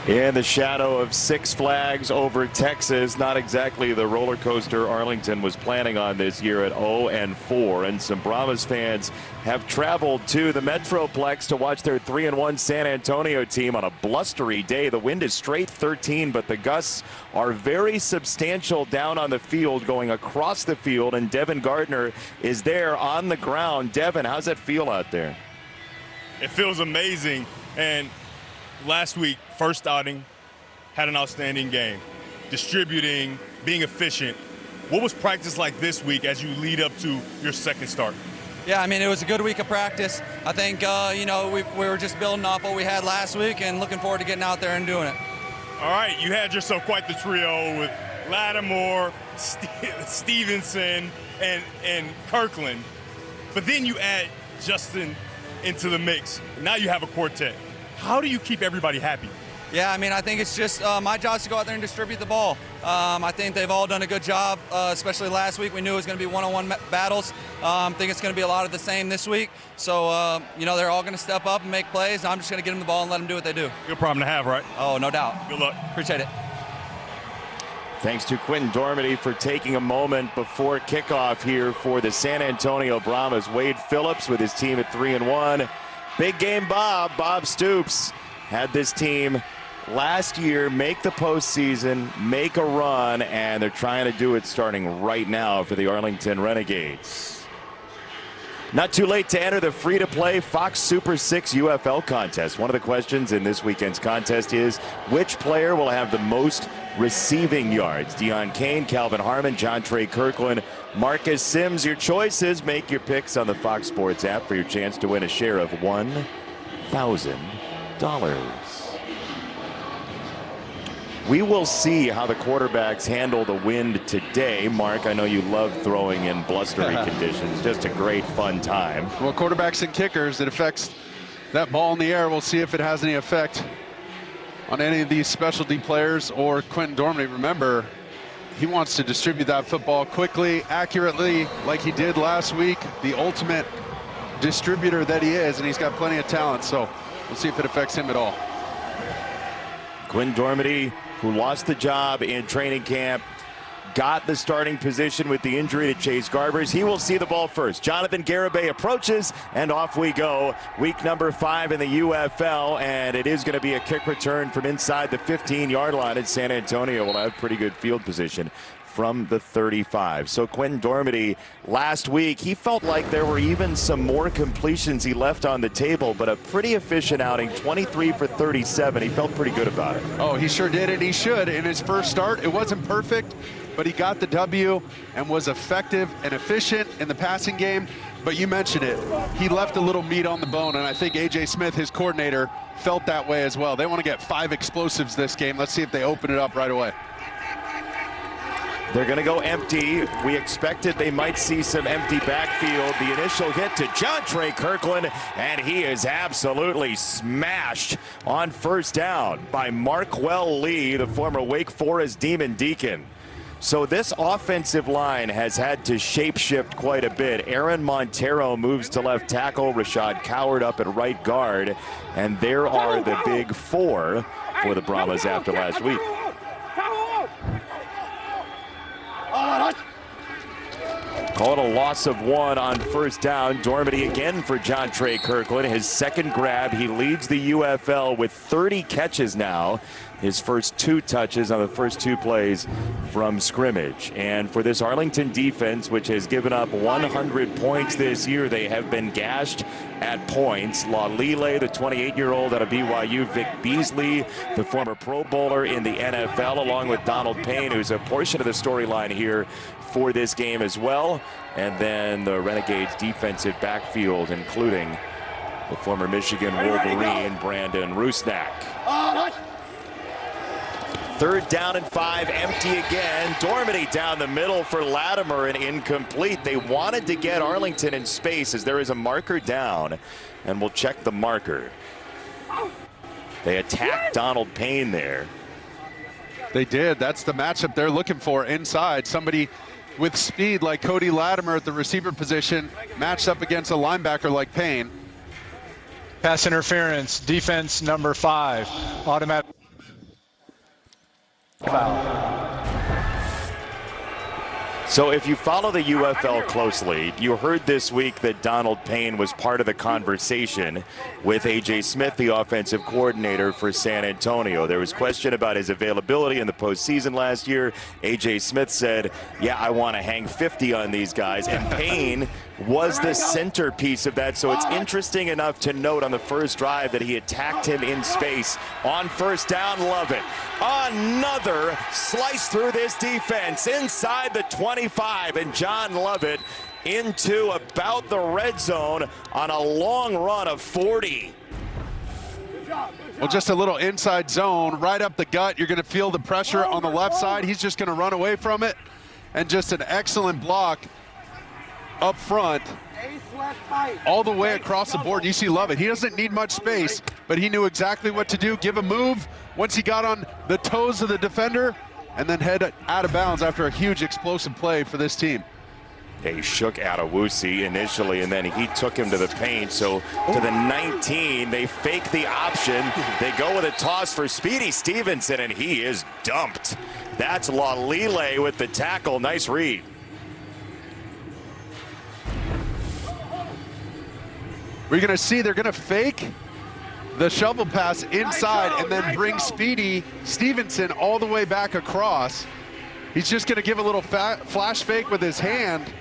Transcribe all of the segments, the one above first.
In the shadow of Six Flags over Texas, not exactly the roller coaster Arlington was planning on this year at 0-4. And some Brahmas fans have traveled to the Metroplex to watch their 3-1 San Antonio team on a blustery day. The wind is straight 13, but the gusts are very substantial down on the field, going across the field. And Devin Gardner is there on the ground. Devin, how's that feel out there? It feels amazing. And last week, first outing, had an outstanding game. Distributing, being efficient. What was practice like this week as you lead up to your second start? Yeah, I mean, it was a good week of practice. I think, we were just building off what we had last week and looking forward to getting out there and doing it. All right, you had yourself quite the trio with Lattimore, Stevenson, and Kirkland. But then you add Justin into the mix. Now you have a quartet. How do you keep everybody happy? Yeah, I mean, I think it's just my job is to go out there and distribute the ball. I think they've all done a good job, especially last week. We knew it was going to be one-on-one battles. I think it's going to be a lot of the same this week. So, they're all going to step up and make plays. I'm just going to get them the ball and let them do what they do. Good problem to have, right? Oh, no doubt. Good luck. Appreciate it. Thanks to Quentin Dormady for taking a moment before kickoff here for the San Antonio Brahmas. Wade Phillips with his team at 3-1. Big game Bob Stoops had this team last year make the postseason, make a run, and they're trying to do it starting right now for the Arlington Renegades. Not too late to enter the free-to-play Fox Super 6 UFL contest. One of the questions in this weekend's contest is, which player will have the most receiving yards? Deion Kane, Calvin Harmon, John Trey Kirkland, Marcus Sims. Your choices. Make your picks on the Fox Sports app for your chance to win a share of $1,000. We will see how the quarterbacks handle the wind today. Mark, I know you love throwing in blustery conditions. Just a great fun time. Well, quarterbacks and kickers, it affects that ball in the air. We'll see if it has any effect on any of these specialty players or Quentin Dormady. Remember, he wants to distribute that football quickly, accurately, like he did last week. The ultimate distributor that he is, and he's got plenty of talent. So we'll see if it affects him at all. Quentin Dormady, who lost the job in training camp, got the starting position with the injury to Chase Garbers. He will see the ball first. Jonathan Garibay approaches, and off we go. Week number 5 in the UFL, and it is going to be a kick return from inside the 15-yard line, and San Antonio will have pretty good field position from the 35. So Quentin Dormady, last week, he felt like there were even some more completions he left on the table, but a pretty efficient outing, 23 for 37. He felt pretty good about it. Oh, he sure did, and he should. In his first start, it wasn't perfect, but he got the W and was effective and efficient in the passing game. But you mentioned it, he left a little meat on the bone, and I think A.J. Smith, his coordinator, felt that way as well. They want to get 5 explosives this game. Let's see if they open it up right away. They're going to go empty. We expected they might see some empty backfield. The initial hit to John Trey Kirkland, and he is absolutely smashed on first down by Marquell Lee, the former Wake Forest Demon Deacon. So this offensive line has had to shapeshift quite a bit. Aaron Montero moves to left tackle, Rashad Coward up at right guard, and there are the big 4 for the Brahmas after last week. Call it a loss of 1 on first down. Dormady again for John Trey Kirkland. His second grab. He leads the UFL with 30 catches now. His first 2 touches on the first 2 plays from scrimmage. And for this Arlington defense, which has given up 100 points this year, they have been gashed at points. Lalile, the 28-year-old out of BYU, Vic Beasley, the former Pro Bowler in the NFL, along with Donald Payne, who's a portion of the storyline here for this game as well. And then the Renegades defensive backfield, including the former Michigan Wolverine, Brandon Rusnak. 3rd down and 5, empty again. Dormady down the middle for Lattimore and incomplete. They wanted to get Arlington in space as there is a marker down, and we'll check the marker. They attacked Donald Payne there. They did. That's the matchup they're looking for inside. Somebody with speed like Cody Lattimore at the receiver position matched up against a linebacker like Payne. Pass interference, defense number 5, automatic. So if you follow the UFL closely, you heard this week that Donald Payne was part of the conversation with A.J. Smith, the offensive coordinator for San Antonio. There was question about his availability in the postseason last year. A.J. Smith said, yeah, I want to hang 50 on these guys. And Payne was the centerpiece of that. So it's interesting enough to note on the first drive that he attacked him in space on first down. Love it. Another slice through this defense inside the 25, and John Lovett into about the red zone on a long run of 40. Well, just a little inside zone right up the gut. You're going to feel the pressure on the left side. He's just going to run away from it, and just an excellent block up front all the way across the board. You see Lovett. He doesn't need much space, but he knew exactly what to do. Give a move once he got on the toes of the defender, and then head out of bounds after a huge explosive play for this team. They shook Adewusi initially, and then he took him to the paint. So to the 19, they fake the option. They go with a toss for Speedy Stevenson, and he is dumped. That's Lalile with the tackle. Nice read. We're going to see they're going to fake the shovel pass inside and then bring Speedy Stevenson all the way back across. He's just going to give a little flash fake with his hand.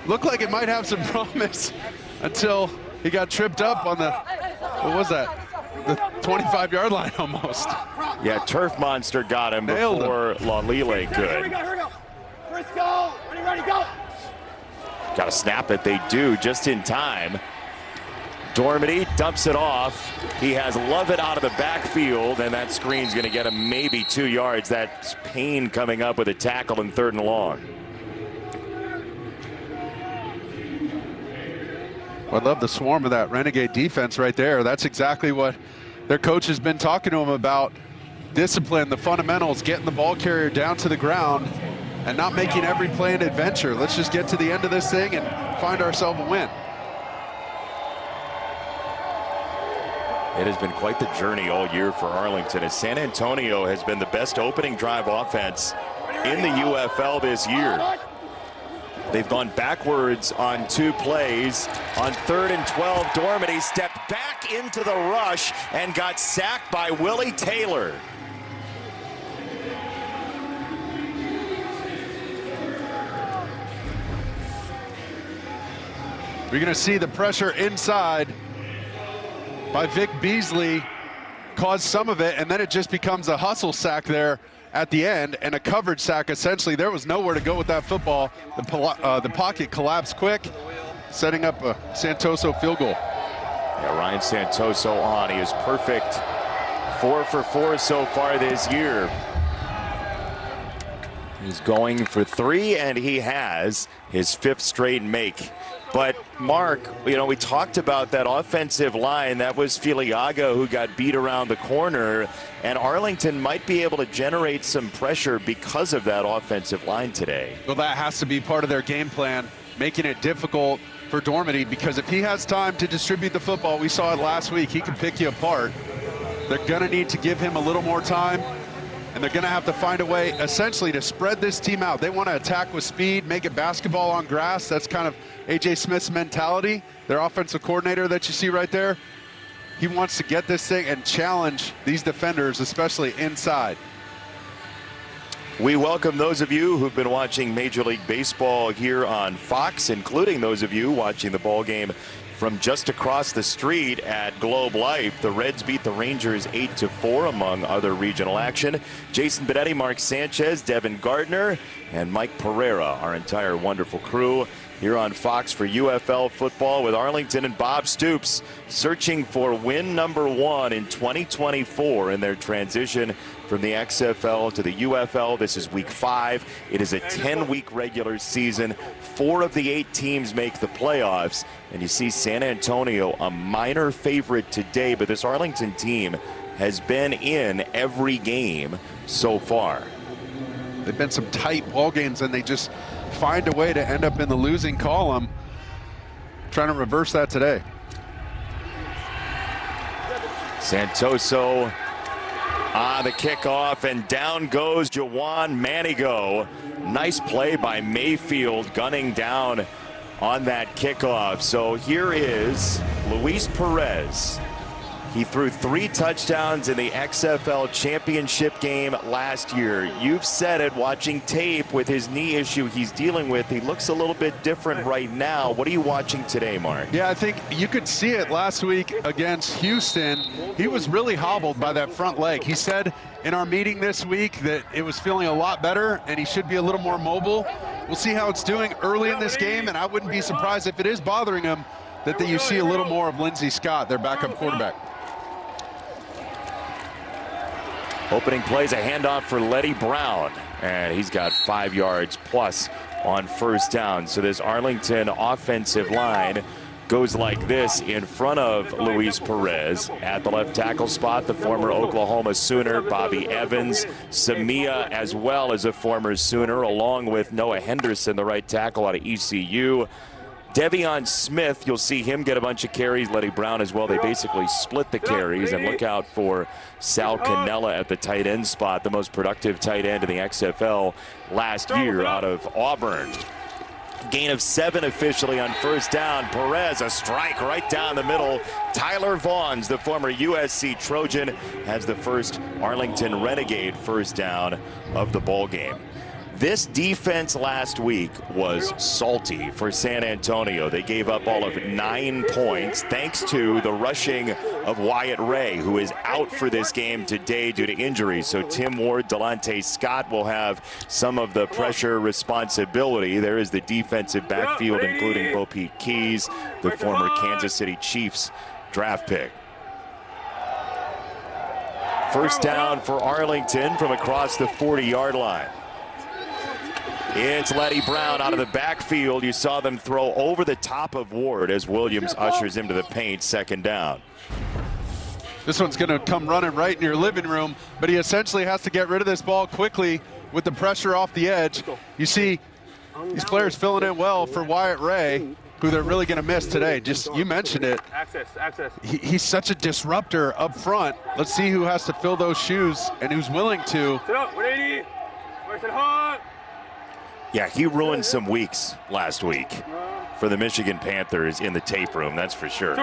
Looked like it might have some promise until he got tripped up on the, what was that? The 25-yard line almost. Yeah, Turf Monster got him before Lalile could. Here we go. First go. Ready, go. Got to snap it. They do just in time. Dormady dumps it off. He has Lovett out of the backfield, and that screen's going to get him maybe 2 yards. That's Payne coming up with a tackle in 3rd and long. I love the swarm of that Renegade defense right there. That's exactly what their coach has been talking to them about. Discipline, the fundamentals, getting the ball carrier down to the ground and not making every play an adventure. Let's just get to the end of this thing and find ourselves a win. It has been quite the journey all year for Arlington, as San Antonio has been the best opening drive offense in the UFL this year. They've gone backwards on 2 plays. On 3rd and 12, Dormady stepped back into the rush and got sacked by Willie Taylor. We're going to see the pressure inside by Vic Beasley cause some of it, and then it just becomes a hustle sack there at the end, and a coverage sack essentially. There was nowhere to go with that football. The pocket collapsed quick, setting up a Santoso field goal. Yeah, Ryan Santoso on. He is perfect. 4 for 4 so far this year. He's going for 3, and he has his 5th straight make. But Mark, you know, we talked about that offensive line. That was Filiaga who got beat around the corner, and Arlington might be able to generate some pressure because of that offensive line today. Well, that has to be part of their game plan, making it difficult for Dormady, because if he has time to distribute the football, we saw it last week, he can pick you apart. They're going to need to give him a little more time, and they're going to have to find a way essentially to spread this team out. They want to attack with speed, make it basketball on grass. That's kind of A.J. Smith's mentality, their offensive coordinator that you see right there. He wants to get this thing and challenge these defenders, especially inside. We welcome those of you who've been watching Major League Baseball here on Fox, including those of you watching the ball game from just across the street at Globe Life. The Reds beat the Rangers 8-4 among other regional action. Jason Benetti, Mark Sanchez, Devin Gardner, and Mike Pereira, our entire wonderful crew here on Fox for UFL football, with Arlington and Bob Stoops searching for win number 1 in 2024 in their transition from the XFL to the UFL. This is week 5. It is a 10-week regular season. 4 of the 8 teams make the playoffs, and you see San Antonio a minor favorite today, but this Arlington team has been in every game so far. They've been some tight ball games, and they just find a way to end up in the losing column. Trying to reverse that today. on the kickoff, and down goes Jawan Manigo. Nice play by Mayfield, gunning down on that kickoff. So here is Luis Perez. He threw 3 touchdowns in the XFL championship game last year. You've said it, watching tape with his knee issue he's dealing with. He looks a little bit different right now. What are you watching today, Mark? Yeah, I think you could see it last week against Houston. He was really hobbled by that front leg. He said in our meeting this week that it was feeling a lot better and he should be a little more mobile. We'll see how it's doing early in this game, and I wouldn't be surprised if it is bothering him that you see a little more of Lindsey Scott, their backup quarterback. Opening plays, a handoff for Letty Brown, and he's got 5 yards plus on first down. So this Arlington offensive line goes like this in front of Luis Perez. At the left tackle spot, the former Oklahoma Sooner, Bobby Evans. Samia, as well as a former Sooner, along with Noah Henderson, the right tackle out of ECU. Devion Smith, you'll see him get a bunch of carries. Letty Brown as well. They basically split the carries. And look out for Sal Cannella at the tight end spot, the most productive tight end in the XFL last year out of Auburn. Gain of 7 officially on first down. Perez, a strike right down the middle. Tyler Vaughns, the former USC Trojan, has the first Arlington Renegade first down of the ball game. This defense last week was salty for San Antonio. They gave up all of 9 points thanks to the rushing of Wyatt Ray, who is out for this game today due to injury. So Tim Ward, Delonte Scott will have some of the pressure responsibility. There is the defensive backfield, including Bo Pete Keys, the former Kansas City Chiefs draft pick. First down for Arlington from across the 40-yard line. It's Letty Brown out of the backfield. You saw them throw over the top of Ward as Williams ushers him to the paint, second down. This one's going to come running right in your living room, but he essentially has to get rid of this ball quickly with the pressure off the edge. You see these players filling in well for Wyatt Ray, who they're really going to miss today. Just, you mentioned it. Access. He's such a disruptor up front. Let's see who has to fill those shoes and who's willing to. Sit up, 180. Where's it hot? Yeah, he ruined some weeks last week for the Michigan Panthers in the tape room, that's for sure.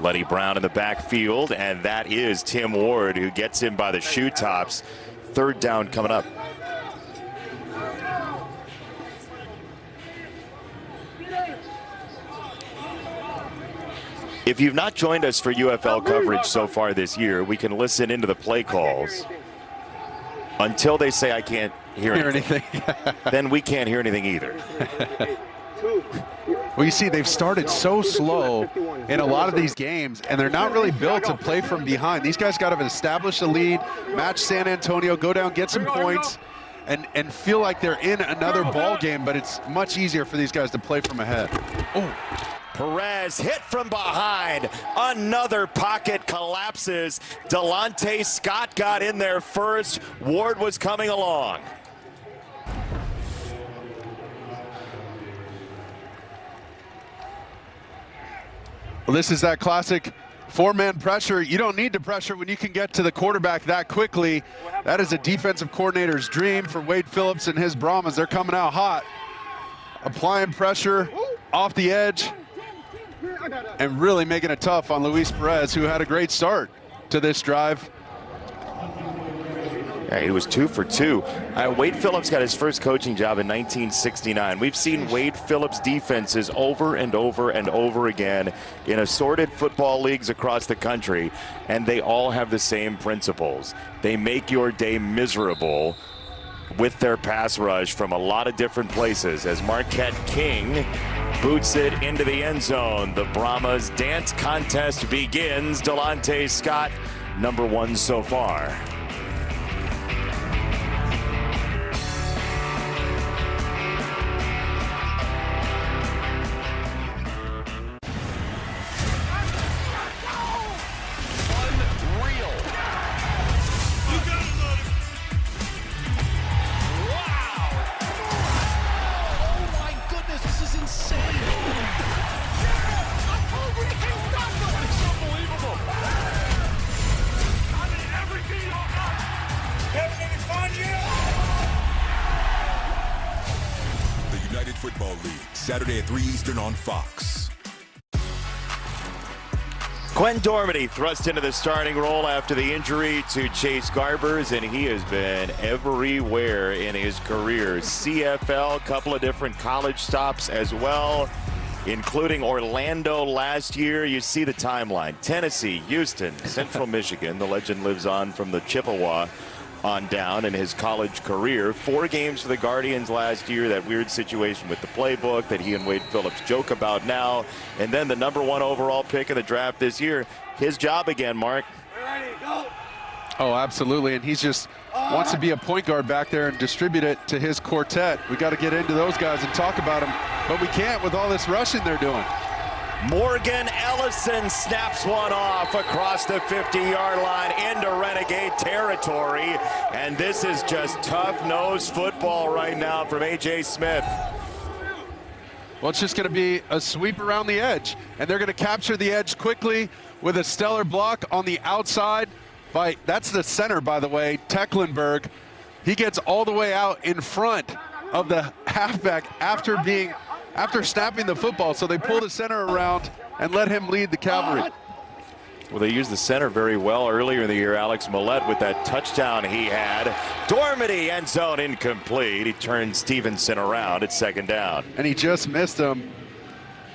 Letty Brown in the backfield, and that is Tim Ward, who gets him by the shoe tops. Third down coming up. If you've not joined us for UFL coverage so far this year, we can listen into the play calls until they say I can't hear anything. Then we can't hear anything either. Well, you see, they've started so slow in a lot of these games, and they're not really built to play from behind. These guys got to establish a lead, match San Antonio, go down, get some points, and feel like they're in another ball game, but it's much easier for these guys to play from ahead. Oh. Perez hit from behind. Another pocket collapses. Delonte Scott got in there first. Ward was coming along. Well, this is that classic four-man pressure. You don't need to pressure when you can get to the quarterback that quickly. That is a defensive coordinator's dream for Wade Phillips and his Brahmas. They're coming out hot, applying pressure off the edge and really making it tough on Luis Perez, who had a great start to this drive. Yeah, he was 2 for 2. Wade Phillips got his first coaching job in 1969. We've seen Wade Phillips defenses over and over and over again in assorted football leagues across the country, and they all have the same principles. They make your day miserable with their pass rush from a lot of different places. As Marquette King boots it into the end zone, the Brahmas dance contest begins. Delonte Scott, number 1 so far. Football League, Saturday at 3 Eastern on Fox. Quinn Dormady thrust into the starting role after the injury to Chase Garbers, and he has been everywhere in his career. CFL, couple of different college stops as well, including Orlando last year. You see the timeline. Tennessee, Houston, Central Michigan. The legend lives on from the Chippewa on down in his college career. 4 games for the Guardians last year. That weird situation with the playbook that he and Wade Phillips joke about now. And then the #1 overall pick of the draft this year. His job again, Mark. Ready, go. Oh, absolutely. And he's just wants to be a point guard back there and distribute it to his quartet. We got to get into those guys and talk about them, but we can't with all this rushing they're doing. Morgan Ellison snaps one off across the 50-yard line into Renegade territory. And this is just tough-nosed football right now from A.J. Smith. Well, it's just going to be a sweep around the edge, and they're going to capture the edge quickly with a stellar block on the outside by, that's the center, by the way, Tecklenburg. He gets all the way out in front of the halfback after snapping the football, so they pull the center around and let him lead the cavalry. Well, they used the center very well earlier in the year. Alex Millette with that touchdown he had. Dormady, end zone incomplete. He turned Stevenson around at second down. And he just missed him.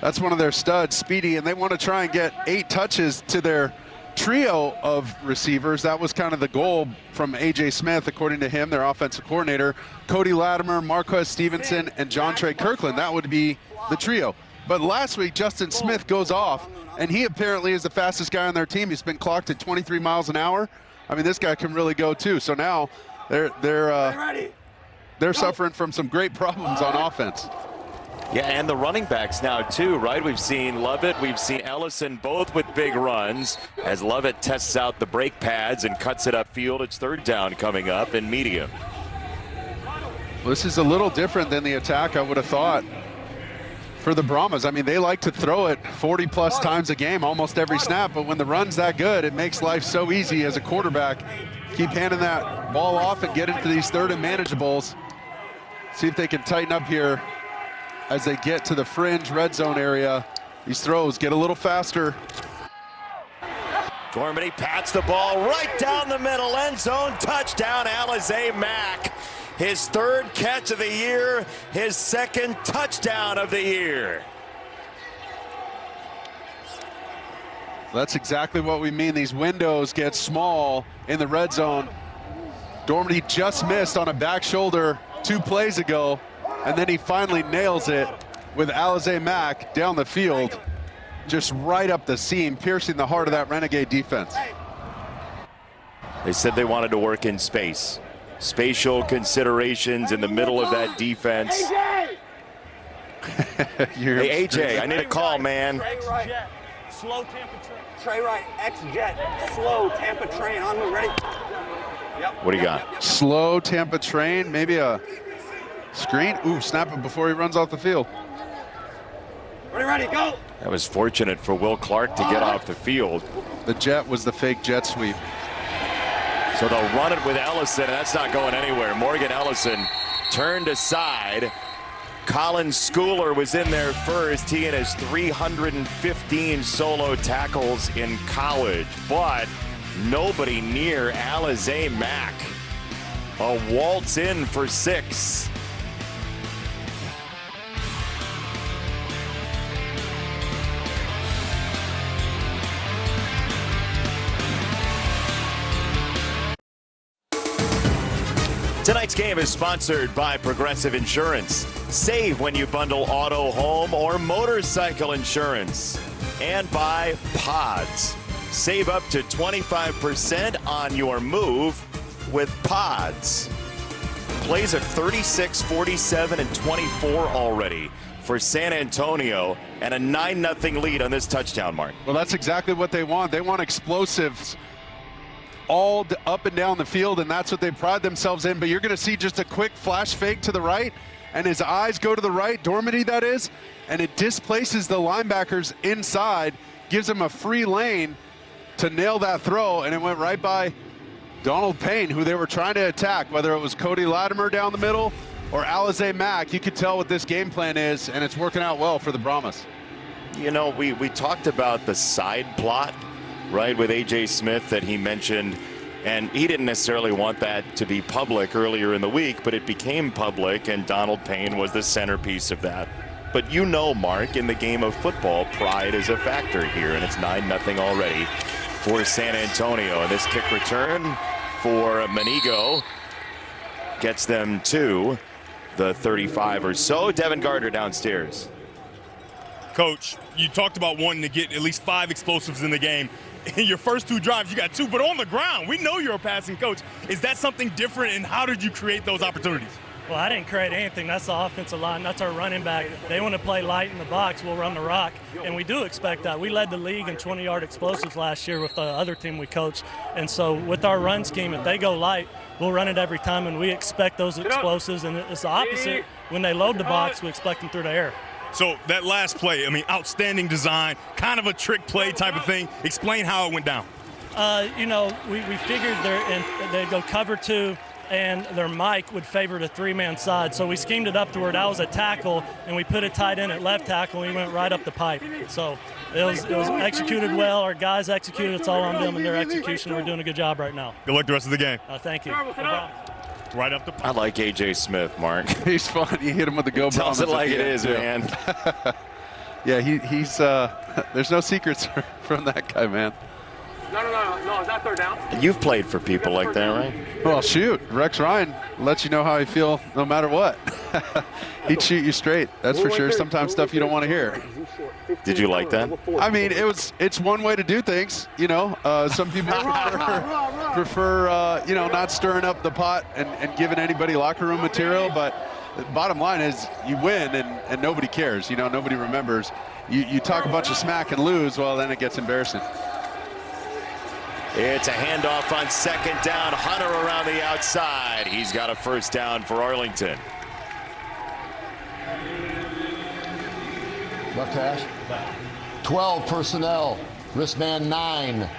That's one of their studs, Speedy, and they want to try and get 8 touches to their trio of receivers. That was kind of the goal from A.J. Smith, according to him, their offensive coordinator. Cody Latimer, Marquez Stevenson, and John Trey Kirkland. That would be the trio. But last week, Justin Smith goes off, and he apparently is the fastest guy on their team. He's been clocked at 23 miles an hour. I mean, this guy can really go too. So now they're suffering from some great problems on offense. Yeah, and the running backs now too, right? We've seen Lovett, we've seen Ellison, both with big runs as Lovett tests out the brake pads and cuts it upfield. It's third down coming up in medium. Well, this is a little different than the attack I would have thought for the Brahmas. I mean, they like to throw it 40+ times a game, almost every snap, but when the run's that good, it makes life so easy as a quarterback. Keep handing that ball off and get into these third and manageables. See if they can tighten up here as they get to the fringe red zone area. These throws get a little faster. Dormady pats the ball right down the middle, end zone, touchdown, Alizé Mack. His 3rd catch of the year, his 2nd touchdown of the year. That's exactly what we mean. These windows get small in the red zone. Dormady just missed on a back shoulder 2 plays ago, and then he finally nails it with Alizé Mack down the field, just right up the seam, piercing the heart of that Renegade defense. They said they wanted to work in space. Spatial considerations in the middle of that defense. Hey, AJ, I need a call, man. Slow Tampa train. Trey right, X-Jet. Slow Tampa train. On me, ready? Yep. What do you got? Slow Tampa train, maybe a screen. Ooh, snap it before he runs off the field. Ready, go. That was fortunate for Will Clark to get off the field. The jet was the fake jet sweep. So they'll run it with Ellison, and that's not going anywhere. Morgan Ellison turned aside. Colin Schooler was in there first. He and his 315 solo tackles in college, but nobody near Alizé Mack. A waltz in for 6. Tonight's game is sponsored by Progressive Insurance. Save when you bundle auto, home, or motorcycle insurance. And by Pods. Save up to 25% on your move with Pods. Plays of 36, 47, and 24 already for San Antonio, and a 9-0 lead on this touchdown, Mark. Well, that's exactly what they want. They want explosives all up and down the field, and that's what they pride themselves in. But you're going to see just a quick flash fake to the right, and his eyes go to the right, Dormady that is, and it displaces the linebackers inside, gives him a free lane to nail that throw, and it went right by Donald Payne, who they were trying to attack, whether it was Cody Latimer down the middle or Alizé Mack. You could tell what this game plan is, and it's working out well for the Brahmas. You know, we talked about the side plot, right, with A.J. Smith that he mentioned, and he didn't necessarily want that to be public earlier in the week, but it became public, and Donald Payne was the centerpiece of that. But you know, Mark, in the game of football, pride is a factor here, and it's 9-0 already for San Antonio. And this kick return for Manigo gets them to the 35 or so. Devin Gardner downstairs. Coach, you talked about wanting to get at least 5 explosives in the game. In your first 2 drives, you got 2, but on the ground, we know you're a passing coach. Is that something different, and how did you create those opportunities? Well, I didn't create anything. That's the offensive line. That's our running back. They want to play light in the box. We'll run the rock, and we do expect that. We led the league in 20-yard explosives last year with the other team we coached. And so with our run scheme, if they go light, we'll run it every time, and we expect those explosives. And it's the opposite. When they load the box, we expect them through the air. So that last play, I mean, outstanding design, kind of a trick play type of thing. Explain how it went down. You know, we figured they'd go cover 2, and their Mike would favor the 3-man side. So we schemed it up to where that was a tackle, and we put a tight end at left tackle, and he went right up the pipe. So it was executed well. Our guys executed. It's all on them and their execution. We're doing a good job right now. Good luck the rest of the game. Thank you. Right up the pipe. I like A.J. Smith, Mark. He's fun. You hit him with the go. Tells it like it is, man. Yeah, he's there's no secrets from that guy, man. No, is that 3rd down? You've played for people like that, right? Well, shoot, Rex Ryan lets you know how he feel no matter what. He'd shoot you straight, that's for sure. Sometimes stuff you don't want to hear. Did you like that? I mean, it's one way to do things, you know. Some people prefer you know, not stirring up the pot and giving anybody locker room material, but the bottom line is you win and nobody cares, you know, nobody remembers. You talk a bunch of smack and lose, well, then it gets embarrassing. It's a handoff on 2nd down. Hunter around the outside. He's got a 1st down for Arlington. Left hash. 12 personnel. Wristband 9.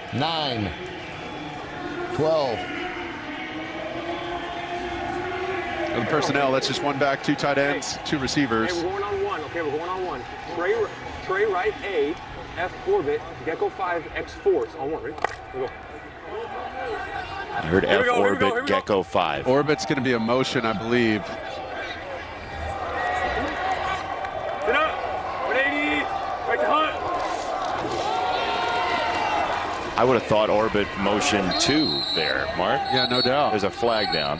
12. And the personnel, that's just 1 back, 2 tight ends, 2 receivers. Okay, we're going on 1. Okay, we're going on 1. Trey right A, F orbit, Gecko 5, X force on 1. Ready? Here we go. I heard F orbit, Gecko 5. Orbit's going to be a motion, I believe. Sit up. 180. Right to Hunt. I would have thought orbit motion 2 there, Mark. Yeah, no doubt. There's a flag down.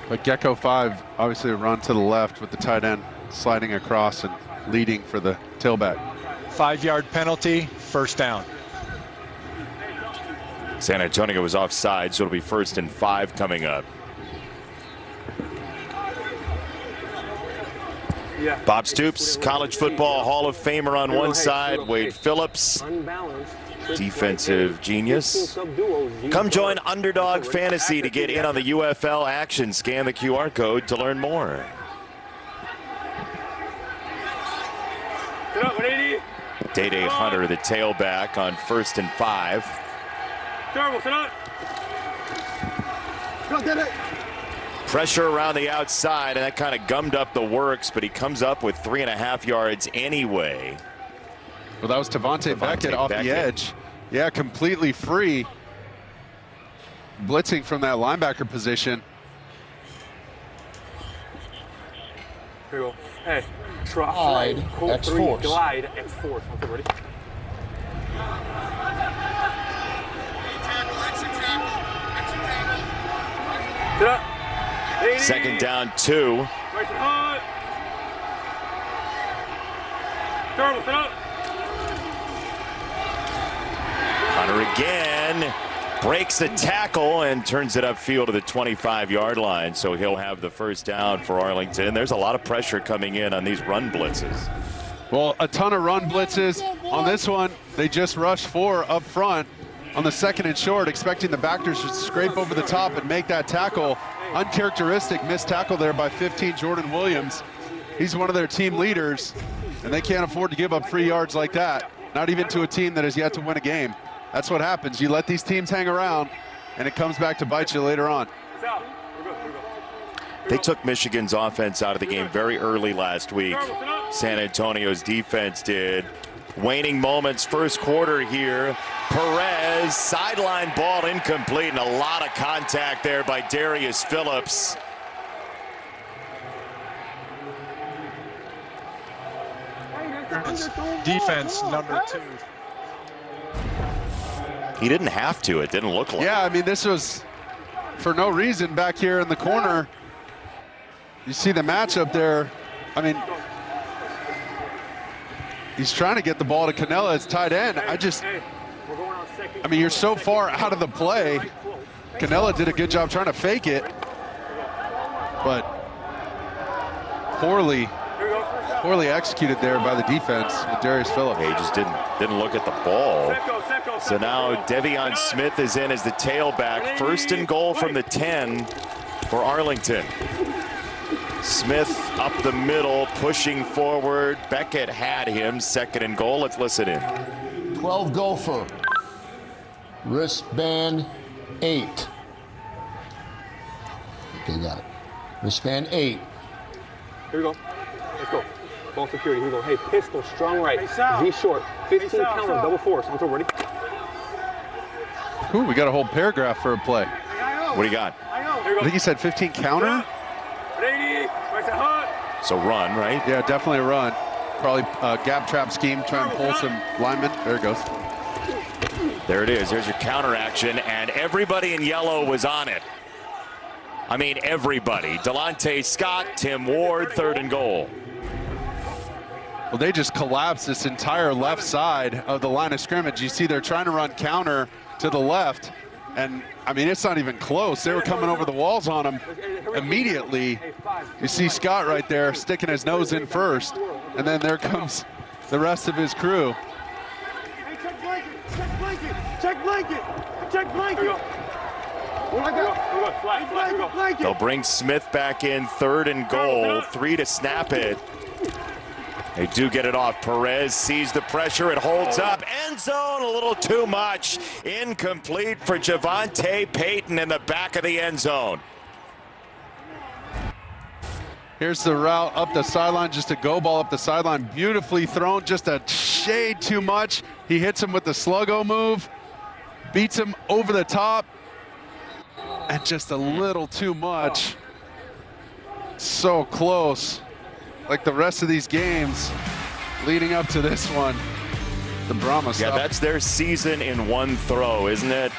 But Gecko 5, obviously a run to the left with the tight end sliding across and leading for the tailback. 5-yard penalty, 1st down. San Antonio was offside, so it'll be 1st and 5 coming up. Yeah. Bob Stoops, college football Hall of Famer on one side. Wade Phillips, defensive genius. Come join Underdog Fantasy to get in on the UFL action. Scan the QR code to learn more. Day Hunter, the tailback, on 1st and 5. Pressure around the outside, and that kind of gummed up the works, but he comes up with 3.5 yards anyway. Well, that was Tavante Beckett off the edge. Yeah, completely free. Blitzing from that linebacker position. Here we go. Hey, drop Glide, right, Colt X 3, force. glide, X force. Okay, ready? Sit up. 2nd down 2. Right to Hunt. Turtle, sit up. Hunter again breaks the tackle and turns it upfield to the 25-yard line, so he'll have the 1st down for Arlington. There's a lot of pressure coming in on these run blitzes. Well, a ton of run blitzes. On this one, they just rushed 4 up front on the 2nd and short, expecting the backers to scrape over the top and make that tackle. Uncharacteristic missed tackle there by 15, Jordan Williams. He's one of their team leaders, and they can't afford to give up 3 yards like that, not even to a team that has yet to win a game. That's what happens. You let these teams hang around, and it comes back to bite you later on. They took Michigan's offense out of the game very early last week. San Antonio's defense did. Waning moments, first quarter here. Perez, sideline ball incomplete, and a lot of contact there by Darius Phillips. Defense number 2. He didn't have to. It didn't look like. Yeah, I mean, this was for no reason back here in the corner. You see the matchup there. I mean, he's trying to get the ball to Canella as tight end. I mean, you're so far out of the play. Canella did a good job trying to fake it, but poorly executed there by the defense with Darius Phillips. He just didn't look at the ball. So now Devion Smith is in as the tailback. First and goal from the 10 for Arlington. Smith up the middle, pushing forward. Beckett had him. Second and goal. Let's listen in. 12 Gopher. Wristband 8. Okay, got it. Wristband 8. Here we go. Let's go. Ball security. Here we go. Hey, pistol, strong right. V short. 15 counter, double force. On to ready. Ooh, we got a whole paragraph for a play. What do you got? I think he said 15 counter. So run, right? Yeah, definitely a run. Probably a gap trap scheme, try and pull some linemen. There it goes. There it is. There's your counter action, and everybody in yellow was on it. I mean, everybody. Delonte Scott, Tim Ward, third and goal. Well, they just collapsed this entire left side of the line of scrimmage. You see they're trying to run counter to the left, and I mean, it's not even close. They were coming over the walls on him immediately. You see Scott right there sticking his nose in first, and then there comes the rest of his crew. Hey, check blanket, check blanket, check blanket, check blanket. They'll bring Smith back in, third and goal, 3 to snap it. They do get it off. Perez sees the pressure. It holds up. End zone, a little too much. Incomplete for Javonte Payton in the back of the end zone. Here's the route up the sideline, just a go ball up the sideline. Beautifully thrown, just a shade too much. He hits him with the sluggo move, beats him over the top, and just a little too much. So close. Like the rest of these games leading up to this one, the Brahmas. Yeah, that's their season in one throw, isn't it?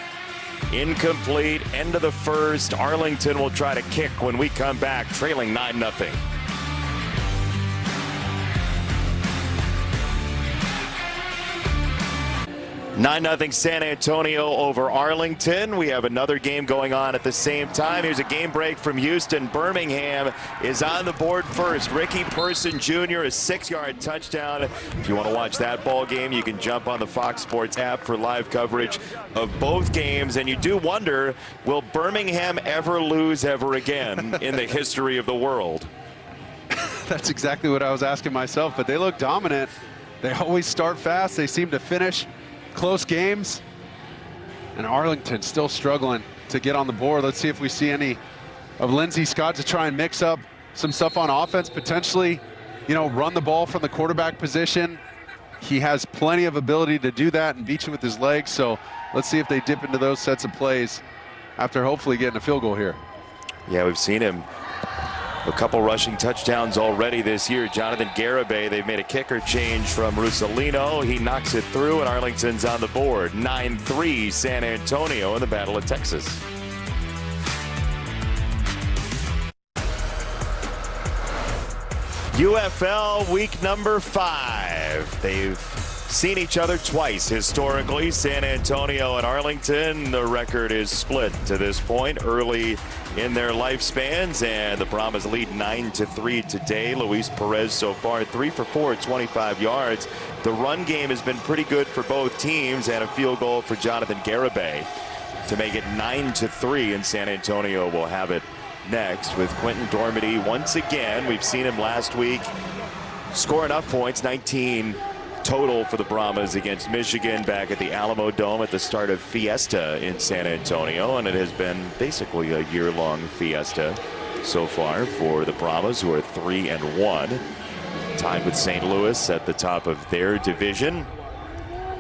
Incomplete, end of the first. Arlington will try to kick when we come back, trailing 9-0. 9-0 San Antonio over Arlington. We have another game going on at the same time. Here's a game break from Houston. Birmingham is on the board first. Ricky Person Jr., a 6-yard touchdown. If you want to watch that ball game, you can jump on the Fox Sports app for live coverage of both games. And you do wonder, will Birmingham ever lose ever again in the history of the world? That's exactly what I was asking myself, but they look dominant. They always start fast. They seem to finish close games, and Arlington still struggling to get on the board. Let's see if we see any of Lindsey Scott to try and mix up some stuff on offense, potentially, you know, run the ball from the quarterback position. He has plenty of ability to do that and beat you with his legs, so let's see if they dip into those sets of plays after hopefully getting a field goal here. Yeah, we've seen him a couple rushing touchdowns already this year. Jonathan Garibay, they've made a kicker change from Russolino. He knocks it through, and Arlington's on the board. 9-3 San Antonio in the Battle of Texas. UFL week number 5. They've seen each other twice historically, San Antonio and Arlington. The record is split to this point early in their lifespans, and the Brahmas lead 9-3 today. Luis Perez so far 3 for 4 at 25 yards. The run game has been pretty good for both teams, and a field goal for Jonathan Garibay to make it 9-3, and San Antonio will have it next with Quentin Dormady once again. We've seen him last week score enough points, 19 total for the Brahmas against Michigan back at the Alamo Dome at the start of Fiesta in San Antonio, and it has been basically a year-long fiesta so far for the Brahmas, who are 3-1. Tied with St. Louis at the top of their division.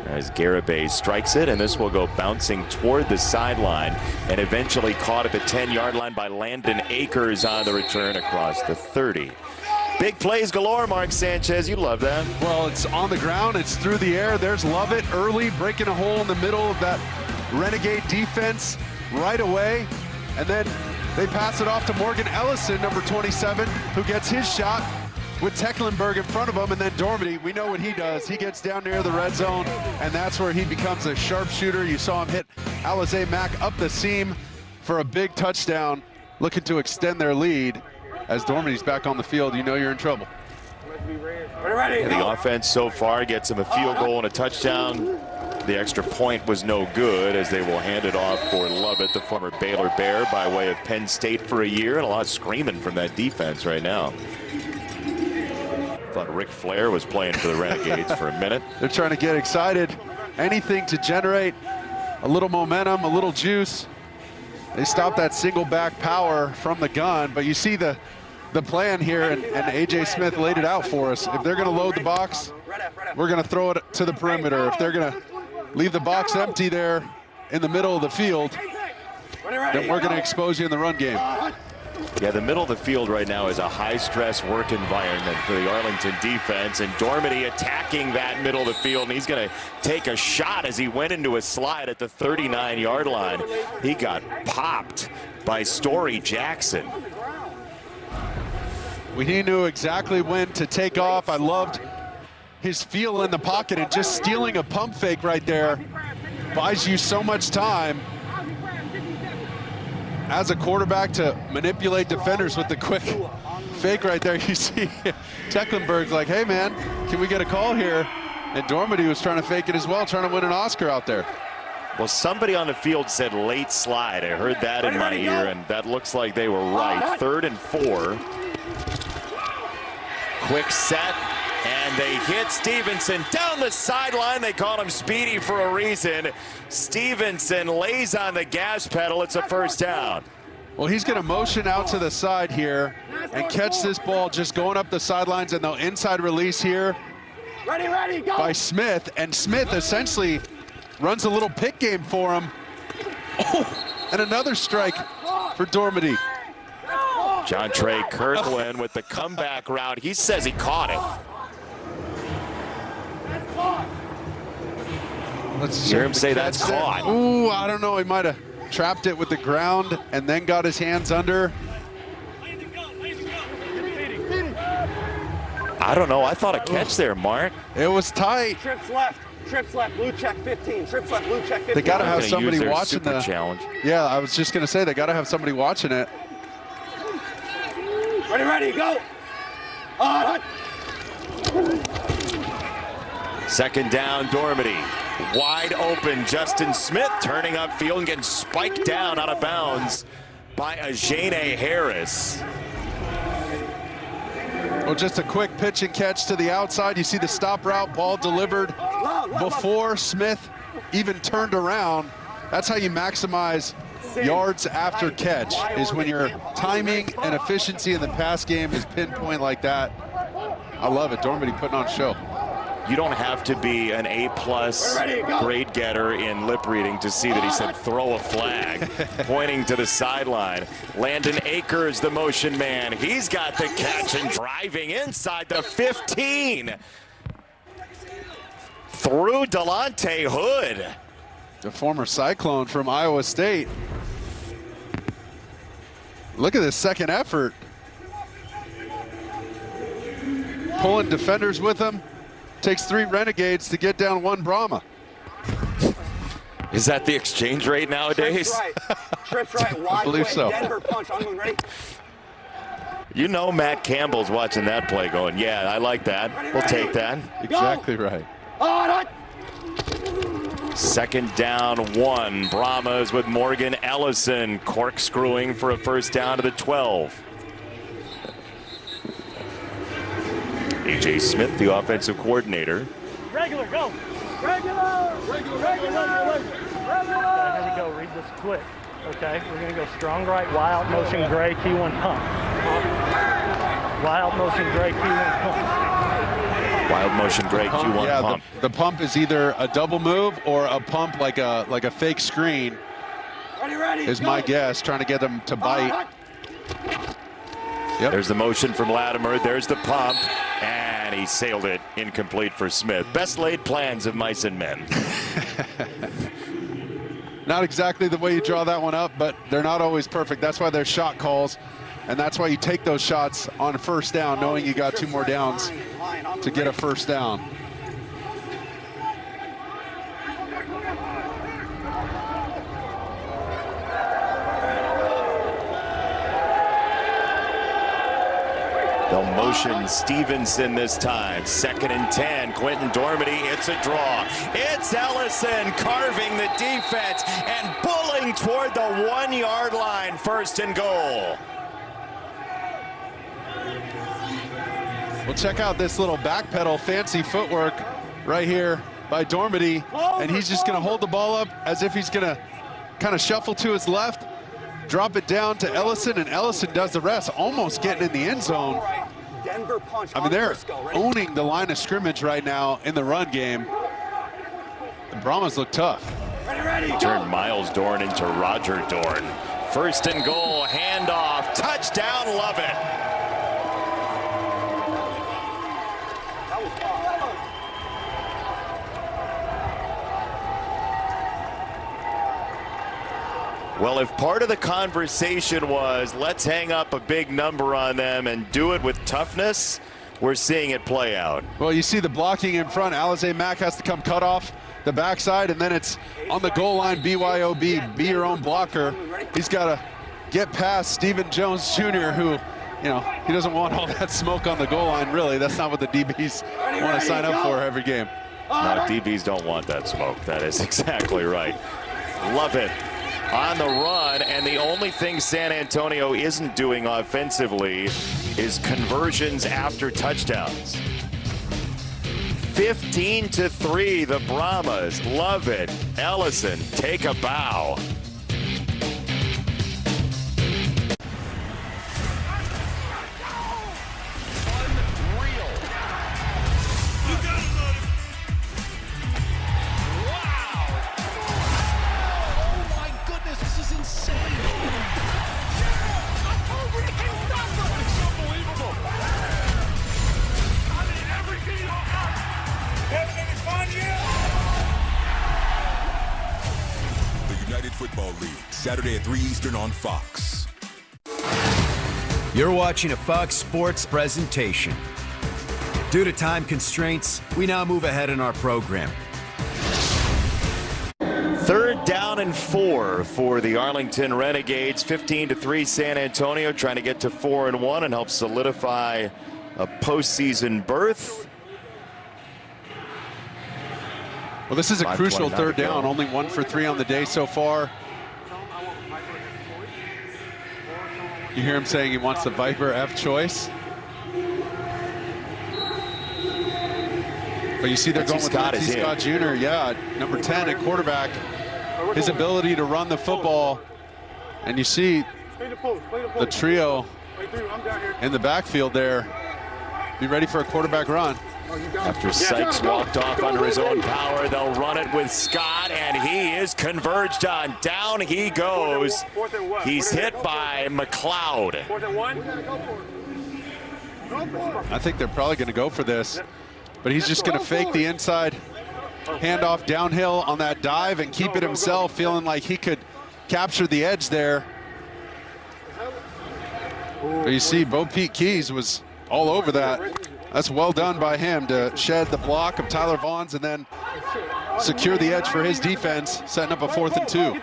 As Garibay strikes it, and this will go bouncing toward the sideline and eventually caught at the 10-yard line by Landon Akers on the return across the 30. Big plays galore, Mark Sanchez. You love that. Well, it's on the ground. It's through the air. There's Lovett early, breaking a hole in the middle of that Renegade defense right away. And then they pass it off to Morgan Ellison, number 27, who gets his shot with Tecklenburg in front of him. And then Dormady, we know what he does. He gets down near the red zone, and that's where he becomes a sharpshooter. You saw him hit Alizé Mack up the seam for a big touchdown, looking to extend their lead. As Dormady's back on the field, you know you're in trouble. And the offense so far gets him a field goal and a touchdown. The extra point was no good, as they will hand it off for Lovett, the former Baylor Bear, by way of Penn State for a year, and a lot of screaming from that defense right now. Thought Ric Flair was playing for the Renegades for a minute. They're trying to get excited. Anything to generate a little momentum, a little juice. They stopped that single back power from the gun, but you see the plan here, and A.J. Smith laid it out for us. If they're going to load the box, we're going to throw it to the perimeter. If they're going to leave the box empty there in the middle of the field, then we're going to expose you in the run game. Yeah, the middle of the field right now is a high-stress work environment for the Arlington defense, and Dormady attacking that middle of the field, and he's going to take a shot as he went into a slide at the 39-yard line. He got popped by Story Jackson. He knew exactly when to take off. I loved his feel in the pocket, and just stealing a pump fake right there buys you so much time as a quarterback to manipulate defenders with the quick fake right there. You see Tecklenburg's like, hey man, can we get a call here? And Dormady was trying to fake it as well, trying to win an Oscar out there. Well, somebody on the field said late slide. I heard that in my ear, and that looks like they were right. 3rd and 4. Quick set, and they hit Stevenson down the sideline. They call him Speedy for a reason. Stevenson lays on the gas pedal. It's a first down. Well, he's going to motion out to the side here and catch this ball just going up the sidelines, and they'll inside release here by Smith. And Smith essentially runs a little pick game for him. Oh, and another strike for Dormady. John Trey Kirkland with the comeback route. He says he caught it. Let's hear him say that's caught. Ooh, I don't know. He might have trapped it with the ground and then got his hands under. I don't know. I thought a catch there, Mark. It was tight. Trips left, blue check 15. Trips left, blue check 15. They got to have somebody watching the challenge. Yeah, I was just going to say, they got to have somebody watching it. Ready, go. Second down, Dormady. Wide open, Justin Smith turning upfield and getting spiked down out of bounds by Ajane Harris. Well, just a quick pitch and catch to the outside. You see the stop route, ball delivered before Smith even turned around. That's how you maximize yards after catch, is when your timing and efficiency in the pass game is pinpoint like that. I love it. Dormady putting on a show. You don't have to be an A-plus grade getter in lip reading to see that he said throw a flag, pointing to the sideline. Landon Akers, the motion man. He's got the catch and driving inside the 15. Through Delonte Hood. The former Cyclone from Iowa State. Look at this second effort. Pulling defenders with him. Takes 3 Renegades to get down 1 Brahma. Is that the exchange rate nowadays? Trips right, wide I believe so. Denver punch, I'm ready. You know Matt Campbell's watching that play going, yeah, I like that. We'll take that. Exactly right. Second down 1. Brahmas with Morgan Ellison corkscrewing for a first down to the 12. A.J. Smith, the offensive coordinator. Regular, go. Regular. Here we go. Read this quick. Okay, we're going to go strong right, wild motion gray, Q1 pump. Wild motion gray, Q1 pump. Wild motion gray, Q1 yeah, pump. The pump is either a double move or a pump like a fake screen. Is my guess, trying to get them to bite. Yep. There's the motion from Latimer. There's the pump. And he sailed it incomplete for Smith. Best laid plans of mice and men. Not exactly the way you draw that one up, but they're not always perfect. That's why there's shot calls, and that's why you take those shots on first down, knowing you got 2 more downs to get a first down. They'll motion Stevenson this time. 2nd and 10. Quentin Dormady, it's a draw. It's Ellison carving the defense and bulling toward the 1-yard line. 1st and goal. Well, check out this little backpedal, fancy footwork right here by Dormady, and he's just going to hold the ball up as if he's going to kind of shuffle to his left, drop it down to Ellison, and Ellison does the rest, almost getting in the end zone. I mean, they're owning the line of scrimmage right now in the run game. The Brahmas look tough. Turn Miles Dorn into Roger Dorn. 1st and goal, handoff, touchdown, love it. Well, if part of the conversation was let's hang up a big number on them and do it with toughness, we're seeing it play out. Well, you see the blocking in front. Alizé Mack has to come cut off the backside, and then it's on the goal line, BYOB, be your own blocker. He's got to get past Stephen Jones Jr., who, you know, he doesn't want all that smoke on the goal line, really. That's not what the DBs want to sign up for every game. No, DBs don't want that smoke. That is exactly right. Love it. On the run, and the only thing San Antonio isn't doing offensively is conversions after touchdowns. 15-3, the Brahmas. Love it. Ellison, take a bow. Football League, Saturday at 3 Eastern on Fox. You're watching a Fox Sports presentation. Due to time constraints, we now move ahead in our program. 3rd down and 4 for the Arlington Renegades. 15-3 San Antonio, trying to get to 4-1 and help solidify a postseason berth. Well, this is a crucial 3rd down. Only 1 for 3 on the day so far. You hear him saying he wants the Viper F choice. But you see they're going with Lindsey Scott Jr. Yeah, number 10 at quarterback. His ability to run the football. And you see the trio in the backfield there. Be ready for a quarterback run. After Sykes walked off under his own power, they'll run it with Scott, and he is converged on. Down he goes. He's hit by McLeod. I think they're probably going to go for this, but he's just going to fake the inside handoff downhill on that dive and keep it himself, feeling like he could capture the edge there. But you see, Bo Pete Keys was all over that. That's well done by him to shed the block of Tyler Vaughn's and then secure the edge for his defense, setting up a 4th and 2.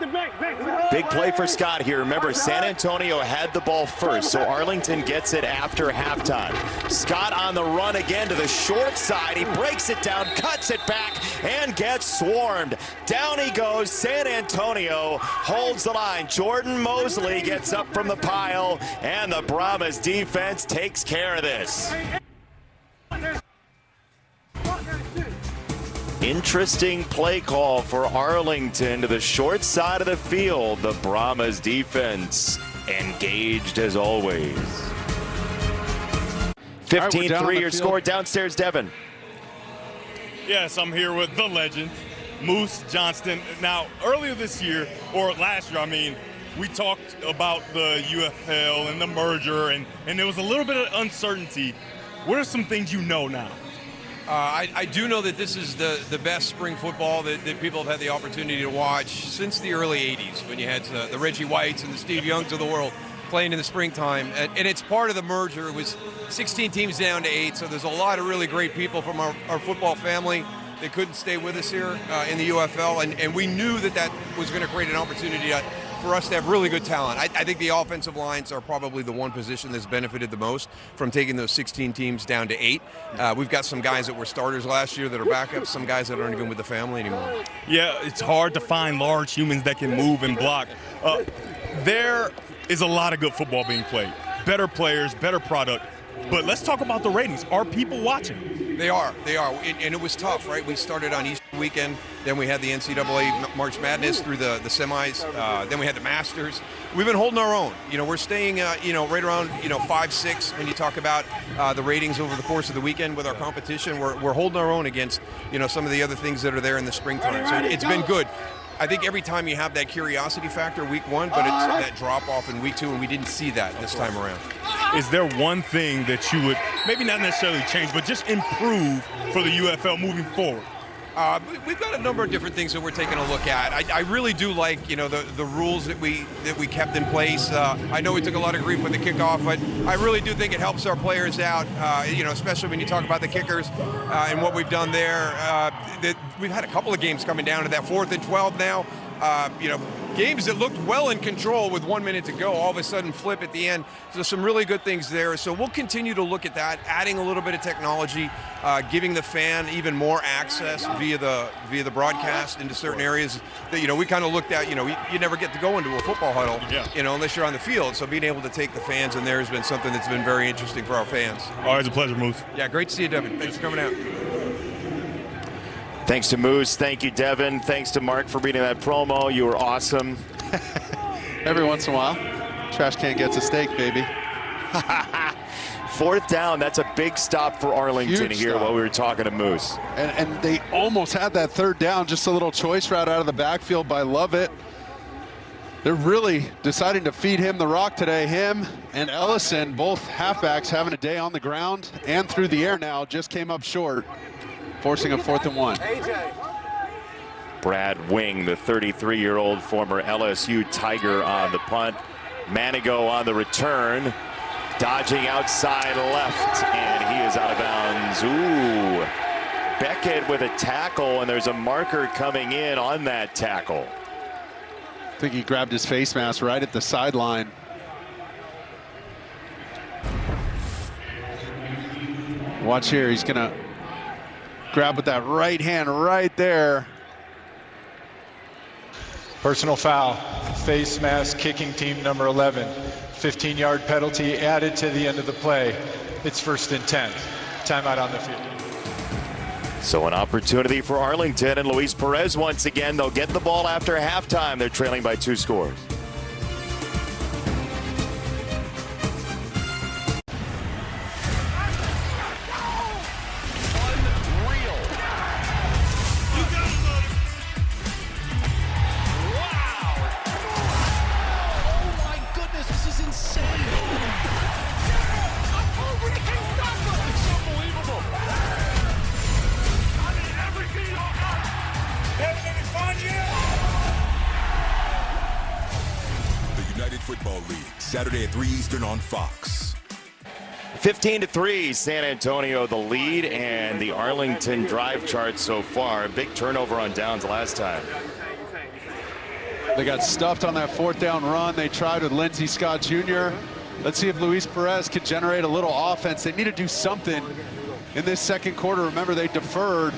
Big play for Scott here. Remember, San Antonio had the ball first, so Arlington gets it after halftime. Scott on the run again to the short side. He breaks it down, cuts it back, and gets swarmed. Down he goes. San Antonio holds the line. Jordan Mosley gets up from the pile, and the Brahmas defense takes care of this. Interesting play call for Arlington to the short side of the field. The Brahmas defense engaged as always. 15-3 your score. Downstairs, Devin. Yes, I'm here with the legend, Moose Johnston. Now, earlier this year, or last year, I mean, we talked about the UFL and the merger, and there was a little bit of uncertainty. What are some things you know now? I do know that this is the best spring football that people have had the opportunity to watch since the early 80s, when you had the Reggie Whites and the Steve Youngs of the world playing in the springtime. And it's part of the merger. It was 16 teams down to 8, so there's a lot of really great people from our football family that couldn't stay with us here in the UFL, and we knew that was going to create an opportunity for us to have really good talent. I think the offensive lines are probably the one position that's benefited the most from taking those 16 teams down to 8. We've got some guys that were starters last year that are backups, some guys that aren't even with the family anymore. Yeah, it's hard to find large humans that can move and block. There is a lot of good football being played. Better players, better product. But let's talk about the ratings. Are people watching? They are. And it was tough, right? We started on Easter weekend, then we had the NCAA March Madness through the semis, then we had the Masters. We've been holding our own. We're staying, right around, 5-6 when you talk about the ratings over the course of the weekend with our competition. We're holding our own against, some of the other things that are there in the springtime. So it's been good. I think every time you have that curiosity factor week 1, but it's that drop off in week 2, and we didn't see that this time around. Is there one thing that you would maybe not necessarily change, but just improve for the UFL moving forward? We've got a number of different things that we're taking a look at. I really do like, the rules that we kept in place. I know we took a lot of grief with the kickoff, but I really do think it helps our players out, especially when you talk about the kickers and what we've done there. We've had a couple of games coming down to that 4th and 12 now. Games that looked well in control with 1 minute to go all of a sudden flip at the end. So some really good things there. So we'll continue to look at that, adding a little bit of technology, giving the fan even more access via the broadcast into certain areas that, we kind of looked at, you never get to go into a football huddle, unless you're on the field. So being able to take the fans in there has been something that's been very interesting for our fans. Always a pleasure, Moose. Yeah, great to see you, Devin. Thanks for coming out. Thanks to Moose. Thank you, Devin. Thanks to Mark for reading that promo. You were awesome. Every once in a while, trash can gets a steak, baby. 4th down. That's a big stop for Arlington Huge here stop. while we were talking to Moose. And they almost had that 3rd down, just a little choice route out of the backfield by Lovett. They're really deciding to feed him the rock today. Him and Ellison, both halfbacks, having a day on the ground and through the air now, just came up short, forcing a 4th and 1. Brad Wing, the 33-year-old former LSU Tiger, on the punt. Manigo on the return, dodging outside left, and he is out of bounds. Ooh, Beckett with a tackle, and there's a marker coming in on that tackle. I think he grabbed his face mask right at the sideline. Watch here, he's gonna grab with that right hand right there. Personal foul, face mask, kicking team number 11. 15-yard penalty added to the end of the play. It's 1st and 10. Timeout on the field. So an opportunity for Arlington and Luis Perez once again. They'll get the ball after halftime. They're trailing by 2 scores. Football League, Saturday at 3 Eastern on Fox. 15-3, San Antonio the lead, and the Arlington drive chart so far. Big turnover on downs last time. They got stuffed on that 4th down run. They tried with Lindsey Scott Jr. Let's see if Luis Perez can generate a little offense. They need to do something in this 2nd quarter. Remember, they deferred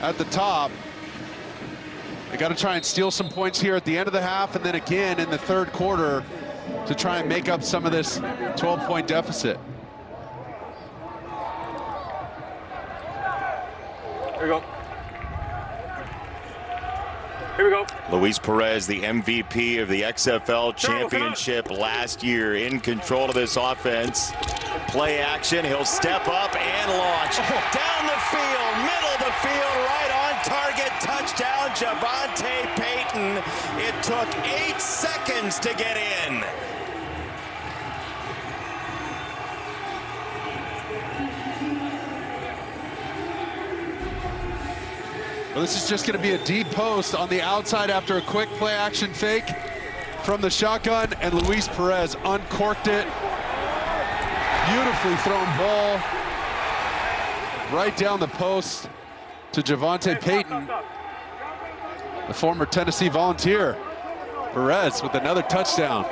at the top. They got to try and steal some points here at the end of the half, and then again in the 3rd quarter to try and make up some of this 12-point deficit. Here we go. Here we go. Luis Perez, the MVP of the XFL championship last year, in control of this offense. Play action, he'll step up and launch. Down the field, middle of the field, right on target, touchdown, Javonte Payton. It took 8 seconds to get in. Well, this is just going to be a deep post on the outside after a quick play action fake from the shotgun, and Luis Perez uncorked it. Beautifully thrown ball right down the post to Javonte Payton, the former Tennessee Volunteer. Perez with another touchdown.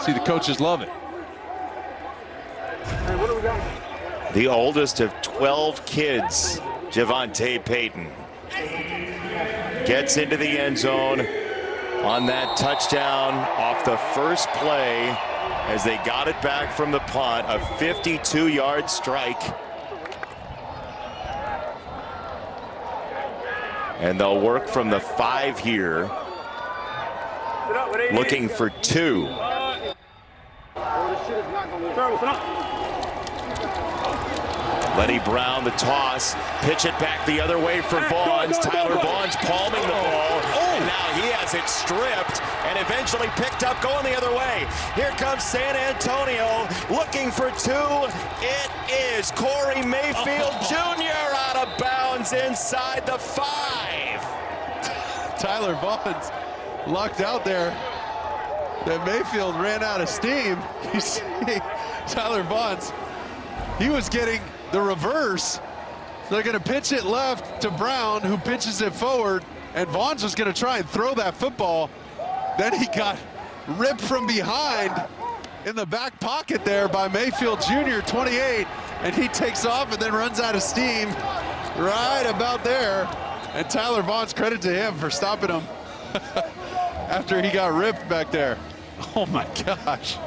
See, the coaches love it. The oldest of 12 kids, Javonte Payton, gets into the end zone on that touchdown off the first play as they got it back from the punt, a 52-yard strike. And they'll work from the 5 here, looking for 2. Letty Brown, the toss, pitch it back the other way for Vaughns. Tyler Vaughns palming the ball, and now he has it stripped and eventually picked up going the other way. Here comes San Antonio looking for 2. It is Corey Mayfield Jr. out of bounds inside the 5. Tyler Vaughns lucked out there that Mayfield ran out of steam. You see, Tyler Vaughns, he was getting the reverse. They're going to pitch it left to Brown, who pitches it forward, and Vaughns was going to try and throw that football. Then he got ripped from behind in the back pocket there by Mayfield Jr., 28, and he takes off and then runs out of steam right about there. And Tyler Vaughns, credit to him for stopping him after he got ripped back there. Oh my gosh.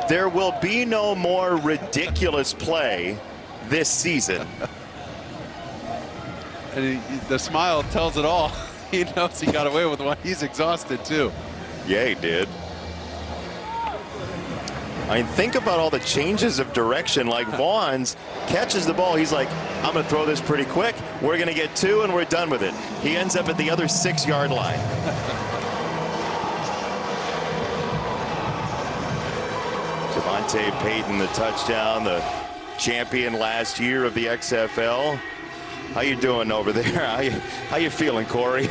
There will be no more ridiculous play this season. And the smile tells it all. He knows he got away with one. He's exhausted too. Yeah, he did. I mean, think about all the changes of direction. Like Vaughns catches the ball. He's like, I'm going to throw this pretty quick. We're going to get 2 and we're done with it. He ends up at the other 6-yard line. Javonte Payton, the touchdown, the champion last year of the XFL. How you doing over there? How you feeling, Corey?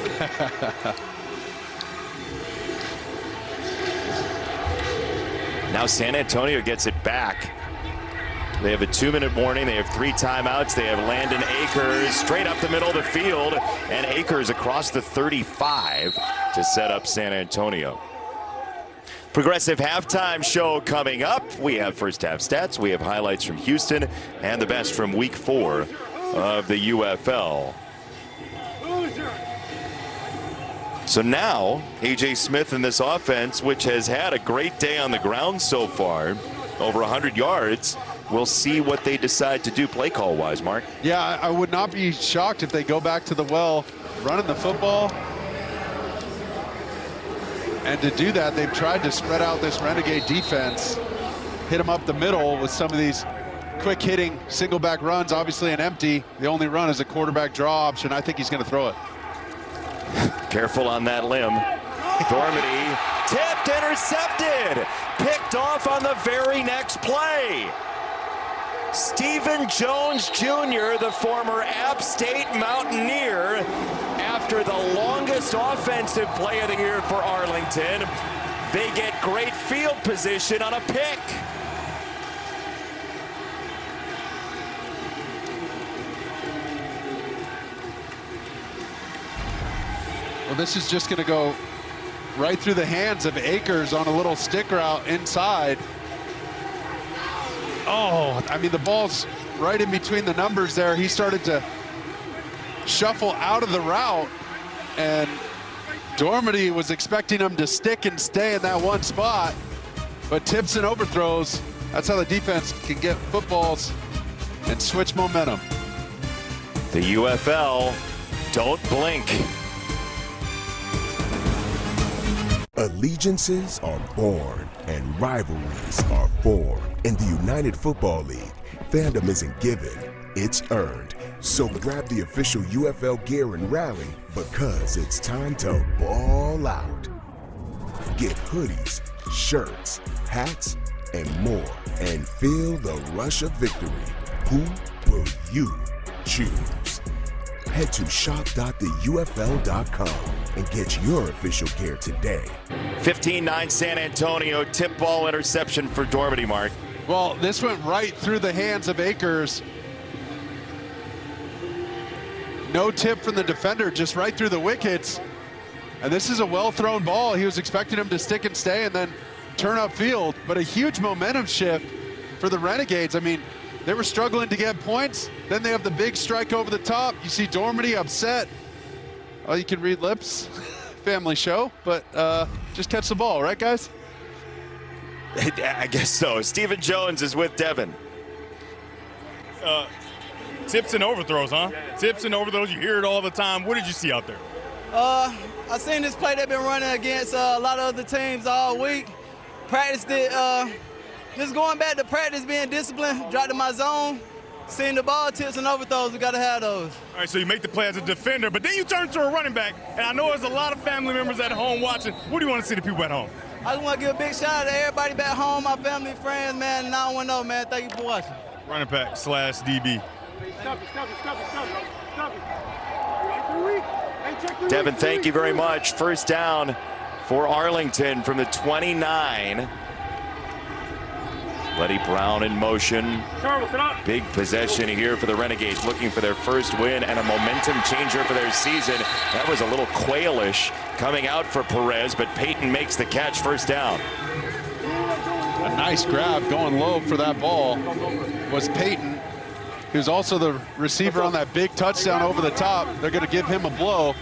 Now San Antonio gets it back. They have a 2-minute warning. They have 3 timeouts. They have Landon Akers straight up the middle of the field, and Akers across the 35 to set up San Antonio. Progressive halftime show coming up. We have first half stats. We have highlights from Houston and the best from week 4 of the UFL. So now A.J. Smith in this offense, which has had a great day on the ground so far, over 100 yards. We'll see what they decide to do play call wise, Mark. Yeah, I would not be shocked if they go back to the well running the football. And to do that, they've tried to spread out this Renegade defense, hit them up the middle with some of these quick hitting single back runs. Obviously an empty. The only run is a quarterback draw option. I think he's going to throw it. Careful on that limb. Dormady tipped, intercepted, picked off on the very next play. Stephen Jones Jr., the former App State Mountaineer, after the longest offensive play of the year for Arlington, they get great field position on a pick. Well, this is just going to go right through the hands of Akers on a little stick route inside. Oh, I mean, the ball's right in between the numbers there. He started to shuffle out of the route, and Dormady was expecting him to stick and stay in that one spot, but tips and overthrows, that's how the defense can get footballs and switch momentum. The UFL Don't blink. Allegiances are born and rivalries are formed. In the United Football League, fandom isn't given, it's earned. So grab the official UFL gear and rally because it's time to ball out. Get hoodies, shirts, hats, and more, and feel the rush of victory. Who will you choose? Head to shop.theufl.com and get your official gear today. 15-9 San Antonio, tip ball interception for Dormady, Mark. Well, this went right through the hands of Akers. No tip from the defender, just right through the wickets. And this is a well-thrown ball. He was expecting him to stick and stay and then turn upfield, but a huge momentum shift for the Renegades. I mean, they were struggling to get points. Then they have the big strike over the top. You see Dormady upset. Oh, you can read lips. Family show, but just catch the ball, right, guys? I guess so. Stephen Jones is with Devin. Tips and overthrows, huh? Tips and overthrows, you hear it all the time. What did you see out there? I seen this play they've been running against a lot of other teams all week. Practiced it, just going back to practice, being disciplined, dropped in my zone. Seeing the ball, tips and overthrows, we got to have those. All right, so you make the play as a defender, but then you turn to a running back, and I know there's a lot of family members at home watching. What do you want to see the people at home? I just want to give a big shout out to everybody back home, my family, friends, man, and 910, man. Thank you for watching. Running back / DB. Devin, thank you very much. First down for Arlington from the 29. Letty Brown in motion. Big possession here for the Renegades, looking for their first win and a momentum changer for their season. That was a little quailish coming out for Perez, but Peyton makes the catch, first down. A nice grab going low for that ball was Peyton, who's also the receiver on that big touchdown over the top. They're going to give him a blow.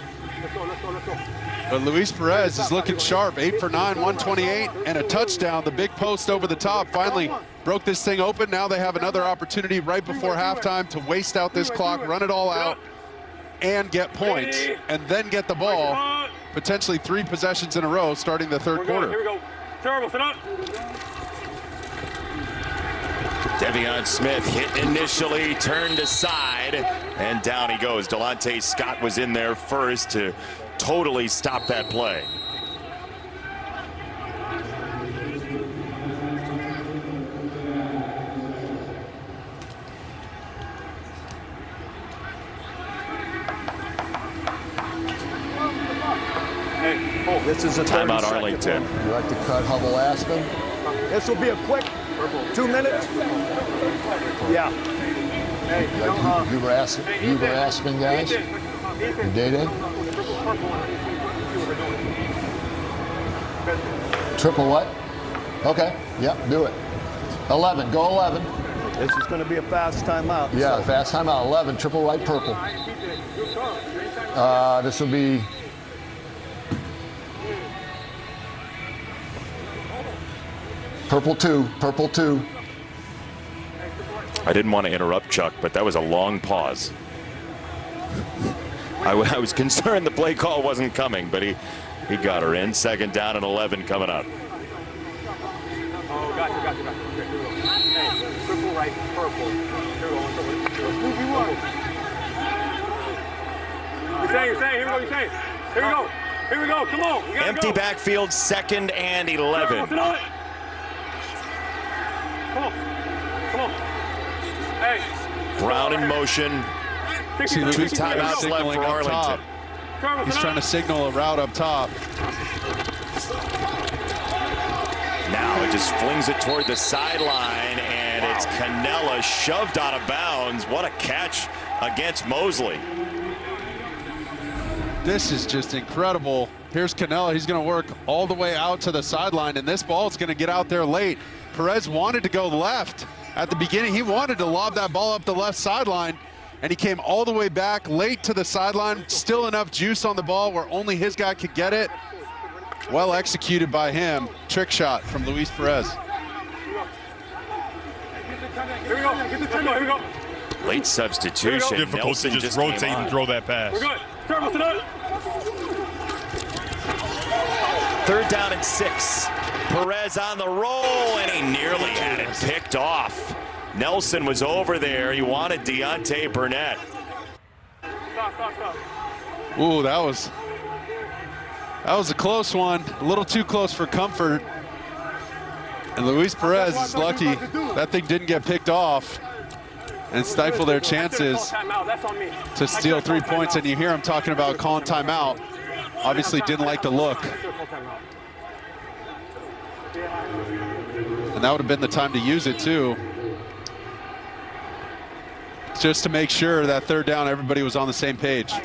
But Luis Perez is looking sharp, 8 for 9, 128, and a touchdown. The big post over the top finally broke this thing open. Now they have another opportunity right before halftime to waste out this clock, run it all out, and get points, and then get the ball. Potentially 3 possessions in a row starting the third quarter. Here we go. Terrible, sit up. Devion Smith hit initially, turned aside, and down he goes. Delonte Scott was in there first to totally stop that play. This is a timeout, Arlington. You like to cut Hubble Aspen? This will be a quick 2 minutes. Yeah. You were Aspen guys? You dated? Triple what? Okay, yep, do it. 11, go 11. This is going to be a fast timeout. Yeah, fast timeout, 11, triple white, purple. This will be purple 2, purple 2. I didn't want to interrupt Chuck, but that was a long pause. I was concerned the play call wasn't coming, but he got her in. Second down and 11 coming up. Oh, gotcha. Hey, triple right, purple. Here we go. You're saying. Here we go. Here we go. Come on. Empty backfield, second and 11. Come on. Hey. Brown in motion. See, 2 timeouts left for Arlington. He's trying to signal a route up top. Now it just flings it toward the sideline, and it's Canella shoved out of bounds. What a catch against Mosley. This is just incredible. Here's Canella. He's going to work all the way out to the sideline, and this ball is going to get out there late. Perez wanted to go left at the beginning. He wanted to lob that ball up the left sideline, and he came all the way back late to the sideline. Still enough juice on the ball where only his guy could get it. Well executed by him. Trick shot from Luis Perez. Here we go. Late substitution. Difficult Nelson to just rotate came on. and throw that pass. We're good. Third down and 6. Perez on the roll, and he nearly had it picked off. Nelson was over there. He wanted Deontay Burnett. Ooh, that was a close one. A little too close for comfort. And Luis Perez is lucky that thing didn't get picked off and stifle their chances to steal 3 points. And you hear him talking about calling timeout. Obviously didn't like the look. And that would have been the time to use it too. Just to make sure that third down everybody was on the same page. And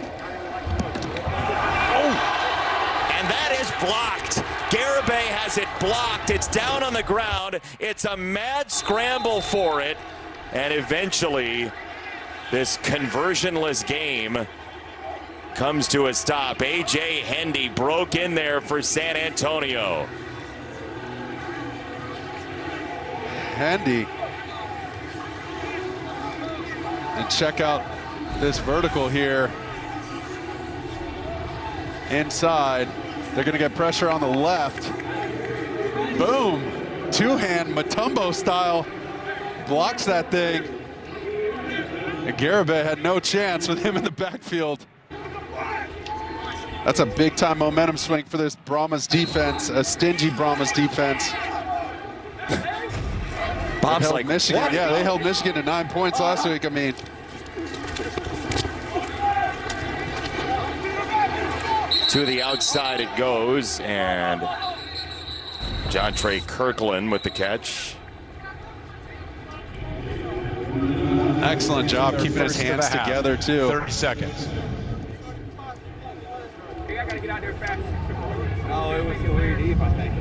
that is blocked. Garibay has it blocked. It's down on the ground. It's a mad scramble for it. And eventually, this conversionless game comes to a stop. A.J. Hendy broke in there for San Antonio. Hendy. And check out this vertical here. Inside. They're going to get pressure on the left. Boom. Two-hand Mutombo style. Blocks that thing. And Garibay had no chance with him in the backfield. That's a big-time momentum swing for this Brahmas defense, a stingy Brahmas defense. Bob's like, Michigan. What? Yeah, they held Michigan to 9 points last week. I mean, to the outside it goes, and Jontre Kirkland with the catch. Excellent job keeping his hands together, too. 30 seconds. I gotta get out there fast. Oh, it was really deep, I think.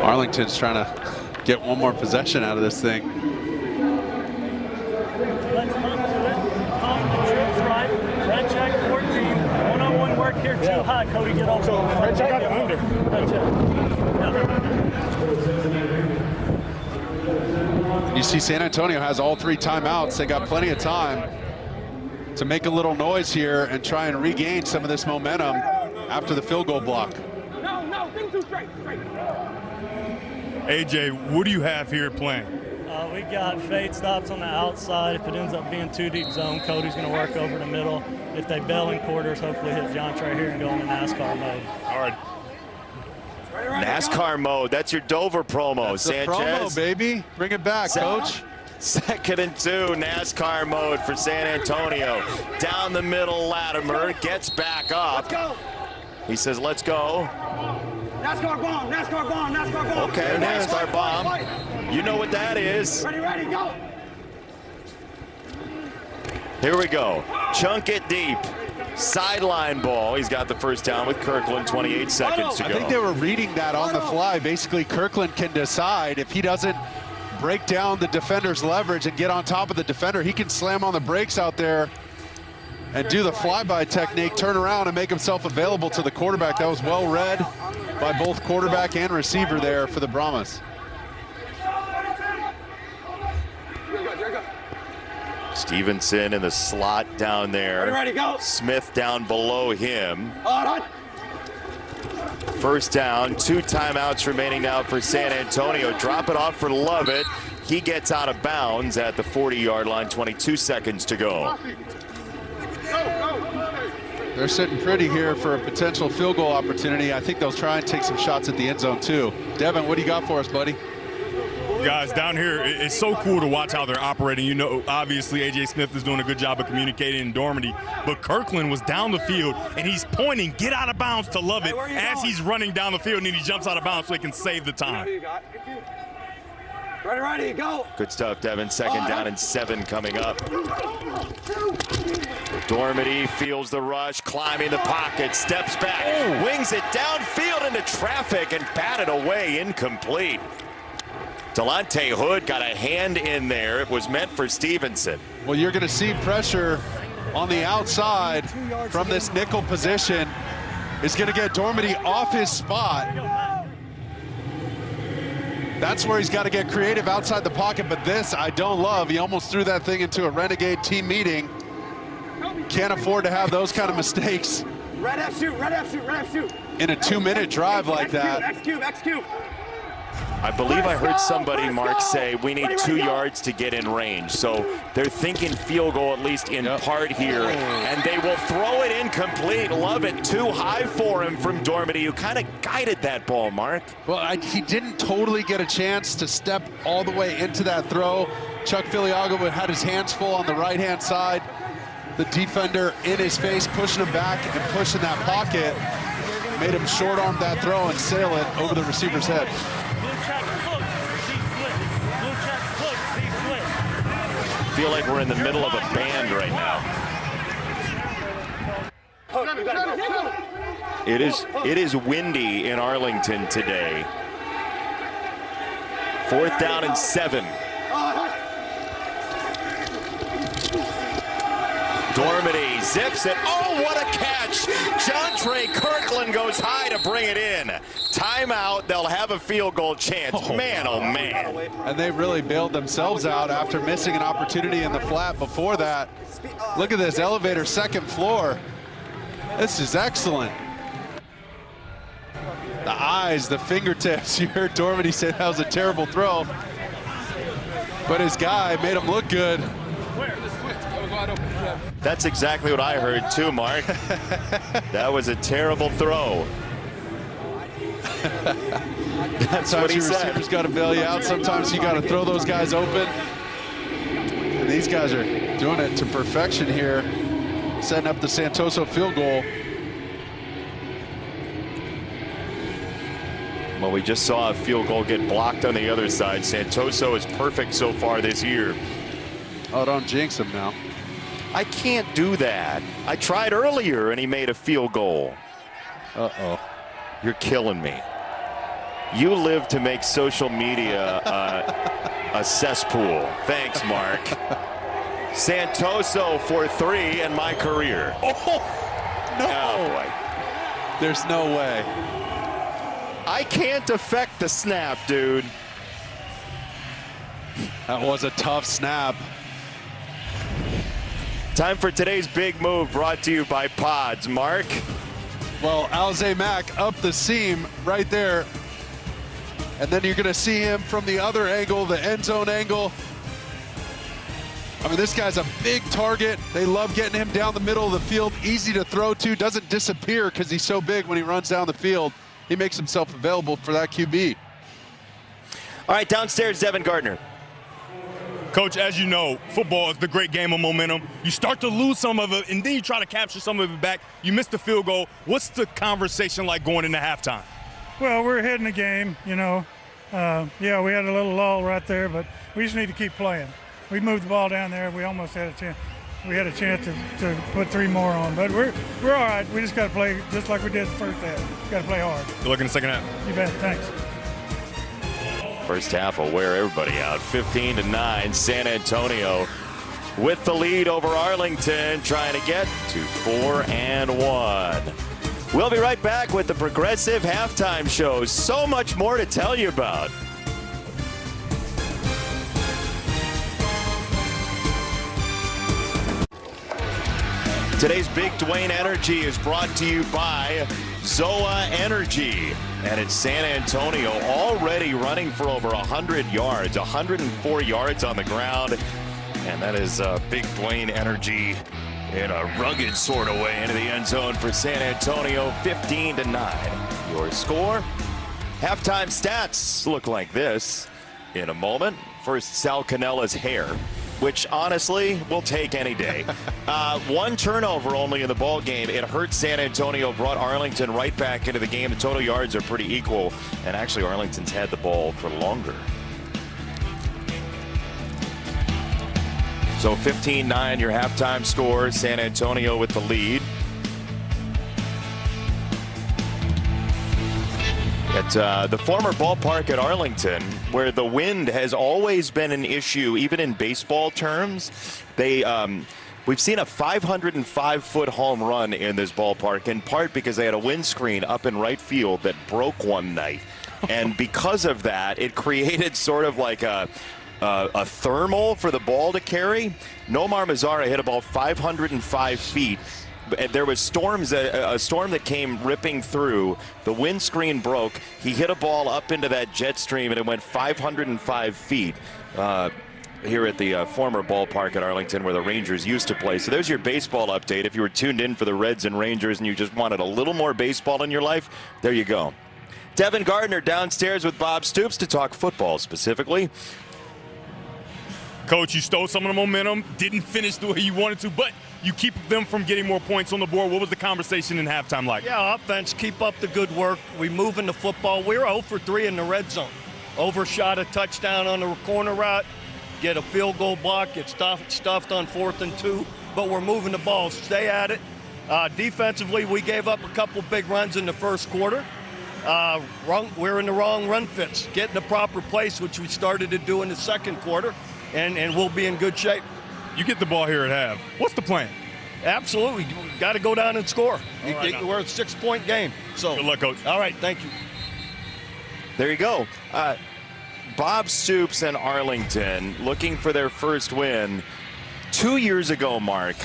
Arlington's trying to get one more possession out of this thing. Let's come to it. Pump the trips right. Red check 14. One-on-one work here too high. Cody, get over. Red check under. Red check. You see San Antonio has all 3 timeouts. They got plenty of time to make a little noise here and try and regain some of this momentum after the field goal block. No, think too straight. AJ, what do you have here playing? We got fade stops on the outside. If it ends up being 2 deep zone, Cody's going to work over the middle. If they bail in quarters, hopefully hit Jontre right here and go into NASCAR mode. All right. NASCAR mode. That's your Dover promo, That's Sanchez. the promo, baby. Bring it back, Coach. 2nd and 2, NASCAR mode for San Antonio. Down the middle, Latimer gets back up. He says, let's go. NASCAR bomb, NASCAR bomb, NASCAR bomb. Okay, NASCAR bomb. You know what that is. Ready, go. Here we go. Chunk it deep. Sideline ball. He's got the first down with Kirkland. 28 seconds to go. I think they were reading that on the fly. Basically, Kirkland can decide if he doesn't break down the defender's leverage and get on top of the defender, he can slam on the brakes out there and do the flyby technique, turn around and make himself available to the quarterback. That was well read by both quarterback and receiver there for the Brahmas. Stevenson in the slot down there. Ready, go. Smith down below him. First down, 2 timeouts remaining now for San Antonio. Drop it off for Lovett. He gets out of bounds at the 40-yard line, 22 seconds to go. They're sitting pretty here for a potential field goal opportunity. I think they'll try and take some shots at the end zone too. Devin, what do you got for us, buddy? Guys, down here, it's so cool to watch how they're operating. You know, obviously, A.J. Smith is doing a good job of communicating in Dormady, but Kirkland was down the field, and he's pointing, get out of bounds to Lovett as he's running down the field, and then he jumps out of bounds so he can save the time. Ready, go. Good stuff, Devin. 2nd down and 7 coming up. Dormady feels the rush, climbing the pocket, steps back, wings it downfield into traffic, and batted away, incomplete. Delonte Hood got a hand in there. It was meant for Stevenson. Well, you're going to see pressure on the outside from this nickel position. It's going to get Dormady off his spot. That's where he's got to get creative outside the pocket, but this I don't love. He almost threw that thing into a Renegade team meeting. Can't afford to have those kind of mistakes. Red F shoot, red F shoot, red F shoot. In a 2-minute drive like that. X cube, X cube. I believe I heard somebody, Mark, say we need 2 yards to get in range. So they're thinking field goal, at least in part here. And they will throw it incomplete. Love it. Too high for him from Dormady, who kind of guided that ball, Mark. Well, he didn't totally get a chance to step all the way into that throw. Chuck Filiaga had his hands full on the right-hand side. The defender in his face, pushing him back and pushing that pocket. Made him short-arm that throw and sail it over the receiver's head. I feel like we're in the middle of a band right now. It is windy in Arlington today. 4th down and 7. Dormady zips it. Oh, what a catch! Jontre Kirkland goes high to bring it in. Timeout. They'll have a field goal chance. Man, oh man. And they really bailed themselves out after missing an opportunity in the flat before that. Look at this elevator, 2nd floor. This is excellent. The eyes, the fingertips. You heard Dormady say that was a terrible throw. But his guy made him look good. That's exactly what I heard too, Mark. That was a terrible throw. That's what he said. Receivers got to bail you out. Sometimes you got to throw those guys open. And these guys are doing it to perfection here, setting up the Santoso field goal. Well, we just saw a field goal get blocked on the other side. Santoso is perfect so far this year. Oh, don't jinx him now. I can't do that. I tried earlier and he made a field goal. Uh-oh. You're killing me. You live to make social media a cesspool. Thanks, Mark. Santoso for 3 and my career. Oh, no. Oh, boy. There's no way. I can't affect the snap, dude. That was a tough snap. Time for today's big move, brought to you by Pods. Mark? Well, Alze Mack up the seam right there. And then you're going to see him from the other angle, the end zone angle. I mean, this guy's a big target. They love getting him down the middle of the field. Easy to throw to. Doesn't disappear because he's so big when he runs down the field. He makes himself available for that QB. All right, downstairs, Devin Gardner. Coach, as you know, football is the great game of momentum. You start to lose some of it, and then you try to capture some of it back. You miss the field goal. What's the conversation like going into halftime? Well, we're ahead in the game, you know. Yeah, we had a little lull right there, but we just need to keep playing. We moved the ball down there. We almost had a chance. We had a chance to put 3 more on, but we're all right. We just got to play just like we did the first half. Got to play hard. Good luck in the second half. You bet. Thanks. First half will wear everybody out. 15-9, San Antonio with the lead over Arlington, trying to get to 4-1. We'll be right back with the Progressive Halftime Show. So much more to tell you about. Today's Big Dwayne Energy is brought to you by Zoa Energy. And it's San Antonio already running for over 100 yards, 104 yards on the ground. And that is Big Dwayne Energy in a rugged sort of way into the end zone for San Antonio, 15-9. Your score. Halftime stats look like this in a moment. First, Sal Canella's hair, which honestly we'll take any day. 1 turnover only in the ball game. It hurt San Antonio, brought Arlington right back into the game. The total yards are pretty equal, and actually Arlington's had the ball for longer. So 15-9 your halftime score. San Antonio with the lead. At the former ballpark at Arlington, where the wind has always been an issue, even in baseball terms, we've seen a 505-foot home run in this ballpark, in part because they had a windscreen up in right field that broke one night. And because of that, it created sort of like a thermal for the ball to carry. Nomar Mazara hit a ball 505 feet. There was a storm that came ripping through. The windscreen broke. He hit a ball up into that jet stream, and it went 505 feet here at the former ballpark at Arlington where the Rangers used to play. So there's your baseball update. If you were tuned in for the Reds and Rangers and you just wanted a little more baseball in your life, there you go. Devin Gardner downstairs with Bob Stoops to talk football specifically. Coach, you stole some of the momentum, didn't finish the way you wanted to, but you keep them from getting more points on the board. What was the conversation in halftime like? Yeah, offense, keep up the good work. We moving the football. We were 0 for 3 in the red zone. Overshot a touchdown on the corner route, get a field goal block, get stuffed on 4th and 2, but we're moving the ball. Stay at it. Defensively, we gave up a couple big runs in the first quarter. We're in the wrong run fits. Get in the proper place, which we started to do in the second quarter. And we'll be in good shape. You get the ball here at half. What's the plan? Absolutely. Got to go down and score. Right, we're a 6-point game. So good luck, Coach. All right, thank you. There you go. Bob Stoops and Arlington looking for their first win. 2 years ago, Mark,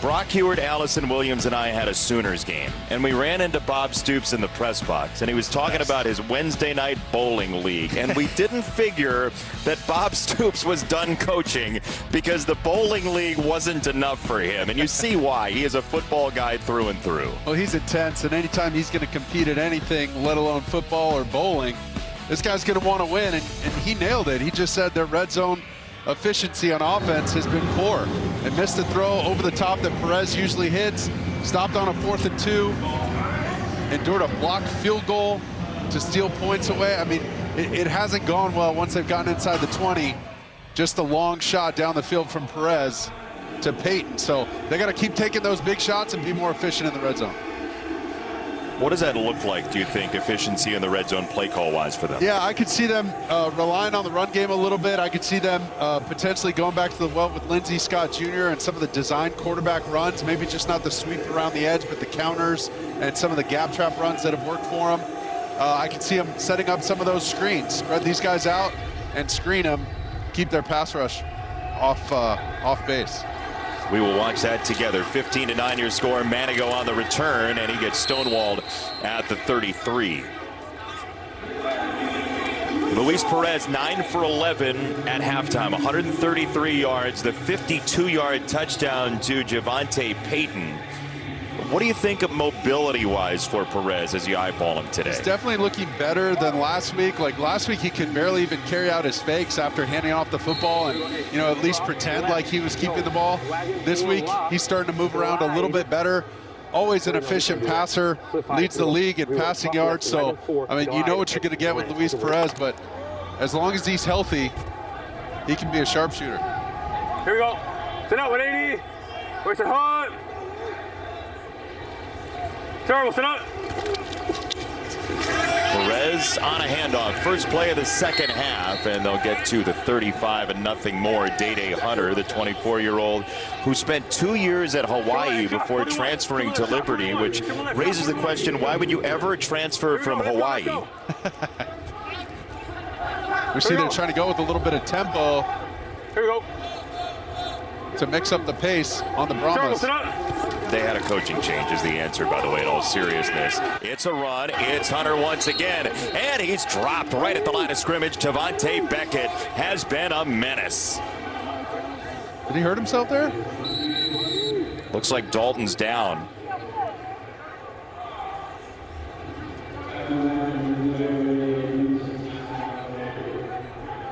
Brock Heward, Allison Williams, and I had a Sooners game, and we ran into Bob Stoops in the press box, and he was talking about his Wednesday night bowling league, and we didn't figure that Bob Stoops was done coaching because the bowling league wasn't enough for him, and you see why. He is a football guy through and through. Well, he's intense, and anytime he's going to compete at anything, let alone football or bowling, this guy's going to want to win, and he nailed it. He just said their red zone efficiency on offense has been poor. They missed the throw over the top that Perez usually hits, stopped on a 4th and 2, endured a blocked field goal to steal points away. I mean, it hasn't gone well once they've gotten inside the 20. Just a long shot down the field from Perez to Peyton. So they got to keep taking those big shots and be more efficient in the red zone. What does that look like, do you think, efficiency in the red zone play call-wise for them? Yeah, I could see them relying on the run game a little bit. I could see them potentially going back to the well with Lindsey Scott Jr. and some of the design quarterback runs, maybe just not the sweep around the edge, but the counters and some of the gap trap runs that have worked for them. I could see them setting up some of those screens, spread these guys out and screen them, keep their pass rush off base. We will watch that together. 15-9 your score. Manigo on the return, and he gets stonewalled at the 33. Luis Perez 9 for 11 at halftime, 133 yards, the 52-yard touchdown to Javonte Payton. What do you think of mobility-wise for Perez as you eyeball him today? He's definitely looking better than last week. Like last week, he could barely even carry out his fakes after handing off the football and, you know, at least pretend like he was keeping the ball. This week, he's starting to move around a little bit better. Always an efficient passer, leads the league in passing yards. So, I mean, you know what you're going to get with Luis Perez, but as long as he's healthy, he can be a sharpshooter. Here we go. Sit out, 180. Where's it hot? Terrible, sit up. Perez on a handoff. First play of the second half, and they'll get to the 35 and nothing more. Day Hunter, the 24-year-old who spent 2 years at Hawaii before transferring to Liberty, which raises the question, why would you ever transfer from Hawaii? We see they're trying to go with a little bit of tempo. Here we go. To mix up the pace on the Brahmas. They had a coaching change is the answer, by the way, in all seriousness. It's a run. It's Hunter once again. And he's dropped right at the line of scrimmage. Tavante Beckett has been a menace. Did he hurt himself there? Looks like Dalton's down.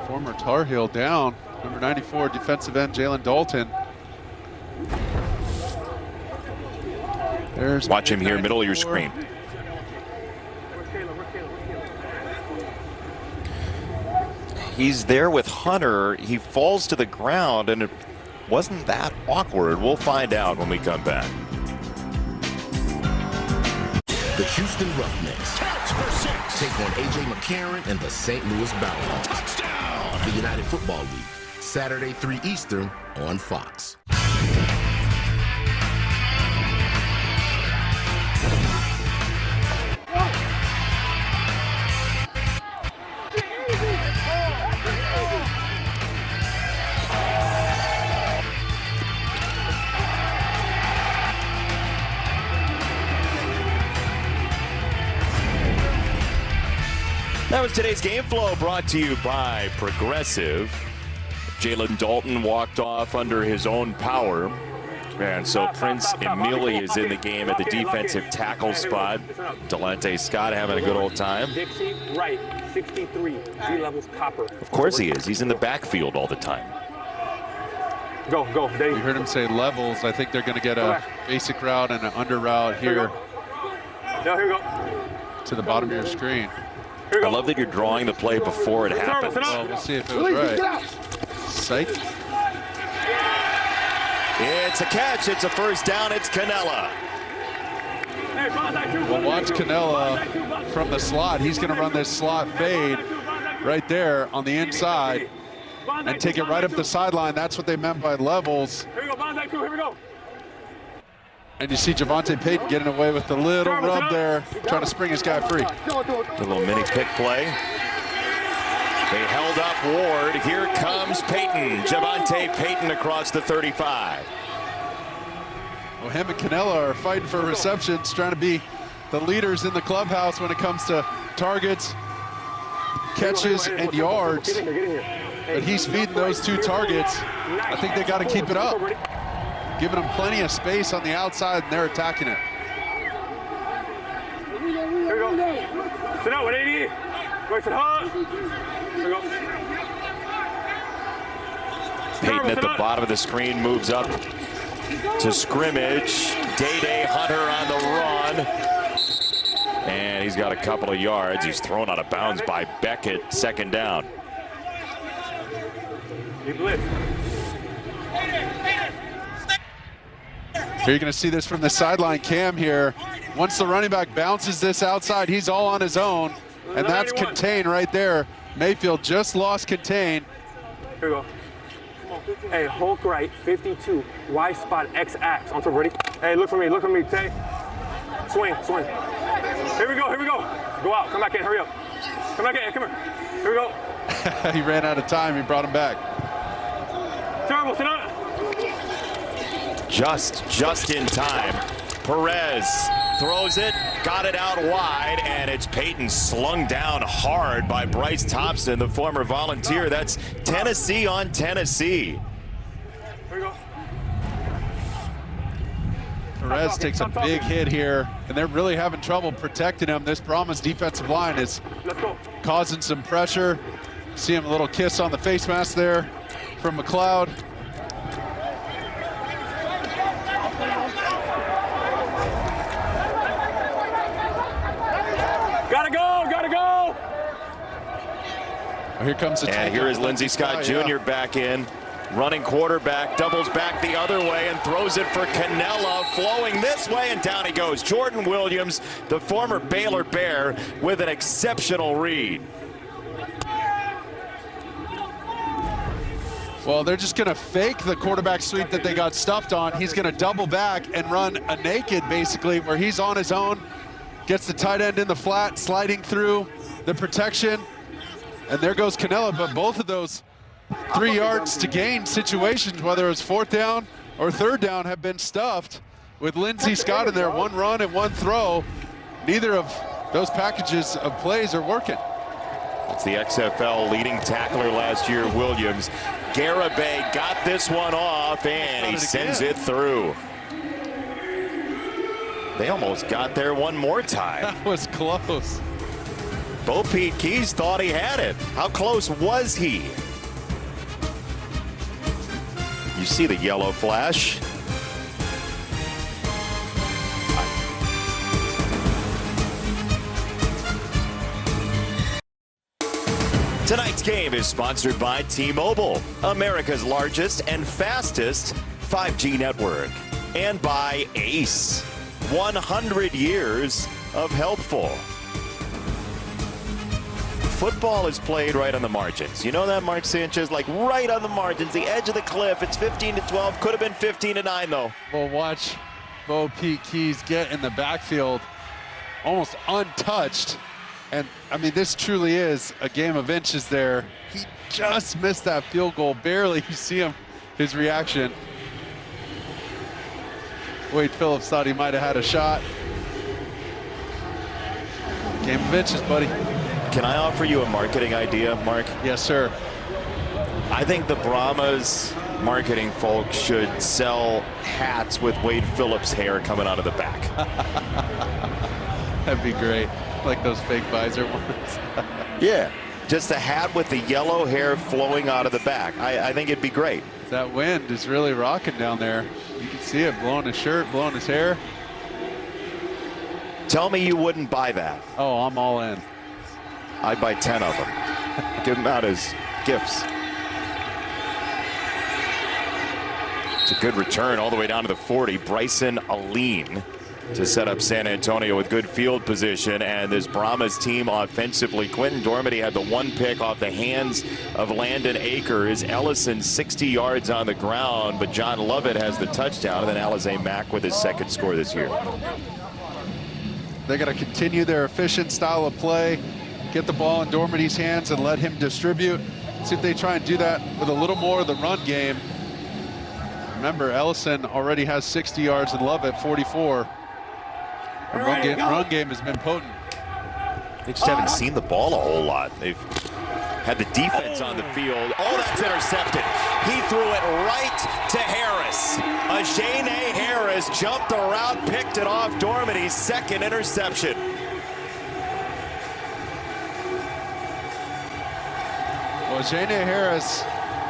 Former Tar Heel down. Number 94, defensive end Jalen Dalton. There's watch him here, middle of your screen. He's there with Hunter. He falls to the ground, and it wasn't that awkward. We'll find out when we come back. The Houston Roughnecks take on A.J. McCarron and the St. Louis Bounty. Touchdown! The United Football League, Saturday 3 Eastern on Fox. That was today's Game Flow, brought to you by Progressive. Jalen Dalton walked off under his own power. And so Prince Emili is in the game at the defensive tackle spot. Delonte Scott having a good old time. Dixie right, 63. G-levels copper. Of course he is. He's in the backfield all the time. Go, Dave. You heard him say levels. I think they're going to get a basic route and an under route here. Here we go. To the bottom of your screen. I love that you're drawing the play before it happens. Well, we'll see if it was right. Psych. It's a catch. It's a first down. It's Canella. Well, watch Canella from the slot. He's going to run this slot fade right there on the inside and take it right up the sideline. That's what they meant by levels. Here we go. And you see Javonte Payton getting away with the little rub there, trying to spring his guy free. A little mini pick play. They held up Ward. Here comes Payton. Javonte Payton across the 35. Well, him and Canella are fighting for receptions, trying to be the leaders in the clubhouse when it comes to targets, catches, and yards. But he's feeding those two targets. I think they got to keep it up. Giving them plenty of space on the outside, and they're attacking it. Here we go. Sit out, 180. Go, sit hard. Here we go. Payton at the bottom of the screen moves up to scrimmage. Day Hunter on the run. And he's got a couple of yards. He's thrown out of bounds by Beckett. Second down. Here you're going to see this from the sideline cam here. Once the running back bounces this outside, he's all on his own. And that's contain right there. Mayfield just lost contain. Here we go. Hey, Hulk right, 52. Y spot X-ax. On top, ready? Hey, look for me, Tay. Swing. Here we go. Go out, come back in, hurry up. Come back in, come here. Here we go. He ran out of time, he brought him back. Terrible, sit down. Just in time. Perez throws it, got it out wide, and it's Payton slung down hard by Bryce Thompson, the former Volunteer. That's Tennessee on Tennessee. Here we go. Perez takes a big hit here, and they're really having trouble protecting him. This Brahmas defensive line is causing some pressure. See him a little kiss on the face mask there from McLeod. Gotta go! Here comes the and here is Lindsey Scott Jr. back in. Running quarterback, doubles back the other way and throws it for Canella, flowing this way, and down he goes. Jordan Williams, the former Baylor Bear, with an exceptional read. Well, they're just going to fake the quarterback sweep that they got stuffed on. He's going to double back and run a naked, basically, where he's on his own, gets the tight end in the flat, sliding through the protection, and there goes Canella. But both of those 3 yards to gain situations, whether it was fourth down or third down, have been stuffed with Lindsey Scott in there. One run and one throw. Neither of those packages of plays are working. It's the XFL leading tackler last year, Williams. Garibay got this one off, and he sends it through. They almost got there one more time. That was close. Bo Pete Keys thought he had it. How close was he? You see the yellow flash. Tonight's game is sponsored by T-Mobile, America's largest and fastest 5G network, and by Ace, 100 years of helpful. Football is played right on the margins. You know that, Mark Sanchez? Like right on the margins, the edge of the cliff. It's 15-12. Could have been 15-9, though. Well, watch Bo Pete Keys get in the backfield almost untouched. And, I mean, this truly is a game of inches there. He just missed that field goal, barely. You see him, his reaction. Wade Phillips thought he might have had a shot. Game of inches, buddy. Can I offer you a marketing idea, Mark? Yes, sir. I think the Brahmas marketing folks should sell hats with Wade Phillips' hair coming out of the back. That'd be great. Like those fake visor ones. Yeah, just a hat with the yellow hair flowing out of the back. I think it'd be great. That wind is really rocking down there. You can see it blowing his shirt, blowing his hair. Tell me you wouldn't buy that. Oh, I'm all in. I'd buy 10 of them. Give them out as gifts. It's a good return all the way down to the 40. Bryson Aline to set up San Antonio with good field position. And this Brahmas team offensively, Quentin Dormady had the one pick off the hands of Landon Akers. Ellison 60 yards on the ground, but John Lovett has the touchdown. And then Alize Mack with his second score this year. They're going to continue their efficient style of play, get the ball in Dormady's hands and let him distribute. See if they try and do that with a little more of the run game. Remember, Ellison already has 60 yards and Lovett 44. The run game has been potent. They just haven't seen the ball a whole lot. They've had the defense on the field. Oh, that's intercepted. He threw it right to Harris. Ajane Harris jumped the route, picked it off Dormady's second interception. Well, Ajane Harris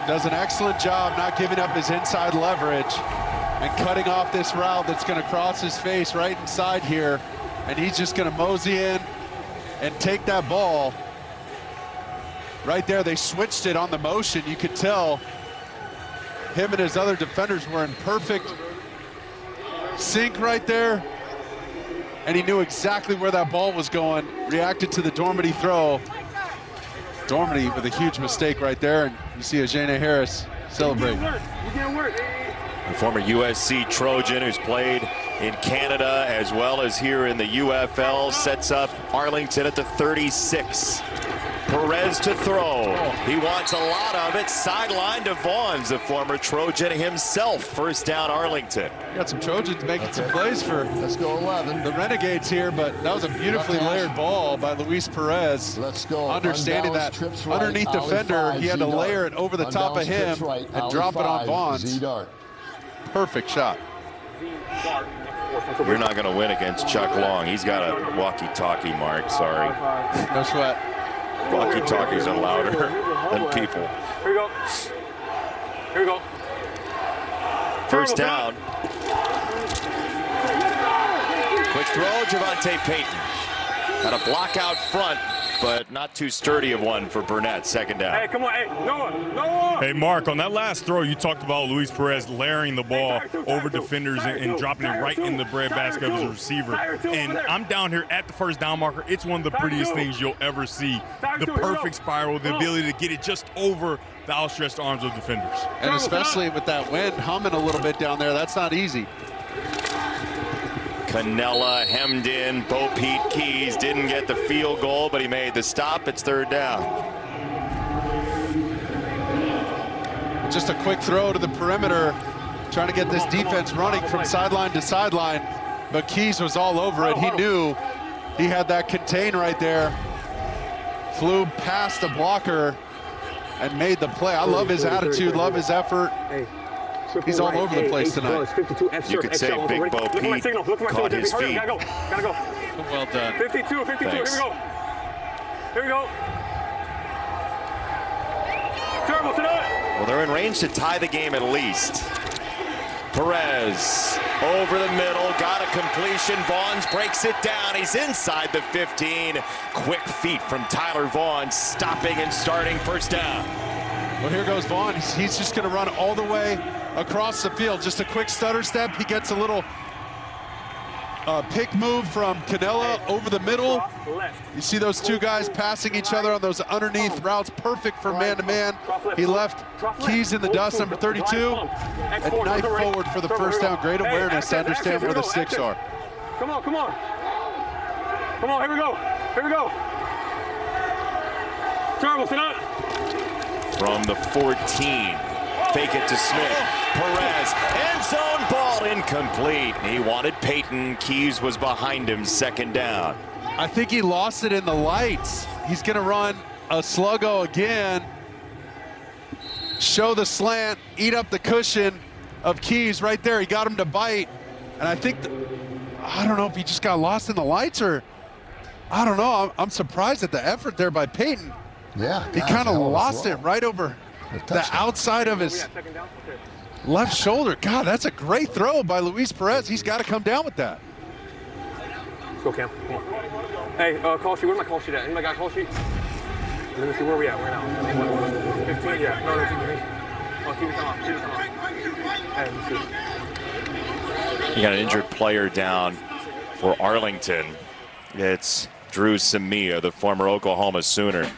does an excellent job not giving up his inside leverage and cutting off this route that's going to cross his face right inside here. And he's just going to mosey in and take that ball. Right there, they switched it on the motion. You could tell him and his other defenders were in perfect sync right there. And he knew exactly where that ball was going, reacted to the Dormady throw. Dormady with a huge mistake right there, and you see Ajane Harris celebrate. The former USC Trojan who's played in Canada as well as here in the UFL sets up Arlington at the 36. Perez to throw. He wants a lot of it. Sideline to Vaughns, the former Trojan himself. First down, Arlington. Got some Trojans making some plays for the Renegades here, but that was a beautifully layered ball by Luis Perez. Let's go. Understanding that underneath defender, he had to layer it over the top of him and drop it on Vaughns. Perfect shot. You're not going to win against Chuck Long. He's got a walkie-talkie, Mark. Sorry. No sweat. Walkie-talkies are louder than people. Here we go. Here we go. First down. Quick throw, Javante Payton. Had a block out front, but not too sturdy of one for Burnett. Second down. Hey, come on. Hey, Noah. Hey, Mark, on that last throw, you talked about Luis Perez layering the ball over defenders and dropping it right in the breadbasket of his receiver. And I'm down here at the first down marker. It's one of the prettiest things you'll ever see. The perfect spiral, the ability to get it just over the outstretched arms of defenders. And especially with that wind humming a little bit down there, that's not easy. Canella hemmed in. Bo Pete Keys didn't get the field goal, but he made the stop. It's third down. Just a quick throw to the perimeter, trying to get this defense running from sideline to sideline, but Keys was all over it. He knew he had that contain right there. Flew past the blocker and made the play. I love his attitude, love his effort. He's all over the place tonight. You could say Big Bo Pete caught his feet. Gotta go. Well done. 52. Thanks. Here we go. Terrible tonight. Well, they're in range to tie the game at least. Perez over the middle, got a completion. Vaughns breaks it down. He's inside the 15. Quick feet from Tyler Vaughn, stopping and starting first down. Well, here goes Vaughn. He's just going to run all the way across the field. Just a quick stutter step. He gets a little pick move from Canella over the middle. You see those two guys passing each other on those underneath routes. Perfect for man-to-man. He left Keys in the dust, number 32. And knife forward for the first down. Great awareness to understand where the sticks are. Come on. Come on, here we go. Terrible tonight. From the 14, fake it to Smith. Perez, end zone ball incomplete. He wanted Payton. Keys was behind him, second down. I think he lost it in the lights. He's going to run a sluggo again. Show the slant, eat up the cushion of Keys right there. He got him to bite. And I think, I don't know if he just got lost in the lights or, I don't know. I'm surprised at the effort there by Peyton. Yeah. He kind of lost it right over the outside of his left shoulder. God, that's a great throw by Luis Perez. He's got to come down with that. Let's go, Cam. Come on. Hey, call sheet. Where's my call sheet at? Anybody got a call sheet? Let me see where we at right now. 15, yeah. No, keep it on. Keep it on. Hey, let's see. You got an injured player down for Arlington. It's Drew Samia, the former Oklahoma Sooner.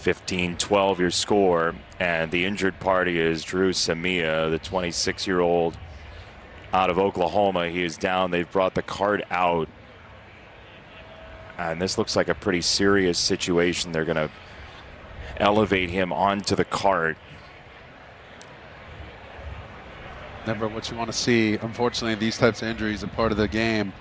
(15-12) your score, and the injured party is Drew Samia, the 26-year-old out of Oklahoma. He is down. They've brought the cart out, and this looks like a pretty serious situation. They're going to elevate him onto the cart. Never what you want to see. Unfortunately, these types of injuries are part of the game.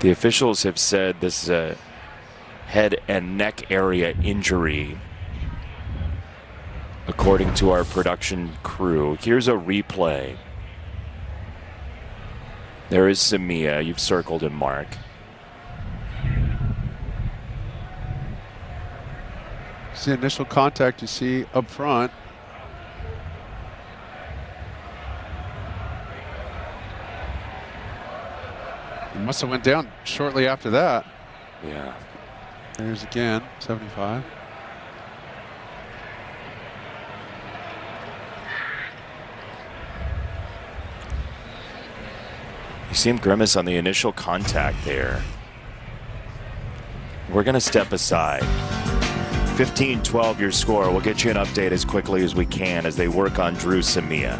The officials have said this is a head and neck area injury, according to our production crew. Here's a replay. There is Samia. You've circled him, Mark. See initial contact you see up front. He must have went down shortly after that. Yeah. There's again, 75. You see him grimace on the initial contact there. We're going to step aside. 15-12 your score. We'll get you an update as quickly as we can as they work on Drew Samia.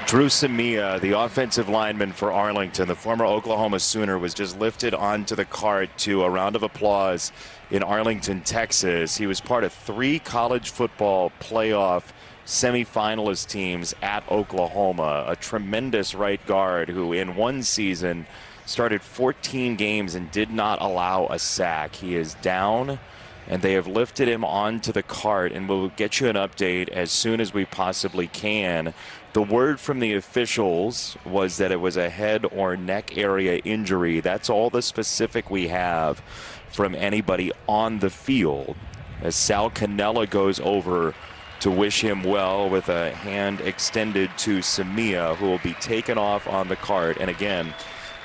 Drew Samia, the offensive lineman for Arlington, the former Oklahoma Sooner, was just lifted onto the cart to a round of applause in Arlington, Texas. He was part of 3 college football playoff semifinalist teams at Oklahoma. A tremendous right guard who in one season started 14 games and did not allow a sack. He is down, and they have lifted him onto the cart, and we'll get you an update as soon as we possibly can. The word from the officials was that it was a head or neck area injury. That's all the specific we have from anybody on the field. As Sal Cannella goes over to wish him well with a hand extended to Samia, who will be taken off on the cart. And again,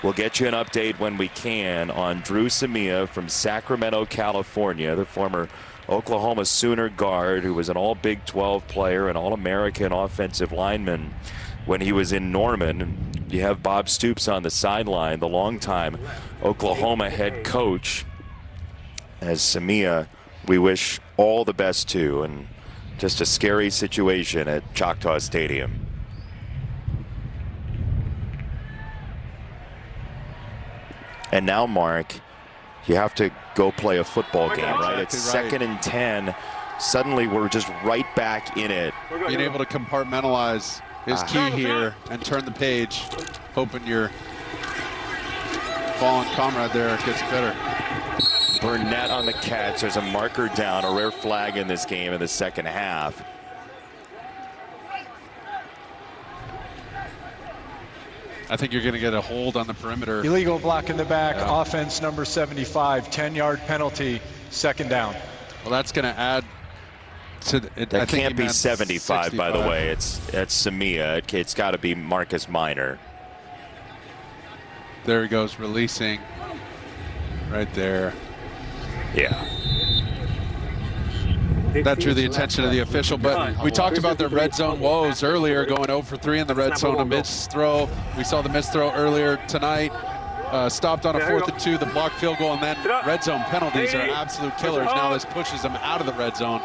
we'll get you an update when we can on Drew Samia from Sacramento, California, the former Oklahoma Sooner guard who was an all Big 12 player and All-American offensive lineman when he was in Norman. You have Bob Stoops on the sideline, the longtime Oklahoma head coach. As Samia, we wish all the best to, and just a scary situation at Choctaw Stadium. And now, Mark, you have to go play a football game, right? It's second and 10. Suddenly, we're just right back in it. Being able to compartmentalize is key here and turn the page, hoping your fallen comrade there gets better. Burnett on the catch. There's a marker down, a rare flag in this game in the second half. I think you're going to get a hold on the perimeter. Illegal block in the back, offense number 75, 10-yard penalty, second down. Well, that's going to add to it. That can't be 75, by the way. It's Samia. It's got to be Marcus Minor. There he goes, releasing right there. Yeah. That drew the attention of the official, but we talked about their red zone woes earlier, going 0 for 3 in the red zone, a missed throw. We saw the missed throw earlier tonight. stopped on a 4th and 2, the blocked field goal, and then red zone penalties are absolute killers. Now this pushes them out of the red zone.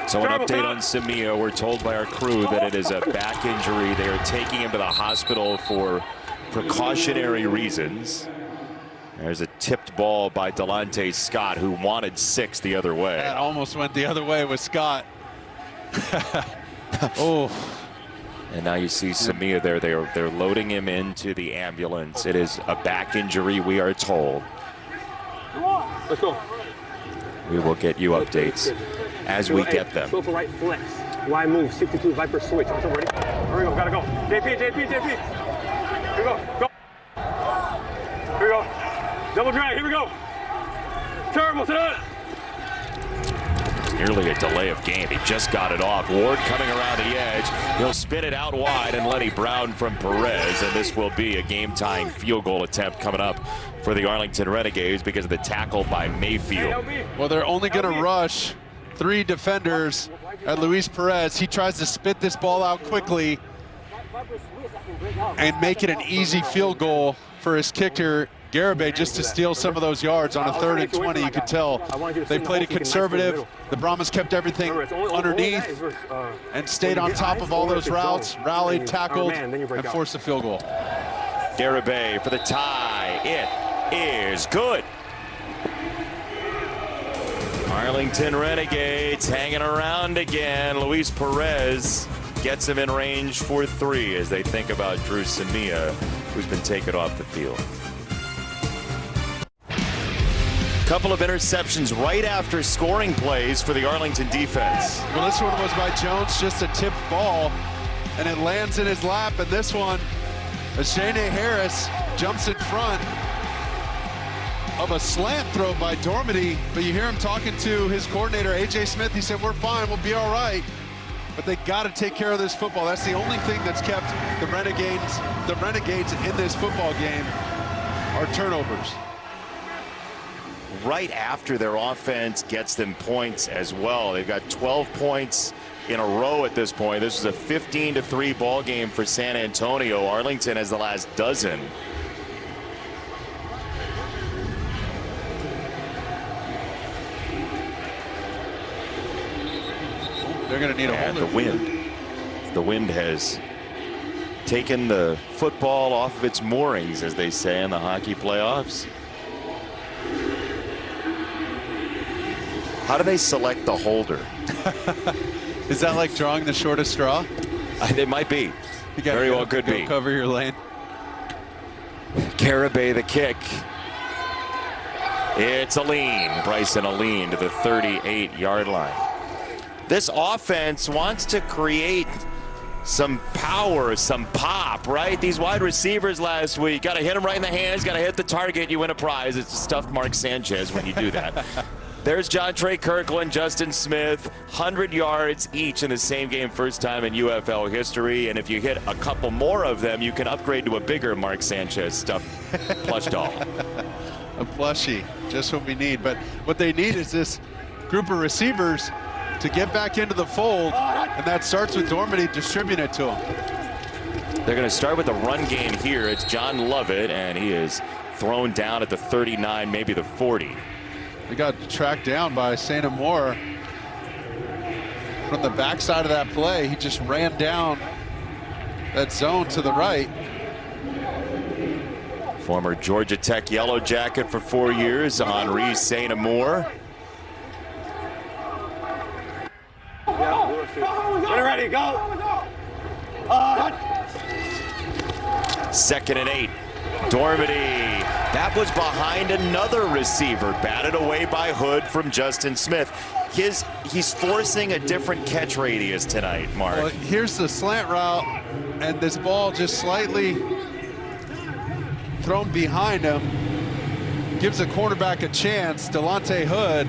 So an update on Samia. We're told by our crew that it is a back injury. They are taking him to the hospital for precautionary reasons. There's a tipped ball by Delonte Scott, who wanted 6 the other way. That almost went the other way with Scott. Oh. And now you see Samia there. They're loading him into the ambulance. It is a back injury, we are told. Let's go. We will get you updates as we get them. Go for right flex. Y move, 62 Viper switch. Also ready? Here we go, gotta go. JP. Here we go, go. Here we go. Double drag, here we go. Terrible, sit down. Nearly a delay of game. He just got it off. Ward coming around the edge. He'll spin it out wide, and Lenny Brown from Perez, and this will be a game-tying field goal attempt coming up for the Arlington Renegades because of the tackle by Mayfield. Well, they're only going to rush 3 defenders at Luis Perez. He tries to spit this ball out quickly and make it an easy field goal for his kicker, Garibay, just to steal some of those yards on a 3rd and 20. You could tell they played it conservative. The Brahmas kept everything underneath and stayed on top of all those routes, rallied, tackled, and forced a field goal. Garibay for the tie. It is good. Arlington Renegades hanging around again. Luis Perez gets him in range for 3 as they think about Drew Samia, who's been taken off the field. Couple of interceptions right after scoring plays for the Arlington defense. Well, this one was by Jones, just a tipped ball, and it lands in his lap. And this one, Ashane Harris jumps in front of a slant throw by Dormady, but you hear him talking to his coordinator, A.J. Smith. He said, we're fine, we'll be all right. But they got to take care of this football. That's the only thing that's kept the Renegades in this football game are turnovers. Right after their offense gets them points as well. They've got 12 points in a row at this point. This is a 15-3 ball game for San Antonio. Arlington has the last dozen. They're going to need a and the wind. The wind has taken the football off of its moorings, as they say in the hockey playoffs. How do they select the holder? Is that like drawing the shortest straw? It might be. Very well could be. Cover your lane. Garibay the kick. It's Aline. Bryson Aline to the 38-yard line. This offense wants to create some power, some pop, right? These wide receivers last week, got to hit them right in the hands, got to hit the target, you win a prize. It's a stuffed Mark Sanchez when you do that. There's Jontre Kirkland, Justin Smith, 100 yards each in the same game, first time in UFL history. And if you hit a couple more of them, you can upgrade to a bigger Mark Sanchez stuffed plush doll. A plushie, just what we need. But what they need is this group of receivers to get back into the fold, and that starts with Dormady distributing it to them. They're going to start with the run game here. It's John Lovett, and he is thrown down at the 39, maybe the 40. They got tracked down by St. Amour from the backside of that play. He just ran down that zone to the right. Former Georgia Tech Yellow Jacket for 4 years, Henri St. Amour. Get ready, go. 2nd and 8. Dormady. That was behind another receiver, batted away by Hood from Justin Smith. He's forcing a different catch radius tonight, Mark. Well, here's the slant route, and this ball just slightly thrown behind him. Gives the quarterback a chance, Delonte Hood,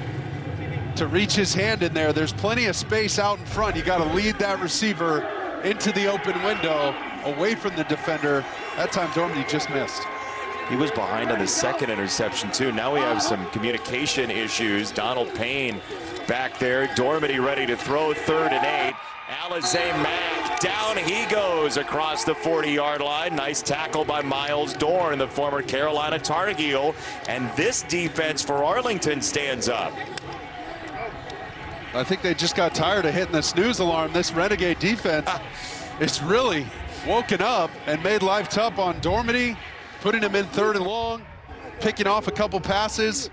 to reach his hand in there. There's plenty of space out in front. You got to lead that receiver into the open window, away from the defender. That time Dormady just missed. He was behind on the second interception too. Now we have some communication issues. Donald Payne back there. Dormady ready to throw, 3rd and 8. Alizé Mack Down he goes across the 40-yard line. Nice tackle by Miles Dorn, the former Carolina Tar Heel. And this defense for Arlington stands up. I think they just got tired of hitting the snooze alarm. This Renegade defense is really woken up and made life tough on Dormady, putting him in 3rd and long, picking off a couple passes.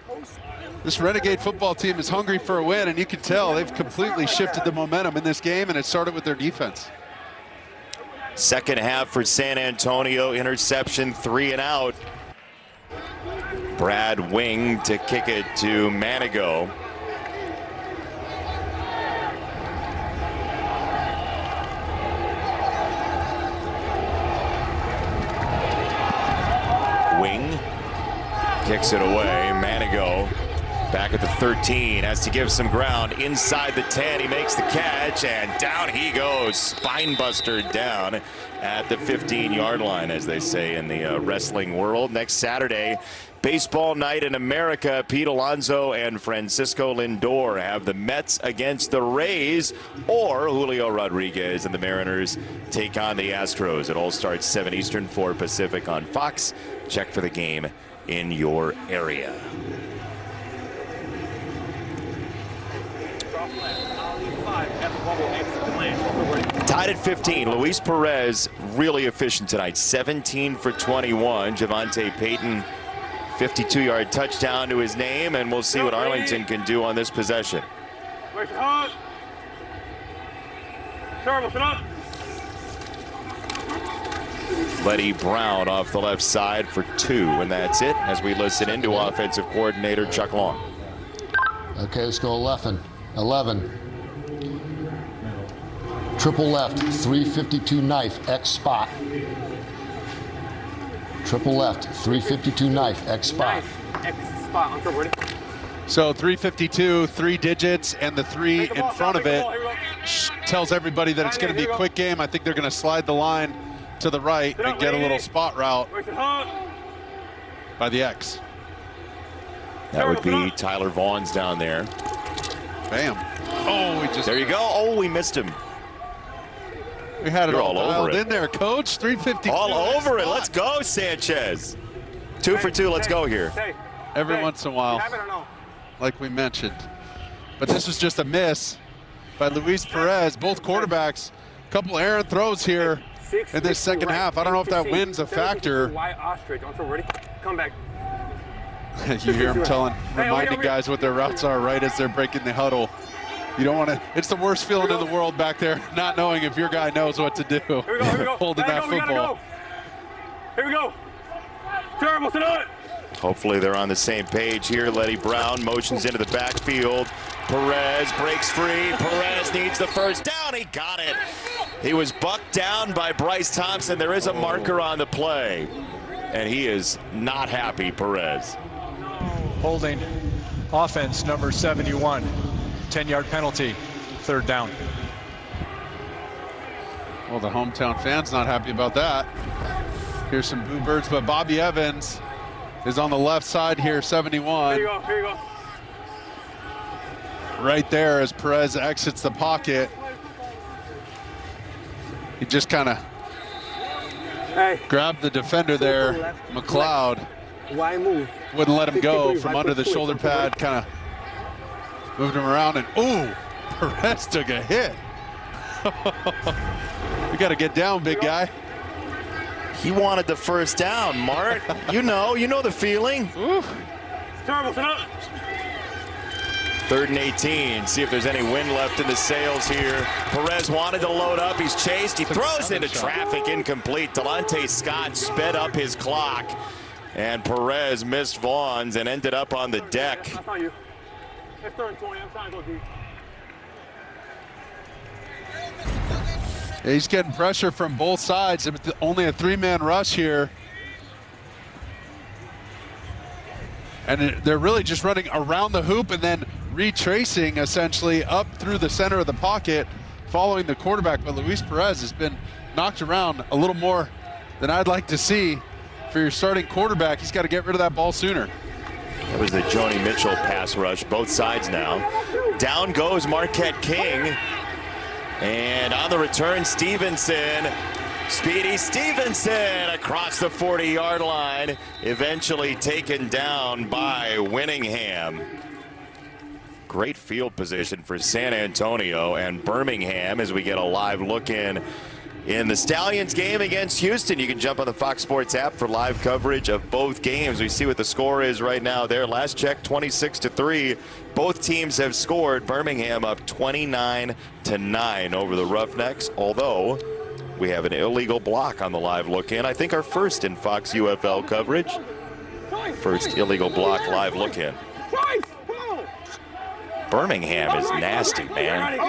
This Renegade football team is hungry for a win, and you can tell they've completely shifted the momentum in this game, and it started with their defense. Second half for San Antonio, interception, 3 and out. Brad Wing to kick it to Manigo. Wing kicks it away. Manigo back at the 13, has to give some ground inside the 10. He makes the catch, and down he goes. Spine buster down at the 15-yard line, as they say in the wrestling world. Next Saturday, baseball night in America. Pete Alonso and Francisco Lindor have the Mets against the Rays, or Julio Rodriguez and the Mariners take on the Astros. It all starts 7 Eastern, 4 Pacific on Fox. Check for the game in your area. Tied at 15. Luis Perez really efficient tonight. 17 for 21. Javante Payton, 52-yard touchdown to his name, and we'll see what Arlington can do on this possession. Letty Brown off the left side for 2, and that's it as we listen into offensive coordinator Chuck Long. Okay, let's go 11. Triple left, 352 knife, X spot. Triple left, 352 knife, X spot. X spot, on ready? So 352, 3 digits, and the 3 in front of it tells everybody that it's going to be a quick game. I think they're going to slide the line to the right and get a little spot route by the X. That would be Tyler Vaughn's down there. Bam. Oh, we just. There you go. Oh, we missed him. We had it all over it. In there, coach. 352. All over it. Let's go, Sanchez. 2 for 2. Let's go here. Every once in a while, like we mentioned. But this was just a miss by Luis Perez. Both quarterbacks, a couple errant throws here in this second half. I don't know if that wind's a factor. Come back. You hear him reminding guys what their routes are right as they're breaking the huddle. You don't want to. It's the worst feeling in the world back there, not knowing if your guy knows what to do. Here we go. Holding that football. Here we go. Terrible tonight. Hopefully they're on the same page here. Letty Brown motions into the backfield. Perez breaks free. Perez needs the first down. He got it. He was bucked down by Bryce Thompson. There is a marker on the play, and he is not happy, Perez. Holding offense number 71. 10-yard penalty, 3rd down. Well, the hometown fans not happy about that. Here's some boo birds, but Bobby Evans is on the left side here, 71. Here you go. Right there as Perez exits the pocket. He just kind of grabbed the defender there, McLeod. Why move? Wouldn't let him go from under the shoulder pad, kind of moved him around, and ooh, Perez took a hit. We got to get down, big guy. He wanted the first down, Mart. You know the feeling. Terrible tonight. 3rd and 18. See if there's any wind left in the sails here. Perez wanted to load up. He's chased. He throws into traffic. Incomplete. Delonte Scott sped up his clock. And Perez missed Vaughn's and ended up on the deck. That's not you. It's 3rd and 20. I'm trying to go deep. Yeah, he's getting pressure from both sides. Only a 3-man rush here. And they're really just running around the hoop and then retracing essentially up through the center of the pocket, following the quarterback. But Luis Perez has been knocked around a little more than I'd like to see for your starting quarterback. He's got to get rid of that ball sooner. That was the Joni Mitchell pass rush, both sides now. Down goes Marquette King. And on the return, Stevenson. Speedy Stevenson across the 40-yard line, eventually taken down by Winningham. Great field position for San Antonio and Birmingham as we get a live look in the Stallions game against Houston. You can jump on the Fox Sports app for live coverage of both games. We see what the score is right now there. Last check, 26-3. Both teams have scored. Birmingham up 29-9 over the Roughnecks, although we have an illegal block on the live look in. I think our first in Fox UFL coverage. First illegal block live look in. Birmingham is nasty, man.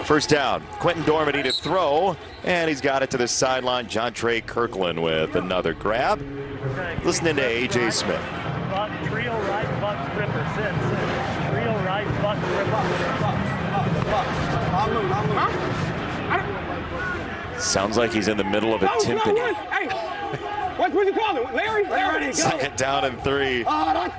First down, Quentin Dormady to throw, and he's got it to the sideline. John Trey Kirkland with another grab. Listening to A.J. Smith. Trio right, buck, stripper, sit. Trio right, buck, stripper. Sounds like he's in the middle of a timpani. Hey, what's you call it? Larry? Second down and 3. Oh,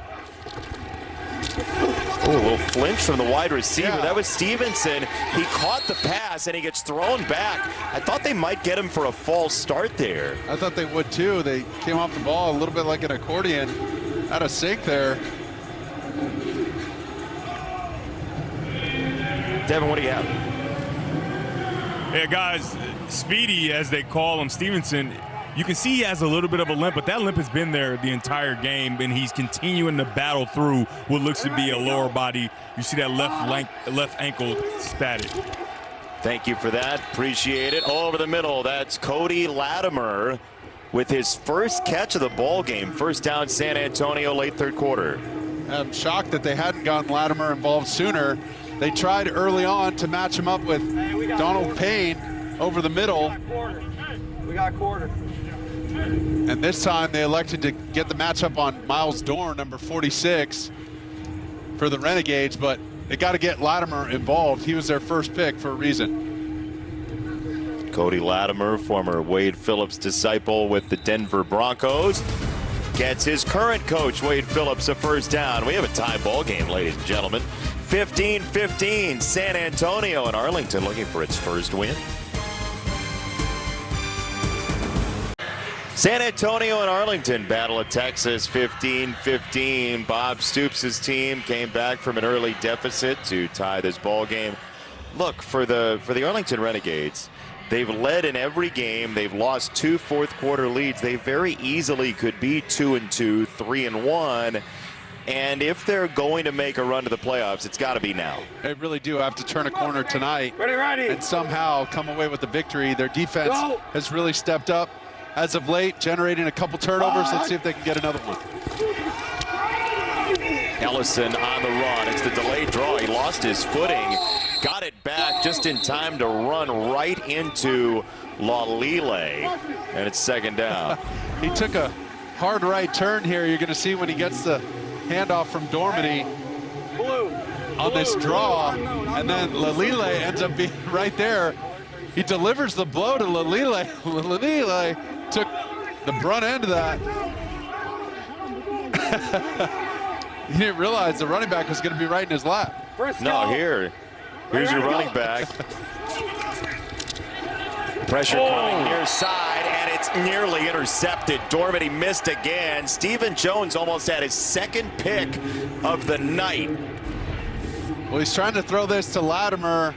a little flinch from the wide receiver. Yeah. That was Stevenson. He caught the pass and he gets thrown back. I thought they might get him for a false start there. I thought they would too. They came off the ball a little bit like an accordion. Out of sync there. Devin, what do you have? Yeah, guys, Speedy, as they call him, Stevenson, you can see he has a little bit of a limp, but that limp has been there the entire game, and he's continuing to battle through what looks to be a lower body. You see that left ankle spatted. Thank you for that. Appreciate it. Over the middle, that's Cody Latimer with his first catch of the ball game. First down, San Antonio, late third quarter. I'm shocked that they hadn't gotten Latimer involved sooner. They tried early on to match him up with Donald Payne over the middle. We got a quarter. And this time they elected to get the matchup on Miles Dorn, number 46, for the Renegades, but they got to get Latimer involved. He was their first pick for a reason. Cody Latimer, former Wade Phillips disciple with the Denver Broncos, gets his current coach, Wade Phillips, a first down. We have a tie ball game, ladies and gentlemen. 15-15, San Antonio and Arlington looking for its first win. San Antonio and Arlington battle at Texas, 15-15. Bob Stoops' team came back from an early deficit to tie this ball game. Look, for the Arlington Renegades, they've led in every game. They've lost 2 fourth-quarter leads. They very easily could be 2-2, 3-1. And if they're going to make a run to the playoffs, it's got to be now. They really do have to turn a corner tonight Ready. and somehow come away with the victory. Their defense has really stepped up as of late, generating a couple turnovers. Let's see if they can get another one. Ellison on the run. It's the delayed draw. He lost his footing. Got it back just in time to run right into Lalile. And it's second down. He took a hard right turn here. You're going to see when he gets the handoff from Dormady on this draw, and then Lalile ends up being right there. He delivers the blow to Lalile. Lalile took the brunt end of that. He didn't realize the running back was going to be right in his lap. No, here's your running back. Pressure coming near side, and it's nearly intercepted. Dormady missed again. Stephen Jones almost had his second pick of the night. Well, he's trying to throw this to Latimer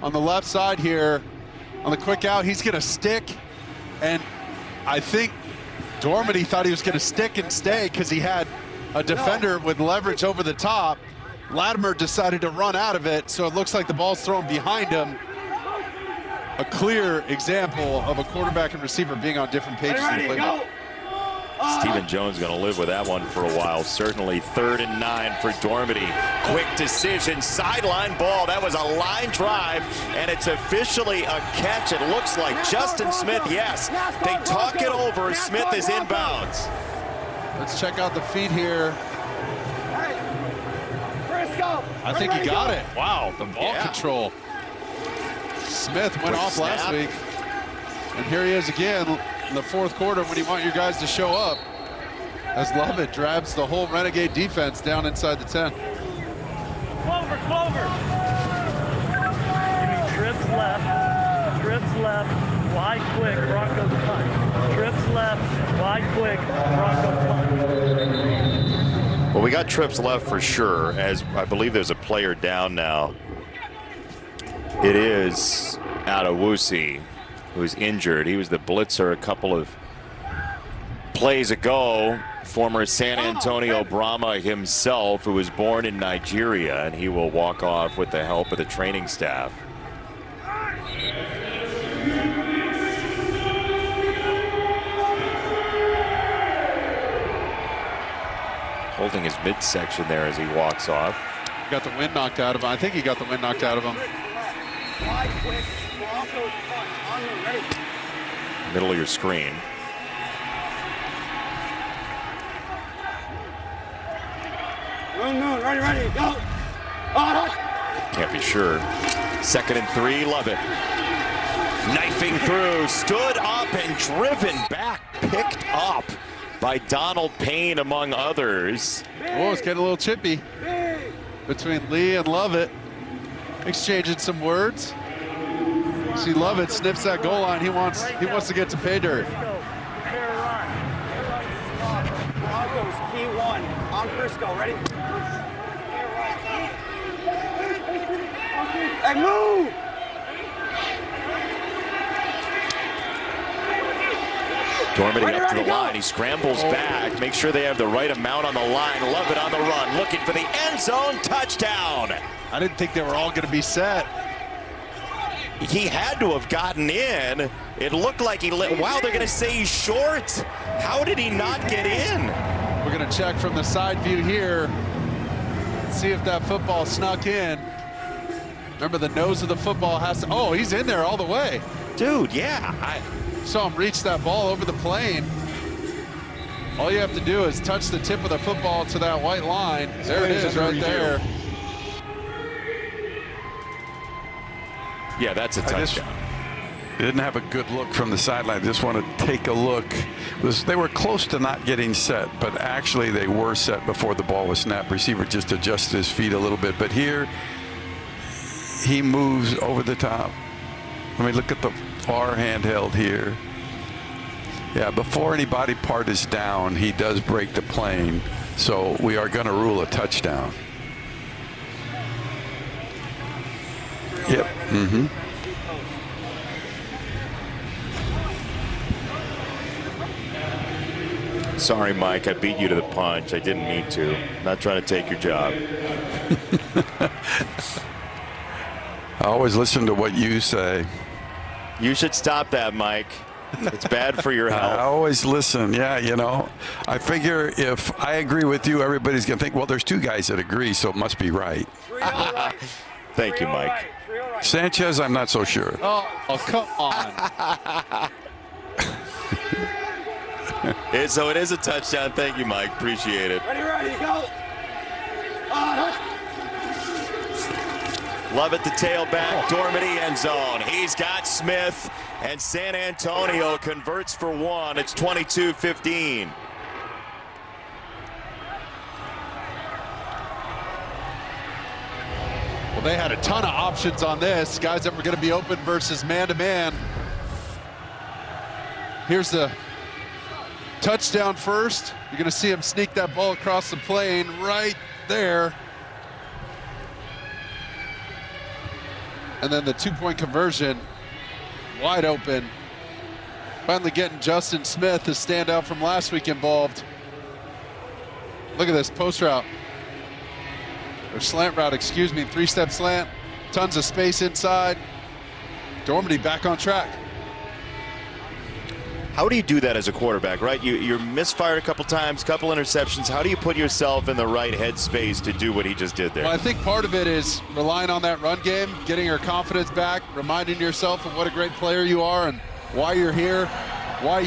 on the left side here. On the quick out, he's going to stick, and I think Dormady thought he was going to stick and stay because he had a defender with leverage over the top. Latimer decided to run out of it, so it looks like the ball's thrown behind him. A clear example of a quarterback and receiver being on different pages of the playbook. Stephen Jones going to live with that one for a while. Certainly 3rd and 9 for Dormady. Quick decision, sideline ball. That was a line drive, and it's officially a catch. It looks like Justin Smith, yes. They talk it over. Smith is inbounds. Let's check out the feet here. I think he got it. Wow, the ball control. Smith went off last week, and here he is again in the 4th quarter when you want your guys to show up, as Lovett drives the whole Renegade defense down inside the 10. Clover, Clover. Give me trips left, wide quick, Broncos punt. Trips left, wide quick, Broncos punt. Well, we got trips left for sure, as I believe there's a player down now. It is Adewusi, who's injured. He was the blitzer a couple of plays ago. Former San Antonio Brahma himself, who was born in Nigeria, and he will walk off with the help of the training staff. Holding his midsection there as he walks off. Got the wind knocked out of him. I think he got the wind knocked out of him. Middle of your screen. Ready, go. Can't be sure. 2nd and 3, love it. Knifing through, stood up and driven back, picked up by Donald Payne among others. Oh, it's getting a little chippy between Lee and Lovett, exchanging some words. See, Lovett sniffs that goal line. He wants to get to pay dirt. Broncos, key 1 on Crisco. Ready? Hey, move! Dormady up to the line. He scrambles back. Make sure they have the right amount on the line. Lovett on the run, looking for the end zone. Touchdown. I didn't think they were all going to be set. He had to have gotten in. It looked like he lit. Wow, they're going to say he's short. How did he not get in? We're going to check from the side view here. See if that football snuck in. Remember, the nose of the football has to. Oh, he's in there all the way. Dude, yeah. I saw him reach that ball over the plane. All you have to do is touch the tip of the football to that white line. There it is right there. Yeah, that's a touchdown. Didn't have a good look from the sideline. Just want to take a look. They were close to not getting set, but actually they were set before the ball was snapped. Receiver just adjusted his feet a little bit. But here, he moves over the top. Let me look at the far handheld here. Yeah, before any body part is down, he does break the plane. So we are going to rule a touchdown. Yep. Mm-hmm. Sorry, Mike. I beat you to the punch. I didn't mean to. Not trying to take your job. I always listen to what you say. You should stop that, Mike. It's bad for your health. I always listen. Yeah, you know, I figure if I agree with you, everybody's going to think, well, there's two guys that agree, so it must be right. Thank you, Mike. Sanchez, I'm not so sure. Oh, come on. So it is a touchdown. Thank you, Mike. Appreciate it. Ready, go. Lovett the tailback, Dormady end zone. He's got Smith, and San Antonio converts for one. It's 22-15. Well, they had a ton of options on this. Guys that were going to be open versus man-to-man. Here's the touchdown first. You're going to see him sneak that ball across the plane right there. And then the two-point conversion, wide open. Finally getting Justin Smith, the standout from last week, involved. Look at this post route. Or slant route, excuse me, three-step slant. Tons of space inside. Dormady back on track. How do you do that as a quarterback, right? You're misfired a couple times, couple interceptions. How do you put yourself in the right headspace to do what he just did there? Well, I think part of it is relying on that run game, getting your confidence back, reminding yourself of what a great player you are and why you're here, why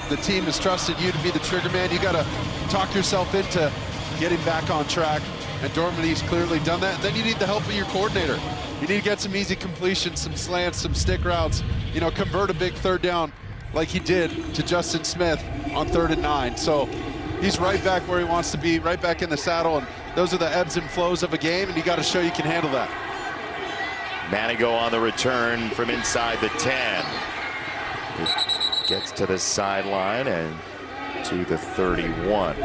the team has trusted you to be the trigger man. You got to talk yourself into getting back on track, and Dormady's clearly done that. And then you need the help of your coordinator. You need to get some easy completions, some slants, some stick routes, you know, convert a big third down like he did to Justin Smith on 3rd and 9. So he's right back where he wants to be, right back in the saddle, and those are the ebbs and flows of a game, and you got to show you can handle that. Manigo on the return from inside the 10. It gets to the sideline and to the 31.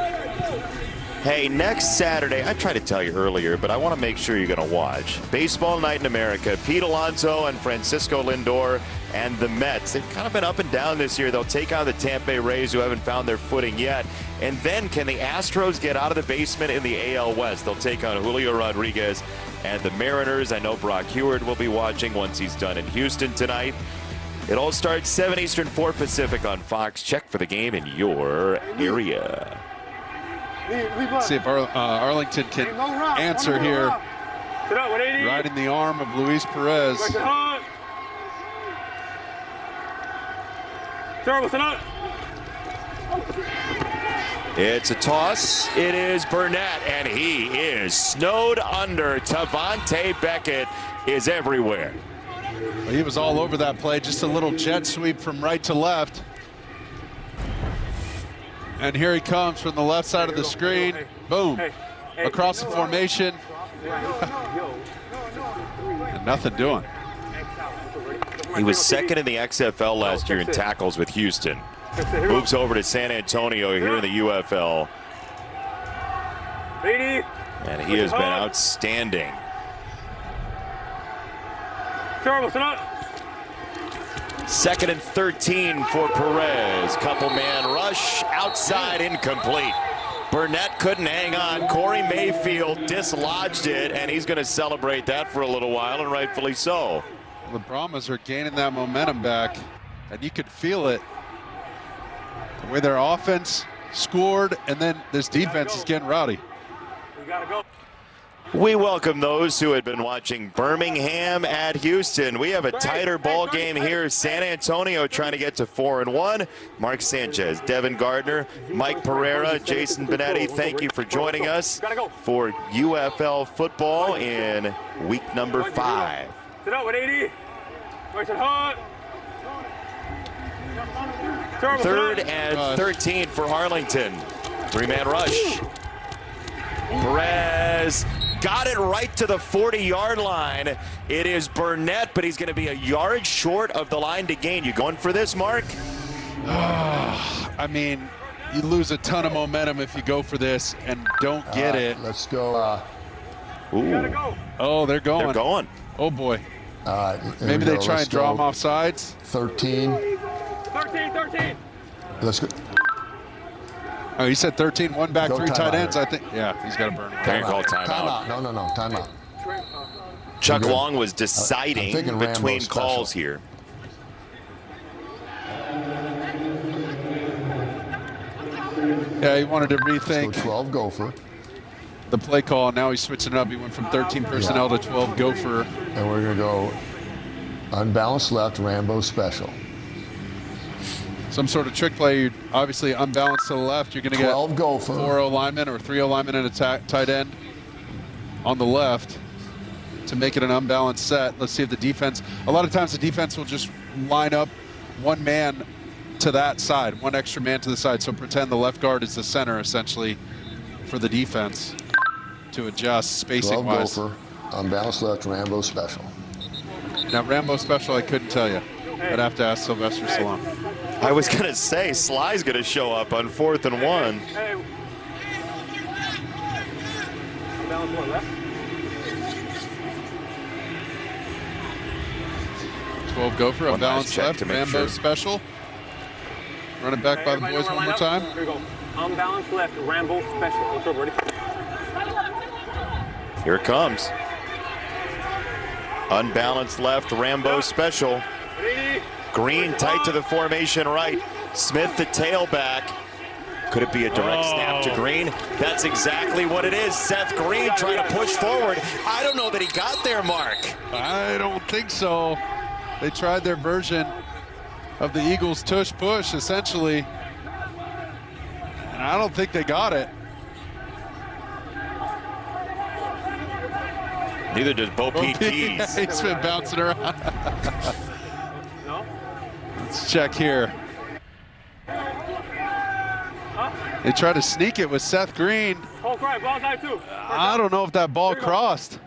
Hey, next Saturday, I tried to tell you earlier, but I want to make sure you're going to watch. Baseball Night in America. Pete Alonso and Francisco Lindor and the Mets. They've kind of been up and down this year. They'll take on the Tampa Bay Rays, who haven't found their footing yet. And then can the Astros get out of the basement in the AL West? They'll take on Julio Rodriguez and the Mariners. I know Brock Heward will be watching once he's done in Houston tonight. It all starts 7 Eastern, 4 Pacific on Fox. Check for the game in your area. Let's see if Arlington can answer here. Riding the arm of Luis Perez. It's a toss. It is Burnett, and he is snowed under. Tavante Beckett is everywhere. He was all over that play. Just a little jet sweep from right to left. And here he comes from the left side of the screen. Boom. Across the formation. And nothing doing. He was second in the XFL last year in tackles with Houston. Moves over to San Antonio here in the UFL. And he has been outstanding. Second and 13 for Perez. Couple man rush. Outside, incomplete. Burnett couldn't hang on. Corey Mayfield dislodged it, and he's going to celebrate that for a little while, and rightfully so. The Brahmas are gaining that momentum back, and you could feel it. The way their offense scored, and then this defense is getting rowdy. We gotta go. We welcome those who had been watching Birmingham at Houston. We have a tighter ball game here. San Antonio trying to get to 4-1. Mark Sanchez, Devin Gardner, Mike Pereira, Jason Benetti, thank you for joining us for UFL football in week number 5. Sit up with 80. Third and 13 for Arlington. 3-man rush. Perez got it right to the 40-yard line. It is Burnett, but he's going to be a yard short of the line to gain. You going for this, Mark? I mean, you lose a ton of momentum if you go for this and don't get it. Let's go. Ooh. Oh, they're going. They're going. Oh, boy. Maybe they try and draw him off sides. 13. 13. Let's go. Oh, he said 13, 1 back, Go 3 tight ends. I think. Yeah, he's got to burn. Can't call timeout. No, timeout. Chuck Long was deciding between Rambo calls special. here. Yeah, he wanted to rethink. So 12 gopher. The play call. Now he's switching it up. He went from 13 personnel to 12 gopher. And we're going to go unbalanced left, Rambo special. Some sort of trick play. You're obviously unbalanced to the left. You're going to get 12 gopher. 4 linemen or 3 linemen and a tight end on the left to make it an unbalanced set. Let's see if the defense. A lot of times the defense will just line up one man to that side, one extra man to the side. So pretend the left guard is the center essentially for the defense to adjust spacing 12 wise. gopher, unbalanced left, Rambo special. Now Rambo special, I couldn't tell you. I'd have to ask Sylvester Salon. I was going to say, Sly's going to show up on 4th and 1. Hey. 12 gopher, One unbalanced last check left, to make Rambo sure. special. Run it back by the boys one more time. Here we go. Unbalanced left, Rambo special. Let's go, ready? Here it comes. Unbalanced left, Rambo special. Green tight to the formation right. Smith the tailback. Could it be a direct snap to Green? That's exactly what it is. Seth Green trying to push forward. I don't know that he got there, Mark. I don't think so. They tried their version of the Eagles tush push, essentially. And I don't think they got it. Neither does Bo Pete Keys. He's been bouncing around. Let's check here. They tried to sneak it with Seth Green. Hulk right, ball side too. I don't know if that ball crossed.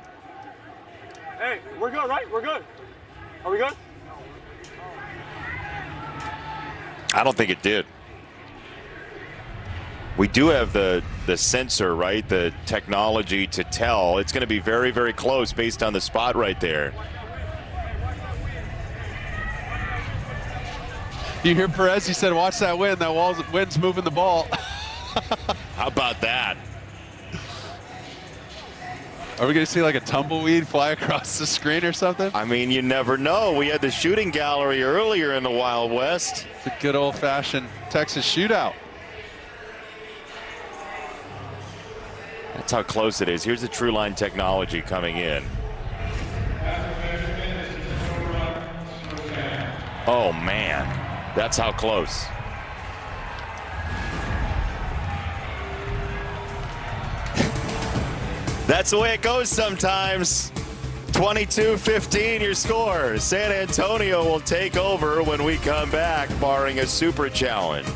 Hey, we're good, right? We're good. Are we good? I don't think it did. We do have the sensor, right? The technology to tell. It's going to be very, very close based on the spot right there. You hear Perez, he said, watch that wind. That wind's moving the ball. How about that? Are we going to see like a tumbleweed fly across the screen or something? I mean, you never know. We had the shooting gallery earlier in the Wild West. It's a good old-fashioned Texas shootout. That's how close it is. Here's the True Line technology coming in. Oh, man. That's how close. That's the way it goes sometimes. 22-15 your score. San Antonio will take over when we come back, barring a super challenge.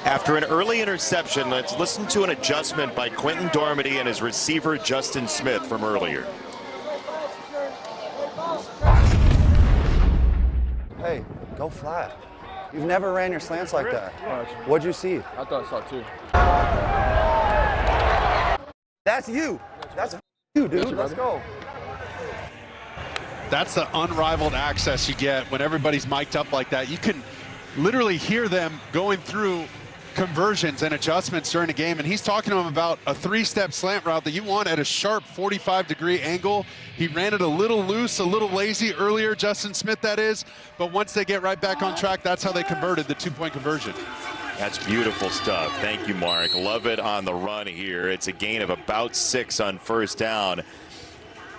After an early interception, let's listen to an adjustment by Quentin Dormady and his receiver Justin Smith from earlier. Hey, go flat. You've never ran your slants like that. What'd you see? I thought so too. That's you. That's you, dude. Let's go. That's the unrivaled access you get when everybody's mic'd up like that. You can literally hear them going through conversions and adjustments during the game, and he's talking to him about a 3-step slant route that you want at a sharp 45-degree angle. He ran it a little loose, a little lazy earlier, Justin Smith that is, but once they get right back on track, that's how they converted the 2-point conversion. That's beautiful stuff. Thank you, Mark. Love it on the run here. It's a gain of about 6 on first down.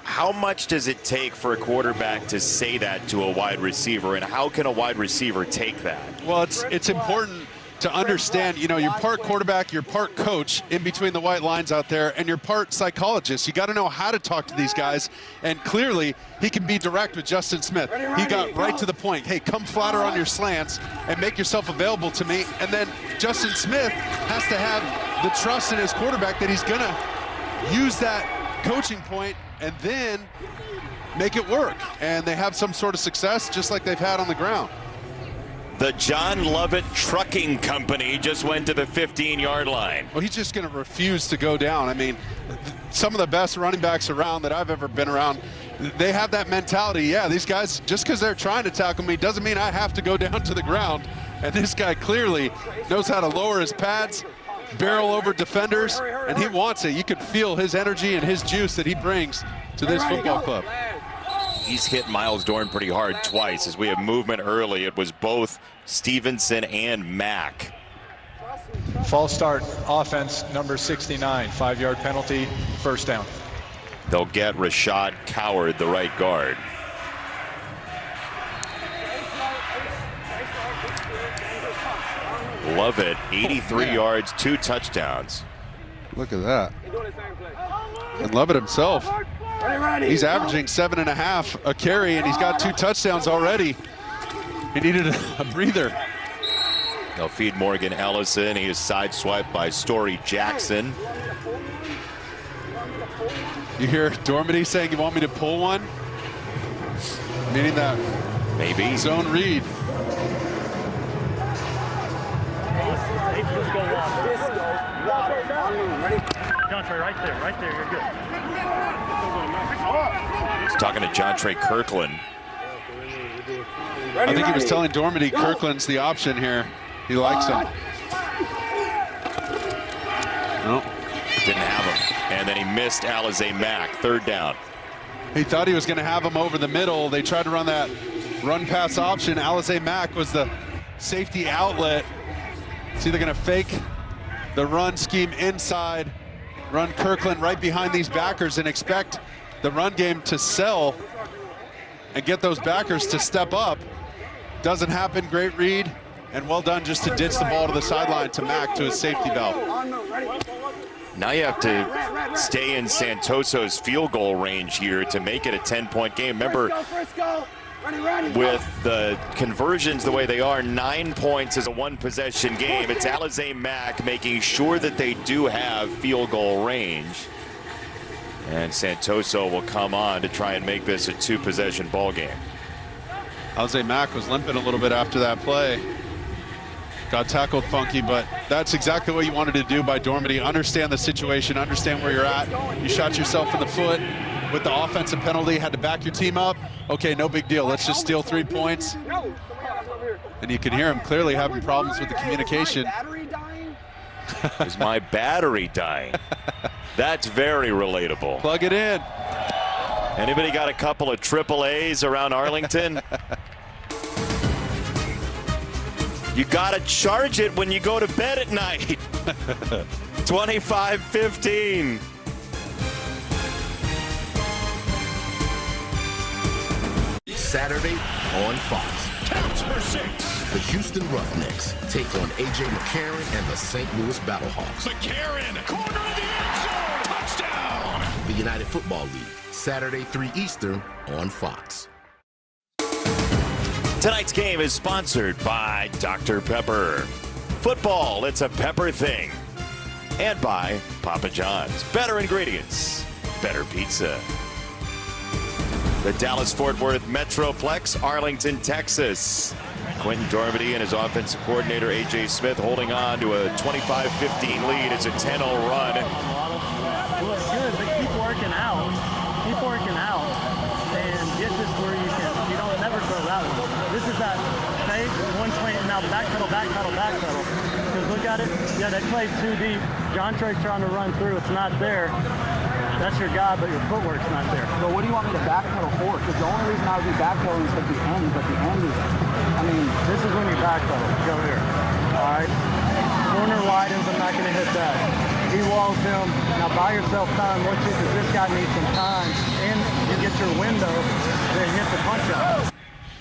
How much does it take for a quarterback to say that to a wide receiver, and how can a wide receiver take that? Well, it's important to understand, you know, you're part quarterback, you're part coach in between the white lines out there, and you're part psychologist. You got to know how to talk to these guys, and clearly he can be direct with Justin Smith. He got right to the point. Hey, come flatter on your slants and make yourself available to me. And then Justin Smith has to have the trust in his quarterback that he's going to use that coaching point and then make it work. And they have some sort of success just like they've had on the ground. The John Lovett Trucking Company just went to the 15-yard line. Well, he's just going to refuse to go down. I mean, some of the best running backs around that I've ever been around, they have that mentality. Yeah, these guys, just because they're trying to tackle me doesn't mean I have to go down to the ground. And this guy clearly knows how to lower his pads, barrel over defenders, and he wants it. You can feel his energy and his juice that he brings to this football club. He's hit Miles Dorn pretty hard twice. As we have movement early, it was both Stevenson and Mack. False start, offense number 69, 5-yard penalty, first down. They'll get Rashad Coward, the right guard. Love it, 83 yards, 2 touchdowns. Look at that. And Lovett himself, he's averaging 7.5 a carry, and he's got 2 touchdowns already. He needed a breather. They'll feed Morgan Ellison. He is sideswiped by Story Jackson. You hear Dormady saying, you want me to pull one? Meaning that maybe zone read. Jontre, right there, you're good. He's talking to Jontre Kirkland. I think he was telling Dormady Kirkland's the option here. He likes him. No. Didn't have him. And then he missed Alize Mack, 3rd down. He thought he was going to have him over the middle. They tried to run that run-pass option. Alize Mack was the safety outlet. It's either going to fake the run scheme inside, run Kirkland right behind these backers and expect the run game to sell and get those backers to step up. Doesn't happen. Great read and well done just to ditch the ball to the sideline to Mack to his safety valve. Now you have to stay in Santoso's field goal range here to make it a 10-point game. Remember, with the conversions the way they are, 9 points is a one-possession game. It's Alizé Mack making sure that they do have field goal range. And Santoso will come on to try and make this a two-possession ball game. Alizé Mack was limping a little bit after that play. Got tackled funky, but that's exactly what you wanted to do by Dormady. Understand the situation, understand where you're at. You shot yourself in the foot with the offensive penalty, had to back your team up. Okay, no big deal. Let's just steal 3 points. And you can hear him clearly having problems with the communication. Is my battery dying? That's very relatable. Plug it in. Anybody got a couple of AAAs around Arlington? You gotta charge it when you go to bed at night. 25-15. Saturday on Fox. Counts for 6. The Houston Roughnecks take on A.J. McCarron and the St. Louis Battlehawks. McCarron, corner of the end zone, touchdown! The United Football League, Saturday 3 Eastern on Fox. Tonight's game is sponsored by Dr. Pepper. Football, it's a pepper thing. And by Papa John's. Better ingredients, better pizza. The Dallas-Fort Worth Metroplex, Arlington, Texas. Quentin Dormady and his offensive coordinator, A.J. Smith, holding on to a 25-15 lead. It's a 10-0 run. Look good, but keep working out. Keep working out. And get this where you don't never throw that one. This is that fake, one swing, now backpedal. Because look at it. Yeah, they played too deep. John Trey's trying to run through. It's not there. That's your guy, but your footwork's not there. So what do you want me to backpedal for? Because the only reason I would be backpedaling is at the end, but the end is, I mean, this is when you backpedal. Go here. All right. Corner widens. I'm not going to hit that. He walls him. Now buy yourself time once you, because this guy needs some time. And you get your window, then hit the punch out.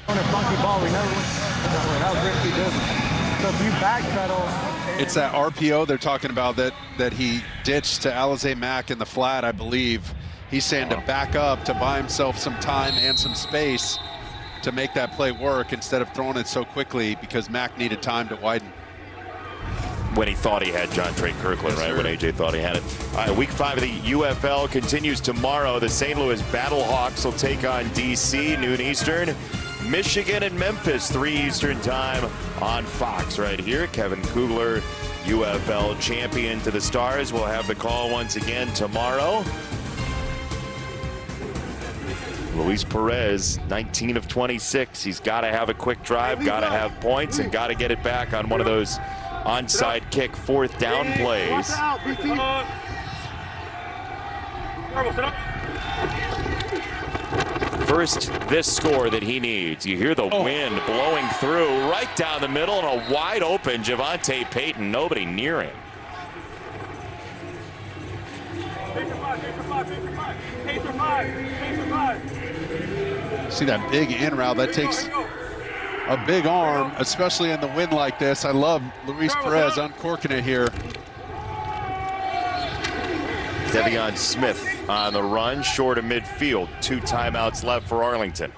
On a funky ball, we know that was risky business. So if you backpedal. It's that RPO they're talking about that he ditched to Alizé Mack in the flat, I believe. He's saying to back up to buy himself some time and some space to make that play work instead of throwing it so quickly because Mack needed time to widen. When he thought he had John Trey Kirkland, right? When AJ thought he had it. All right, week 5 of the UFL continues tomorrow. The St. Louis Battlehawks will take on DC, noon Eastern. Michigan and Memphis, 3 Eastern time on Fox right here. Kevin Kugler, UFL champion to the Stars, will have the call once again tomorrow. Luis Perez, 19 of 26. He's got to have a quick drive, got to have points, and got to get it back on one of those onside kick 4th down plays. First, this score that he needs. You hear the wind blowing through right down the middle and a wide open Javonte Payton. Nobody near him. See that big in route. That takes a big arm, especially in the wind like this. I love Luis Perez uncorking it here. Devion Smith on the run, short of midfield. 2 timeouts left for Arlington.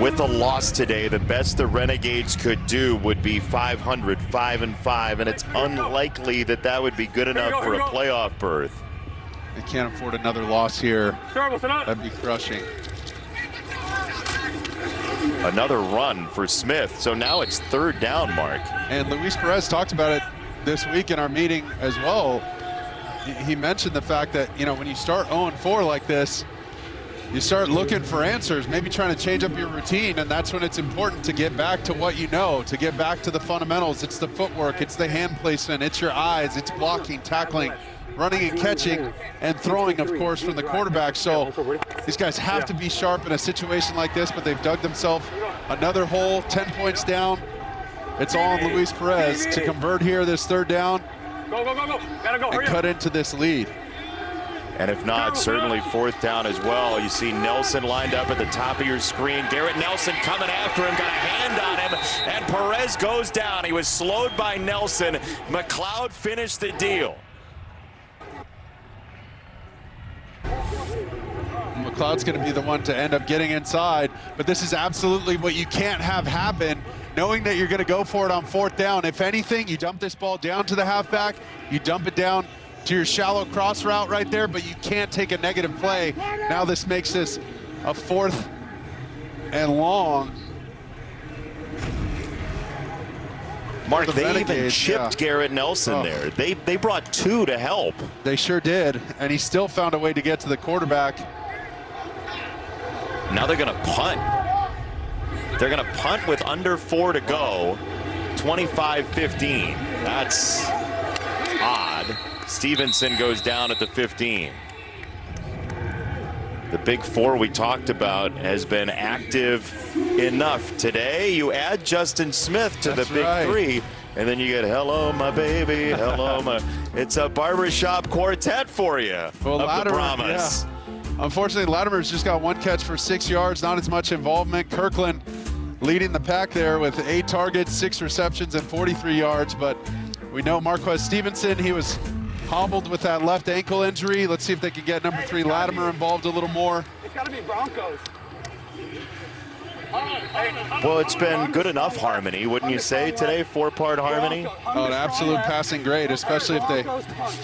With a loss today, the best the Renegades could do would be 500, 5-5, and it's unlikely that that would be good enough for a playoff berth. They can't afford another loss here. That'd be crushing. Another run for Smith, so now it's 3rd down, Mark. And Luis Perez talked about it this week in our meeting as well. He mentioned the fact that, you know, when you start 0-4 like this, you start looking for answers, maybe trying to change up your routine, and that's when it's important to get back to what you know, to get back to the fundamentals. It's the footwork, it's the hand placement, it's your eyes, it's blocking, tackling, running and catching, and throwing, of course, from the quarterback. So these guys have to be sharp in a situation like this, but they've dug themselves another hole, 10 points down. It's all on Luis Perez to convert here this 3rd down Go. Gotta go. and cut into this lead. And if not, certainly 4th down as well. You see Nelson lined up at the top of your screen. Garrett Nelson coming after him, got a hand on him, and Perez goes down. He was slowed by Nelson. McLeod finished the deal. McLeod's going to be the one to end up getting inside, but this is absolutely what you can't have happen, knowing that you're going to go for it on 4th down. If anything, you dump this ball down to the halfback, you dump it down to your shallow cross route right there, but you can't take a negative play. Now this makes this a 4th and long. Mark, they even chipped Garrett Nelson there. They brought 2 to help. They sure did, and he still found a way to get to the quarterback. Now they're going to punt. They're going to punt with under 4 to go, 25-15. That's odd. Stevenson goes down at the 15. The big 4 we talked about has been active enough. Today, you add Justin Smith to the big 3, and then you get hello, my baby, hello, my. It's a barbershop quartet for you of the Brahmas. Yeah. Unfortunately, Latimer's just got 1 catch for 6 yards, not as much involvement. Kirkland leading the pack there with 8 targets, 6 receptions, and 43 yards. But we know Marquez Stevenson, he was hobbled with that left ankle injury. Let's see if they can get number 3 Latimer involved a little more. It's got to be Broncos. Well, it's been good enough harmony, wouldn't you say, today? 4-part harmony? Oh, an absolute passing grade, especially if they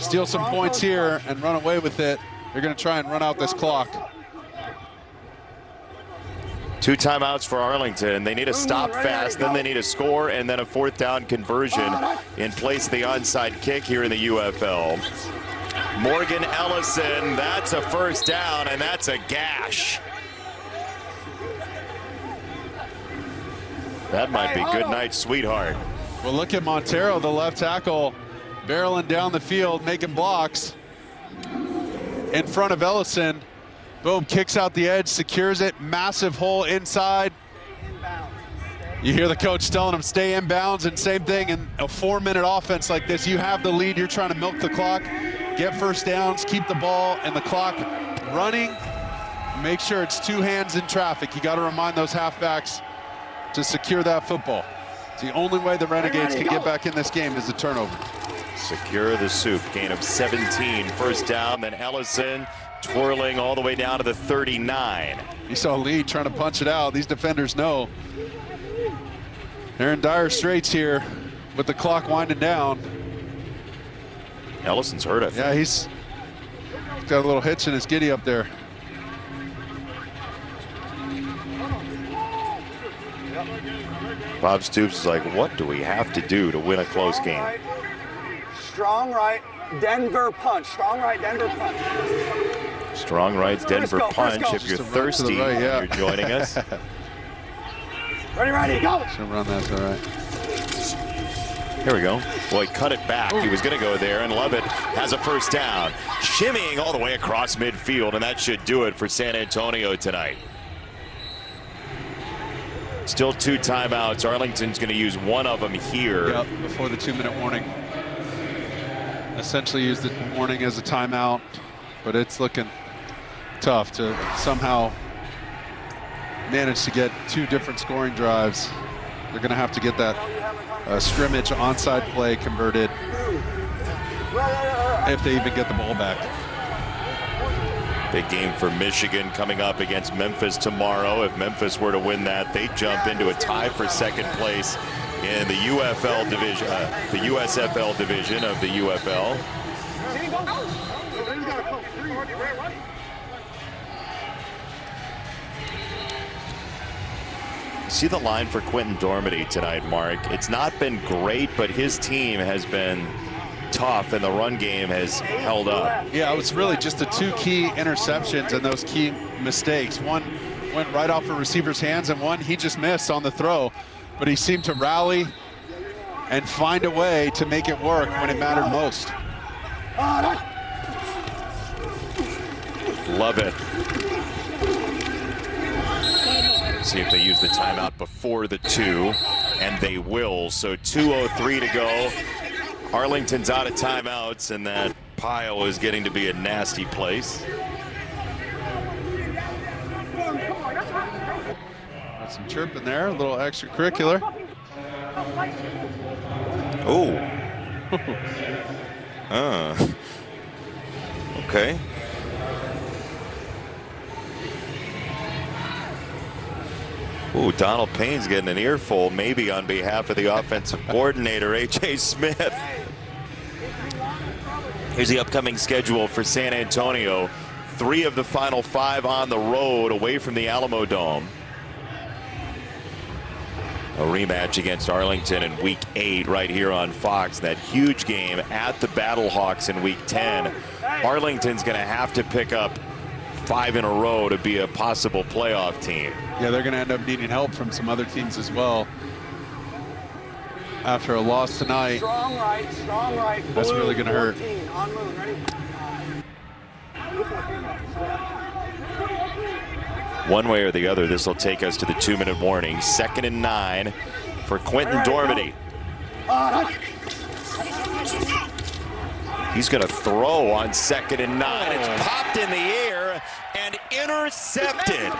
steal some points here and run away with it. They're going to try and run out this clock. 2 timeouts for Arlington. They need to stop fast, then they need a score, and then a 4th down conversion in place of the onside kick here in the UFL. Morgan Ellison, that's a 1st down, and that's a gash. That might be good night, sweetheart. Well, look at Montero, the left tackle, barreling down the field, making blocks in front of Ellison. Boom, kicks out the edge, secures it, massive hole inside. You hear the coach telling him stay in bounds, and same thing in a 4-minute offense like this. You have the lead, you're trying to milk the clock, get 1st downs, keep the ball and the clock running. Make sure it's 2 hands in traffic. You got to remind those halfbacks to secure that football. It's the only way the Renegades can get back in this game is a turnover. Secure the soup, gain of 17, 1st down, then Ellison twirling all the way down to the 39. You saw Lee trying to punch it out. These defenders know they're in dire straits here with the clock winding down. Ellison's hurt, I think. Yeah, he's got a little hitch in his giddy up there. Bob Stoops is like, what do we have to do to win a close game? Strong right, Denver punch. Strong right, Denver punch. Strong right, Denver punch. If you're thirsty, you're joining us. Ready, go! Should run that, all right. Here we go. Boy, cut it back. He was going to go there, and Lovett has a 1st down. Shimmying all the way across midfield, and that should do it for San Antonio tonight. Still 2 timeouts. Arlington's going to use 1 of them here. Yep, before the 2-minute warning. Essentially use the warning as a timeout, but it's looking tough to somehow manage to get 2 different scoring drives. They're going to have to get that scrimmage onside play converted if they even get the ball back. Big game for Michigan coming up against Memphis tomorrow. If Memphis were to win that, they jump into a tie for 2nd place in the UFL division, the USFL division of the UFL. See the line for Quentin Dormady tonight, Mark. It's not been great, but his team has been tough, and the run game has held up. Yeah, it was really just the 2 key interceptions and those key mistakes. One went right off a receiver's hands, and one he just missed on the throw. But he seemed to rally and find a way to make it work when it mattered most. Love it. See if they use the timeout before the 2, and they will. So 2:03 to go. Arlington's out of timeouts, and that pile is getting to be a nasty place. Got some chirping there, a little extracurricular. Oh. Okay. Ooh, Donald Payne's getting an earful, maybe on behalf of the offensive coordinator, A.J. Smith. Here's the upcoming schedule for San Antonio. 3 of the final 5 on the road away from the Alamo Dome. A rematch against Arlington in Week 8 right here on Fox. That huge game at the Battlehawks in Week 10. Arlington's going to have to pick up 5 in a row to be a possible playoff team. Yeah, they're going to end up needing help from some other teams as well. After a loss tonight, Strong right. That's really going to hurt. 14, on moon, ready? One way or the other, this will take us to the 2-minute warning. 2nd and 9 for Quentin Dormady. He's going to throw on 2nd and 9. It's popped in the air and intercepted.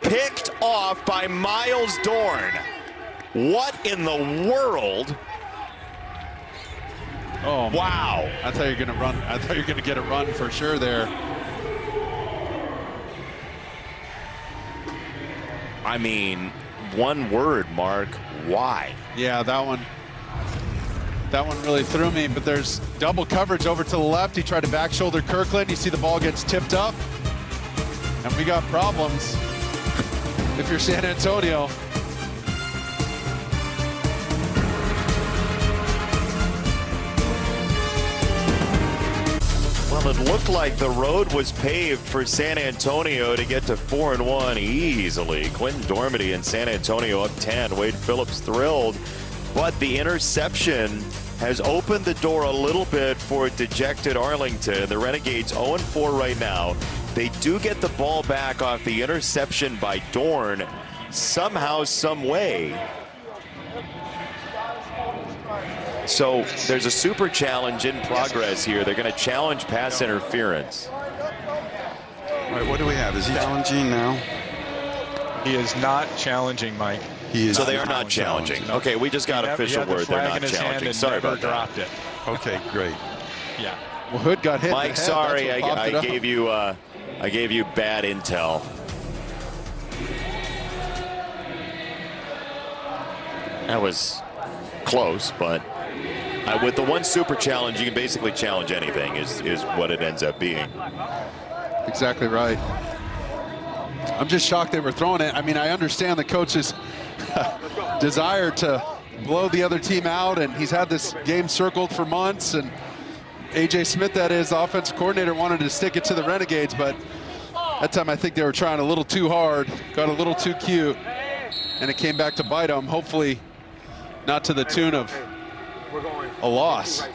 Picked off by Miles Dorn. What in the world? Oh, wow. I thought you were going to run. I thought you were going to get a run for sure there. I mean, one word, Mark. Why? Yeah, that one really threw me, but there's double coverage over to the left. He tried to back shoulder Kirkland. You see the ball gets tipped up, and we got problems if you're San Antonio. Well, it looked like the road was paved for San Antonio to get to 4-1 easily. Quentin Dormady and San Antonio up 10. Wade Phillips thrilled, but the interception has opened the door a little bit for dejected Arlington. The Renegades 0-4 right now. They do get the ball back off the interception by Dorn somehow, some way. So there's a super challenge in progress here. They're going to challenge pass interference. All right, what do we have? Is he challenging now? He is not challenging, Mike. He is. So they are not challenging. Okay, we just got official word. They're not challenging. Sorry about that. Dropped it. Okay, great. Yeah. Well, Hood got hit. Mike, sorry, I gave you bad intel. That was close, but with the one super challenge, you can basically challenge anything. Is what it ends up being. Exactly right. I'm just shocked they were throwing it. I mean, I understand the coach's desire to blow the other team out, and he's had this game circled for months, and A.J. Smith, that is, the offensive coordinator, wanted to stick it to the Renegades, but that time I think they were trying a little too hard, got a little too cute, and it came back to bite them, hopefully not to the tune of a loss.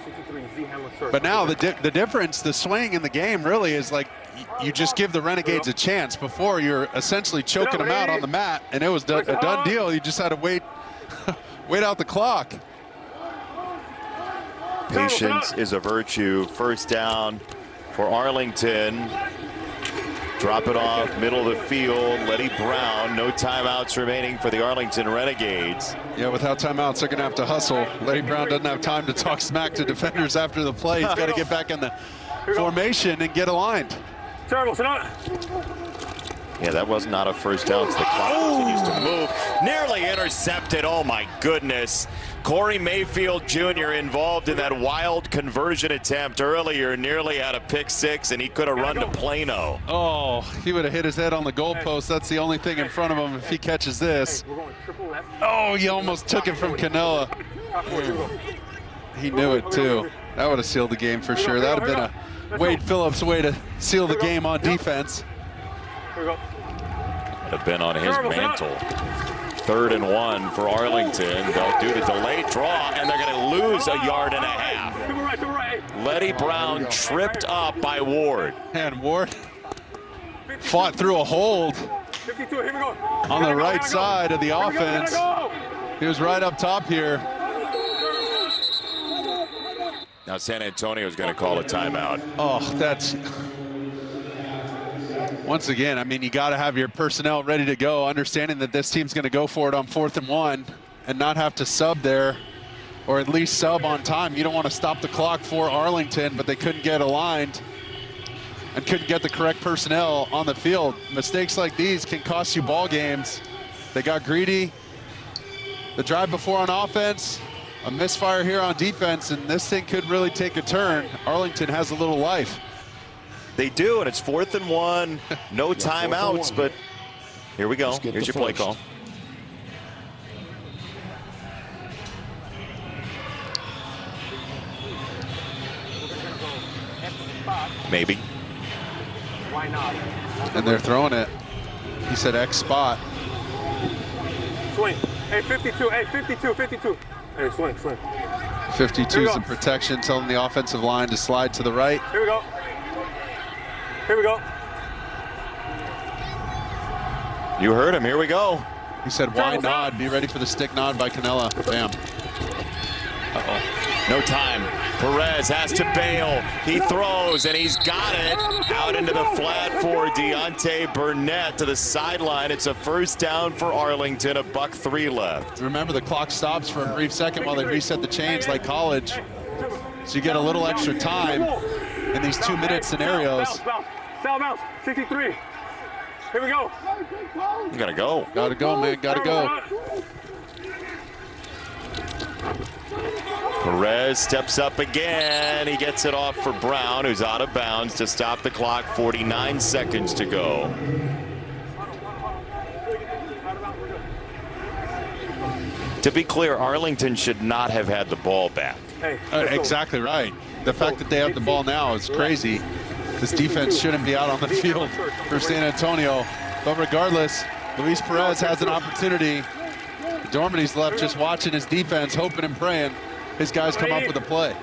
But now the difference, the swing in the game really is like you just give the Renegades a chance. Before, you're essentially choking them out on the mat, and it was a done deal. You just had to wait out the clock. Patience is a virtue. First down for Arlington. Drop it off, middle of the field. Letty Brown, no timeouts remaining for the Arlington Renegades. Yeah, without timeouts, they're going to have to hustle. Letty Brown doesn't have time to talk smack to defenders after the play. He's got to get back in the formation and get aligned. Terrible, Yeah, that was not a first down. The clock continues to move. Nearly intercepted. Oh, my goodness. Corey Mayfield Jr. involved in that wild conversion attempt earlier. Nearly had a pick six, and he could have run to Plano. Oh, he would have hit his head on the goalpost. That's the only thing in front of him if he catches this. Oh, he almost took it from Canella. He knew it, too. That would have sealed the game for sure. That would have been a Wade Phillips way to seal the game on defense. Would have been on his mantle. 3rd and 1 for Arlington. They'll do the delayed draw, and they're going to lose a yard and a half. Letty Brown tripped up by Ward. And Ward fought through a hold on the right side of the offense. He was right up top here. Now San Antonio is going to call a timeout. Oh, that's... Once again, I mean, you got to have your personnel ready to go, understanding that this team's going to go for it on 4th and 1 and not have to sub there, or at least sub on time. You don't want to stop the clock for Arlington, but they couldn't get aligned and couldn't get the correct personnel on the field. Mistakes like these can cost you ball games. They got greedy. The drive before on offense, a misfire here on defense, and this thing could really take a turn. Arlington has a little life. They do, and it's 4th and 1, no timeouts, but here we go. Here's your play call. Maybe. Why not? And they're throwing it. He said X spot. Swing. Hey, 52. Hey, 52, 52. Hey, swing, swing. 52 is in protection, telling the offensive line to slide to the right. Here we go. Here we go. You heard him. Here we go. He said, why nod? Be ready for the stick nod by Canella. Bam. Uh-oh. No time. Perez has to bail. He throws, and he's got it out into the flat for Deontay Burnett to the sideline. It's a first down for Arlington, $1:03 left. Remember, the clock stops for a brief second while they reset the chains like college. So you get a little extra time in these 2-minute scenarios. Foul bounce, 63. Here we go. You gotta go. Gotta go, man, gotta go. Perez steps up again. He gets it off for Brown, who's out of bounds to stop the clock. 49 seconds to go. To be clear, Arlington should not have had the ball back. Exactly right. The fact that they have the ball now is crazy. This defense shouldn't be out on the field for San Antonio. But regardless, Luis Perez has an opportunity. Dormity's left just watching his defense, hoping and praying his guys come up with a play.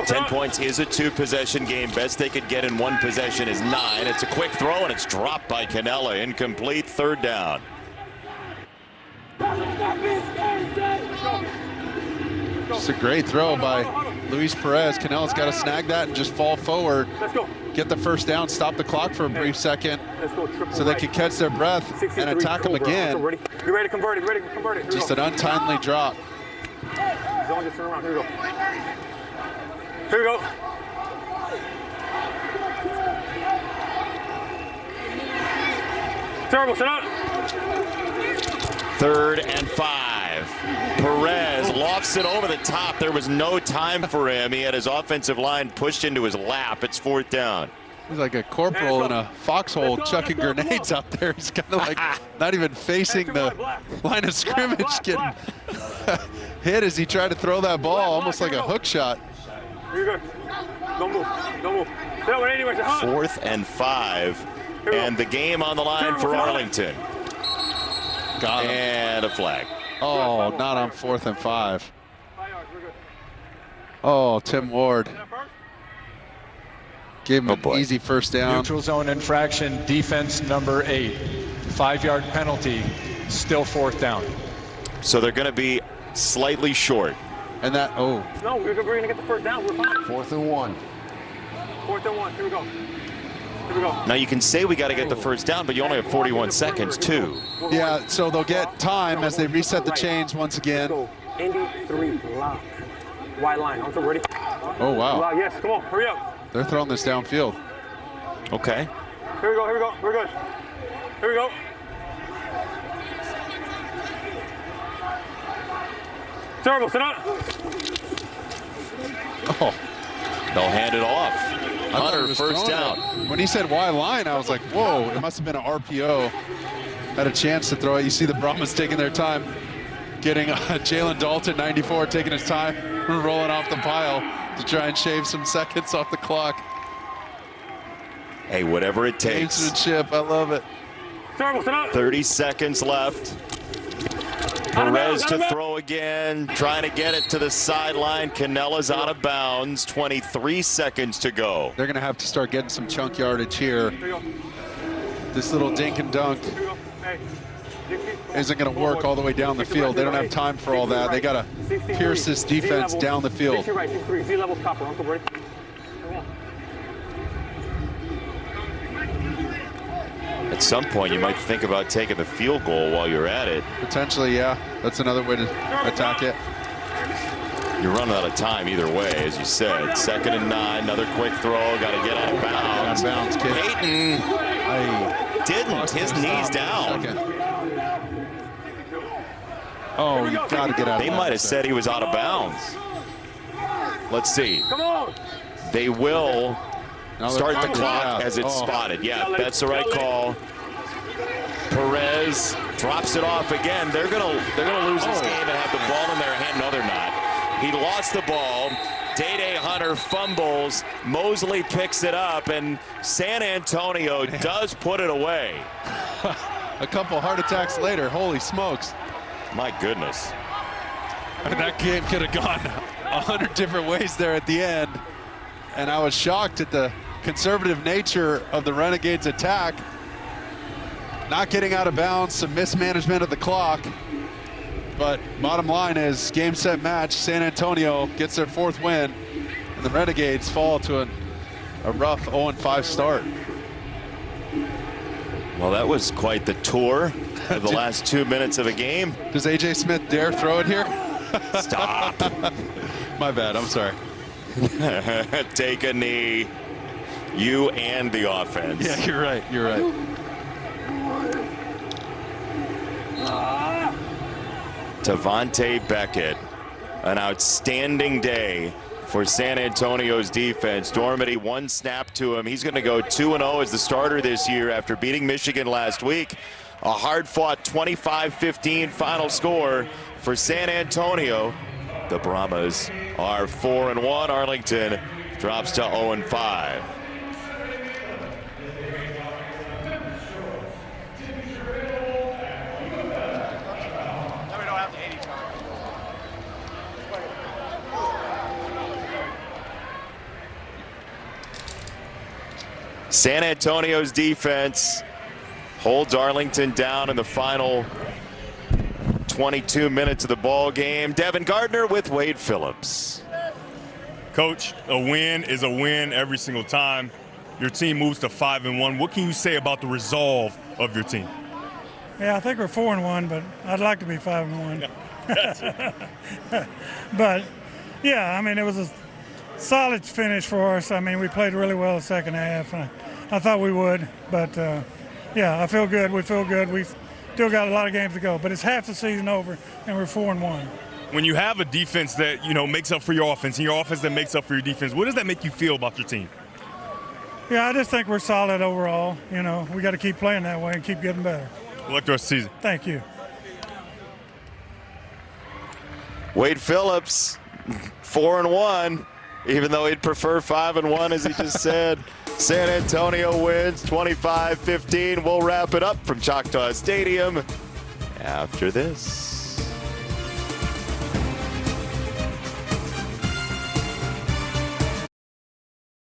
10 points is a 2-possession game. Best they could get in 1 possession is 9. It's a quick throw, and it's dropped by Canella. Incomplete, 3rd down. Just a great throw by Luis Perez. Canella's got to snag that and just fall forward. Get the first down, stop the clock for a brief second so they can catch their breath and attack them again. You ready to convert it? Ready to convert it? Just an untimely drop. Zone, just turn around. Here we go. Here we go. Terrible, set up. 3rd and 5. Perez lofts it over the top. There was no time for him. He had his offensive line pushed into his lap. It's 4th down. He's like a corporal in a foxhole chucking grenades out there. He's kind of like not even facing the line of scrimmage, getting hit as he tried to throw that ball, almost like a hook shot. You're good. Don't move. Don't move. 4th and 5. And the game on the line for Arlington. Got him. And a flag. Oh, not on 4th and 5. Oh, Tim Ward. Gave him an easy first down. Neutral zone infraction, defense number 8. 5-yard penalty, still 4th down. So they're going to be slightly short. And that, No, we're going to get the first down. We're fine. 4th and 1. 4th and 1. Here we go. Here we go. Now you can say we got to get the first down, but you only have 41 seconds too. Yeah, so they'll get time as they reset the chains once again. Indy 3 block. White line. I'm so ready. Oh, wow. Yes, come on. Hurry up. They're throwing this downfield. Okay. Here we go. Here we go. We're good. Here we go. Terrible. Sit up. Oh. They'll hand it off. Hunter, first down. When he said Y line, I was like, whoa, it must have been an RPO. Had a chance to throw it. You see the Brahmas taking their time, getting Jalen Dalton, 94, taking his time, rolling off the pile to try and shave some seconds off the clock. Hey, whatever it takes. Gamesmanship, I love it. 30 seconds left. Perez to throw again, trying to get it to the sideline. Canella's out of bounds, 23 seconds to go. They're going to have to start getting some chunk yardage here. This little dink and dunk. Hey, isn't going to work all the way down the field. They don't have time for all that. They got to pierce this defense down the field. 60 right, 63. Z levels copper. Uncle Brady. At some point, you might think about taking the field goal while you're at it. Potentially, yeah. That's another way to attack it. You're running out of time either way, as you said. 2nd and 9, another quick throw. Got to get out of bounds. Peyton didn't. His knee's down. Oh, you got to get out of bounds. They might have said he was out of bounds. Let's see. Come on. They will start the clock as it's spotted. Yeah, that's the right call. Perez drops it off again. They're gonna lose this game and have the ball in their hand. No, they're not. He lost the ball. Day-Day Hunter fumbles. Mosley picks it up, and San Antonio does put it away. A couple heart attacks later. Holy smokes. My goodness. And that game could have gone 100 different ways there at the end. And I was shocked at the conservative nature of the Renegades attack. Not getting out of bounds, some mismanagement of the clock. But bottom line is game, set, match. San Antonio gets their 4th win, and the Renegades fall to a rough 0-5 start. Well, that was quite the tour of the last 2 minutes of a game. Does A.J. Smith dare throw it here? Stop. My bad, I'm sorry. Take a knee. You and the offense. Yeah, you're right. You're right. Tavante Beckett, an outstanding day for San Antonio's defense. Dormady, 1 snap to him. He's going to go 2-0 as the starter this year after beating Michigan last week. A hard-fought 25-15 final score for San Antonio. The Brahmas are 4-1. Arlington drops to 0-5. San Antonio's defense holds Arlington down in the final 22 minutes of the ball game. Devin Gardner with Wade Phillips. Coach, a win is a win every single time. Your team moves to 5-1. What can you say about the resolve of your team? Yeah, I think we're 4-1, but I'd like to be 5-1. But yeah, I mean, it was a solid finish for us. I mean, we played really well the second half. I thought we would, but yeah, I feel good. We feel good. We've still got a lot of games to go, but it's half the season over, and we're 4-1. When you have a defense that, you know, makes up for your offense and your offense that makes up for your defense, what does that make you feel about your team? Yeah, I just think we're solid overall. You know, we got to keep playing that way and keep getting better. Good luck the rest of the season. Thank you. Wade Phillips, 4-1, even though he'd prefer 5-1, as he just said. San Antonio wins 25-15. We'll wrap it up from Choctaw Stadium after this.